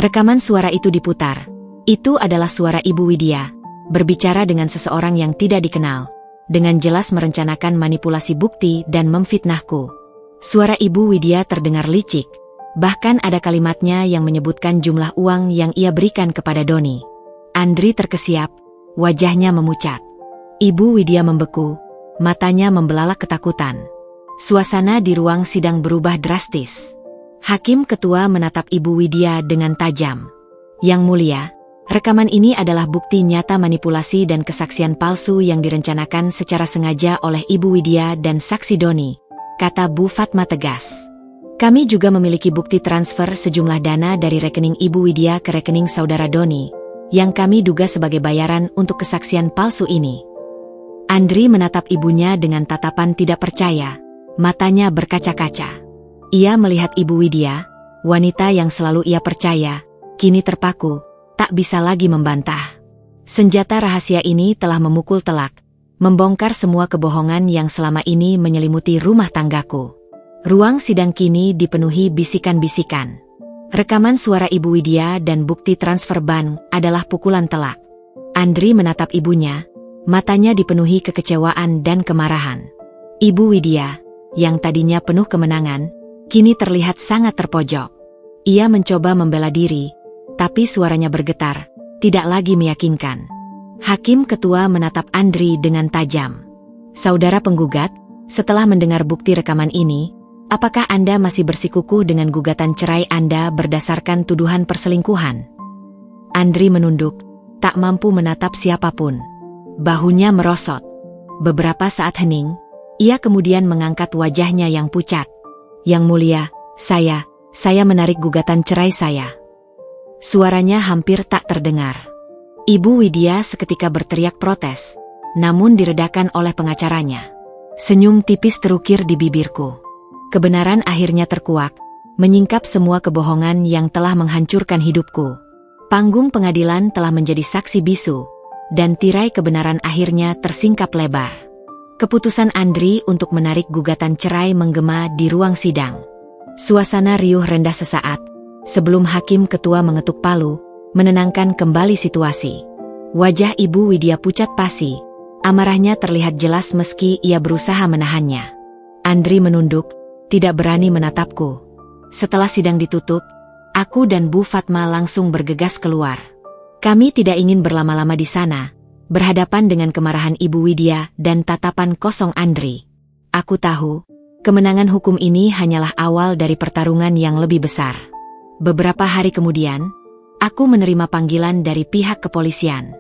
Rekaman suara itu diputar. Itu adalah suara Ibu Widya, berbicara dengan seseorang yang tidak dikenal, dengan jelas merencanakan manipulasi bukti dan memfitnahku. Suara Ibu Widya terdengar licik, bahkan ada kalimatnya yang menyebutkan jumlah uang yang ia berikan kepada Doni. Andri terkesiap, wajahnya memucat. Ibu Widya membeku, matanya membelalak ketakutan. Suasana di ruang sidang berubah drastis. Hakim ketua menatap Ibu Widya dengan tajam. Yang mulia, rekaman ini adalah bukti nyata manipulasi dan kesaksian palsu yang direncanakan secara sengaja oleh Ibu Widya dan saksi Doni, kata Bu Fatma tegas. Kami juga memiliki bukti transfer sejumlah dana dari rekening Ibu Widya ke rekening saudara Doni, yang kami duga sebagai bayaran untuk kesaksian palsu ini. Andri menatap ibunya dengan tatapan tidak percaya, matanya berkaca-kaca. Ia melihat Ibu Widya, wanita yang selalu ia percaya, kini terpaku, tak bisa lagi membantah. Senjata rahasia ini telah memukul telak, membongkar semua kebohongan yang selama ini menyelimuti rumah tanggaku. Ruang sidang kini dipenuhi bisikan-bisikan. Rekaman suara Ibu Widya dan bukti transfer ban adalah pukulan telak. Andri menatap ibunya, matanya dipenuhi kekecewaan dan kemarahan. Ibu Widya, yang tadinya penuh kemenangan, kini terlihat sangat terpojok. Ia mencoba membela diri, tapi suaranya bergetar, tidak lagi meyakinkan. Hakim ketua menatap Andri dengan tajam. Saudara penggugat, setelah mendengar bukti rekaman ini, apakah Anda masih bersikukuh dengan gugatan cerai Anda berdasarkan tuduhan perselingkuhan? Andri menunduk, tak mampu menatap siapapun. Bahunya merosot. Beberapa saat hening, ia kemudian mengangkat wajahnya yang pucat. Yang mulia, saya menarik gugatan cerai saya. Suaranya hampir tak terdengar. Ibu Widya seketika berteriak protes, namun diredakan oleh pengacaranya. Senyum tipis terukir di bibirku. Kebenaran akhirnya terkuak, menyingkap semua kebohongan yang telah menghancurkan hidupku. Panggung pengadilan telah menjadi saksi bisu, dan tirai kebenaran akhirnya tersingkap lebar. Keputusan Andri untuk menarik gugatan cerai menggema di ruang sidang. Suasana riuh rendah sesaat, sebelum hakim ketua mengetuk palu, menenangkan kembali situasi. Wajah Ibu Widya pucat pasi, amarahnya terlihat jelas meski ia berusaha menahannya. Andri menunduk, tidak berani menatapku. Setelah sidang ditutup, aku dan Bu Fatma langsung bergegas keluar. Kami tidak ingin berlama-lama di sana, berhadapan dengan kemarahan Ibu Widya dan tatapan kosong Andri. Aku tahu, kemenangan hukum ini hanyalah awal dari pertarungan yang lebih besar. Beberapa hari kemudian, aku menerima panggilan dari pihak kepolisian.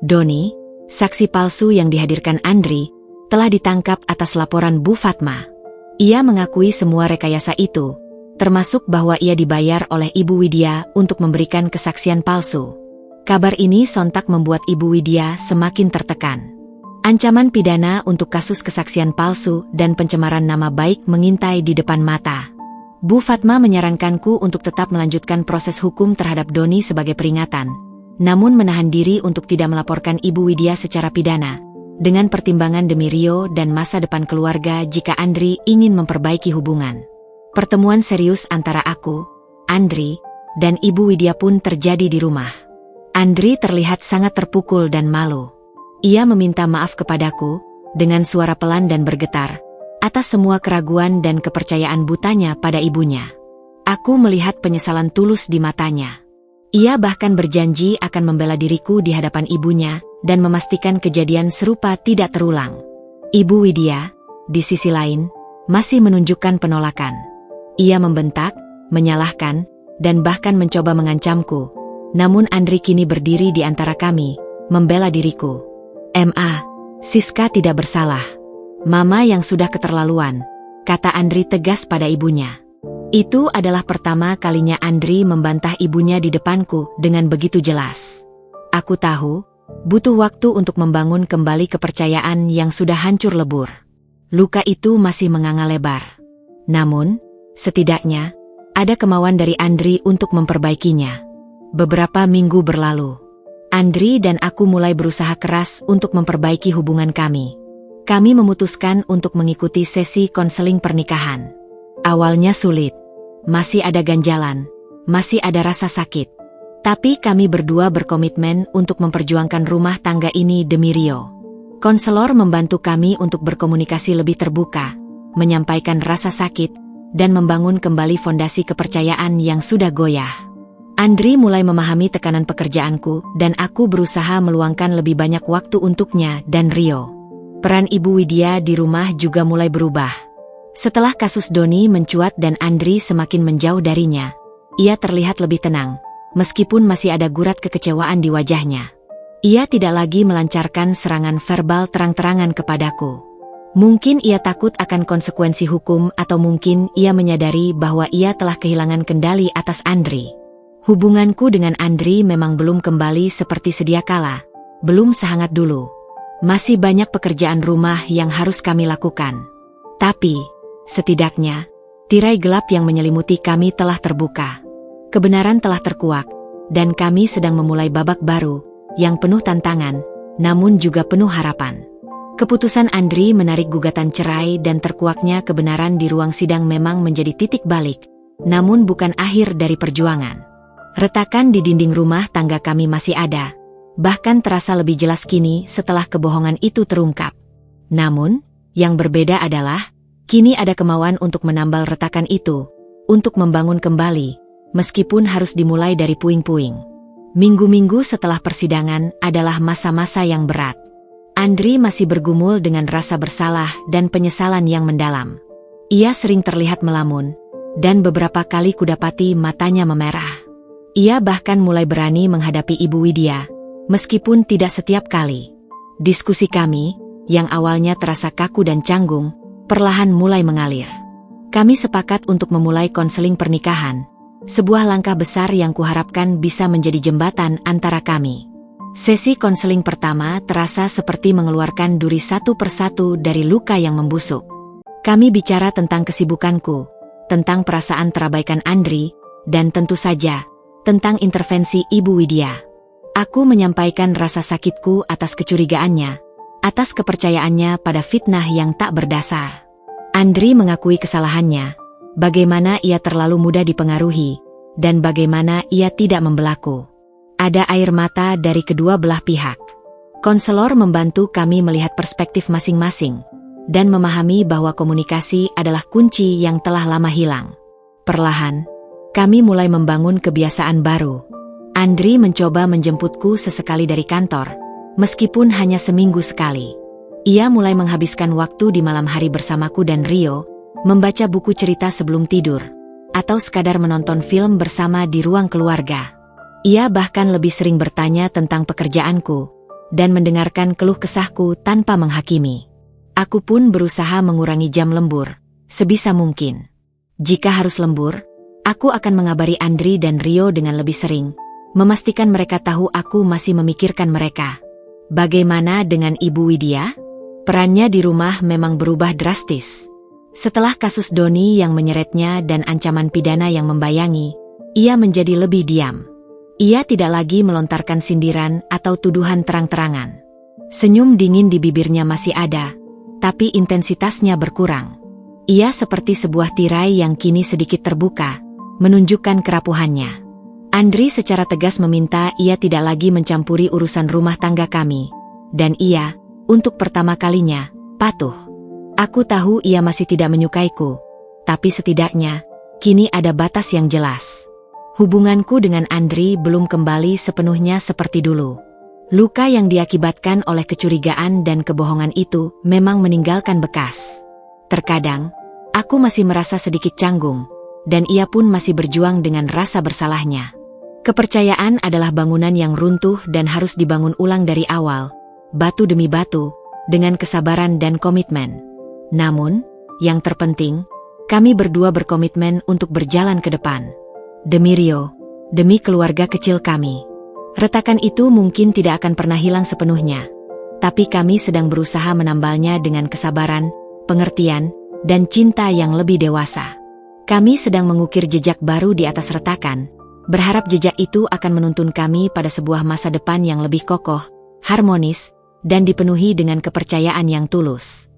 Doni, saksi palsu yang dihadirkan Andri, telah ditangkap atas laporan Bu Fatma. Ia mengakui semua rekayasa itu, termasuk bahwa ia dibayar oleh Ibu Widya untuk memberikan kesaksian palsu. Kabar ini sontak membuat Ibu Widya semakin tertekan. Ancaman pidana untuk kasus kesaksian palsu dan pencemaran nama baik mengintai di depan mata. Bu Fatma menyarankanku untuk tetap melanjutkan proses hukum terhadap Doni sebagai peringatan, namun menahan diri untuk tidak melaporkan Ibu Widya secara pidana, dengan pertimbangan demi Rio dan masa depan keluarga jika Andri ingin memperbaiki hubungan. Pertemuan serius antara aku, Andri, dan Ibu Widya pun terjadi di rumah. Andri terlihat sangat terpukul dan malu. Ia meminta maaf kepadaku, dengan suara pelan dan bergetar, atas semua keraguan dan kepercayaan butanya pada ibunya. Aku melihat penyesalan tulus di matanya. Ia bahkan berjanji akan membela diriku di hadapan ibunya, dan memastikan kejadian serupa tidak terulang. Ibu Widya, di sisi lain, masih menunjukkan penolakan. Ia membentak, menyalahkan, dan bahkan mencoba mengancamku. Namun Andri kini berdiri di antara kami, membela diriku. Siska tidak bersalah. Mama yang sudah keterlaluan, kata Andri tegas pada ibunya. Itu adalah pertama kalinya Andri membantah ibunya di depanku dengan begitu jelas. Aku tahu, butuh waktu untuk membangun kembali kepercayaan yang sudah hancur lebur. luka itu masih menganga lebar. Namun, setidaknya, ada kemauan dari Andri untuk memperbaikinya. Beberapa minggu berlalu. Andri dan aku mulai berusaha keras untuk memperbaiki hubungan kami. Kami memutuskan untuk mengikuti sesi konseling pernikahan. Awalnya sulit. Masih ada ganjalan. Masih ada rasa sakit. Tapi kami berdua berkomitmen untuk memperjuangkan rumah tangga ini demi Rio. Konselor membantu kami untuk berkomunikasi lebih terbuka, menyampaikan rasa sakit, dan membangun kembali fondasi kepercayaan yang sudah goyah. Andri mulai memahami tekanan pekerjaanku dan aku berusaha meluangkan lebih banyak waktu untuknya dan Rio. Peran Ibu Widya di rumah juga mulai berubah. Setelah kasus Doni mencuat dan Andri semakin menjauh darinya, ia terlihat lebih tenang, meskipun masih ada gurat kekecewaan di wajahnya. Ia tidak lagi melancarkan serangan verbal terang-terangan kepadaku. Mungkin ia takut akan konsekuensi hukum atau mungkin ia menyadari bahwa ia telah kehilangan kendali atas Andri. Hubunganku dengan Andri memang belum kembali seperti sedia kala, belum sehangat dulu. Masih banyak pekerjaan rumah yang harus kami lakukan. Tapi, setidaknya, tirai gelap yang menyelimuti kami telah terbuka. Kebenaran telah terkuak, dan kami sedang memulai babak baru, yang penuh tantangan, namun juga penuh harapan. Keputusan Andri menarik gugatan cerai dan terkuaknya kebenaran di ruang sidang memang menjadi titik balik, namun bukan akhir dari perjuangan. Retakan di dinding rumah tangga kami masih ada, bahkan terasa lebih jelas kini setelah kebohongan itu terungkap. Namun, yang berbeda adalah, kini ada kemauan untuk menambal retakan itu, untuk membangun kembali, meskipun harus dimulai dari puing-puing. Minggu-minggu setelah persidangan adalah masa-masa yang berat. Andri masih bergumul dengan rasa bersalah dan penyesalan yang mendalam. Ia sering terlihat melamun, dan beberapa kali kudapati matanya memerah. Ia bahkan mulai berani menghadapi Ibu Widya, meskipun tidak setiap kali. Diskusi kami, yang awalnya terasa kaku dan canggung, perlahan mulai mengalir. Kami sepakat untuk memulai konseling pernikahan, sebuah langkah besar yang kuharapkan bisa menjadi jembatan antara kami. Sesi konseling pertama terasa seperti mengeluarkan duri satu persatu dari luka yang membusuk. Kami bicara tentang kesibukanku, tentang perasaan terabaikan Andri, dan tentu saja, tentang intervensi Ibu Widya. Aku menyampaikan rasa sakitku atas kecurigaannya, atas kepercayaannya pada fitnah yang tak berdasar. Andri mengakui kesalahannya, bagaimana ia terlalu mudah dipengaruhi, dan bagaimana ia tidak membelaku. Ada air mata dari kedua belah pihak. Konselor membantu kami melihat perspektif masing-masing, dan memahami bahwa komunikasi adalah kunci yang telah lama hilang. Perlahan, kami mulai membangun kebiasaan baru. Andri mencoba menjemputku sesekali dari kantor, meskipun hanya seminggu sekali. Ia mulai menghabiskan waktu di malam hari bersamaku dan Rio, membaca buku cerita sebelum tidur, atau sekadar menonton film bersama di ruang keluarga. Ia bahkan lebih sering bertanya tentang pekerjaanku, dan mendengarkan keluh kesahku tanpa menghakimi. Aku pun berusaha mengurangi jam lembur, sebisa mungkin. Jika harus lembur, aku akan mengabari Andri dan Rio dengan lebih sering, memastikan mereka tahu aku masih memikirkan mereka. Bagaimana dengan Ibu Widya? Perannya di rumah memang berubah drastis. Setelah kasus Doni yang menyeretnya dan ancaman pidana yang membayangi, ia menjadi lebih diam. Ia tidak lagi melontarkan sindiran atau tuduhan terang-terangan. Senyum dingin di bibirnya masih ada, tapi intensitasnya berkurang. Ia seperti sebuah tirai yang kini sedikit terbuka, menunjukkan kerapuhannya. Andri secara tegas meminta ia tidak lagi mencampuri urusan rumah tangga kami, dan ia, untuk pertama kalinya, patuh. Aku tahu ia masih tidak menyukaiku, tapi setidaknya, kini ada batas yang jelas. Hubunganku dengan Andri belum kembali sepenuhnya seperti dulu. Luka yang diakibatkan oleh kecurigaan dan kebohongan itu memang meninggalkan bekas. Terkadang, aku masih merasa sedikit canggung, dan ia pun masih berjuang dengan rasa bersalahnya. Kepercayaan adalah bangunan yang runtuh dan harus dibangun ulang dari awal, batu demi batu, dengan kesabaran dan komitmen. Namun, yang terpenting, kami berdua berkomitmen untuk berjalan ke depan. Demi Rio, demi keluarga kecil kami. Retakan itu mungkin tidak akan pernah hilang sepenuhnya, tapi kami sedang berusaha menambalnya dengan kesabaran, pengertian, dan cinta yang lebih dewasa. Kami sedang mengukir jejak baru di atas retakan, berharap jejak itu akan menuntun kami pada sebuah masa depan yang lebih kokoh, harmonis, dan dipenuhi dengan kepercayaan yang tulus.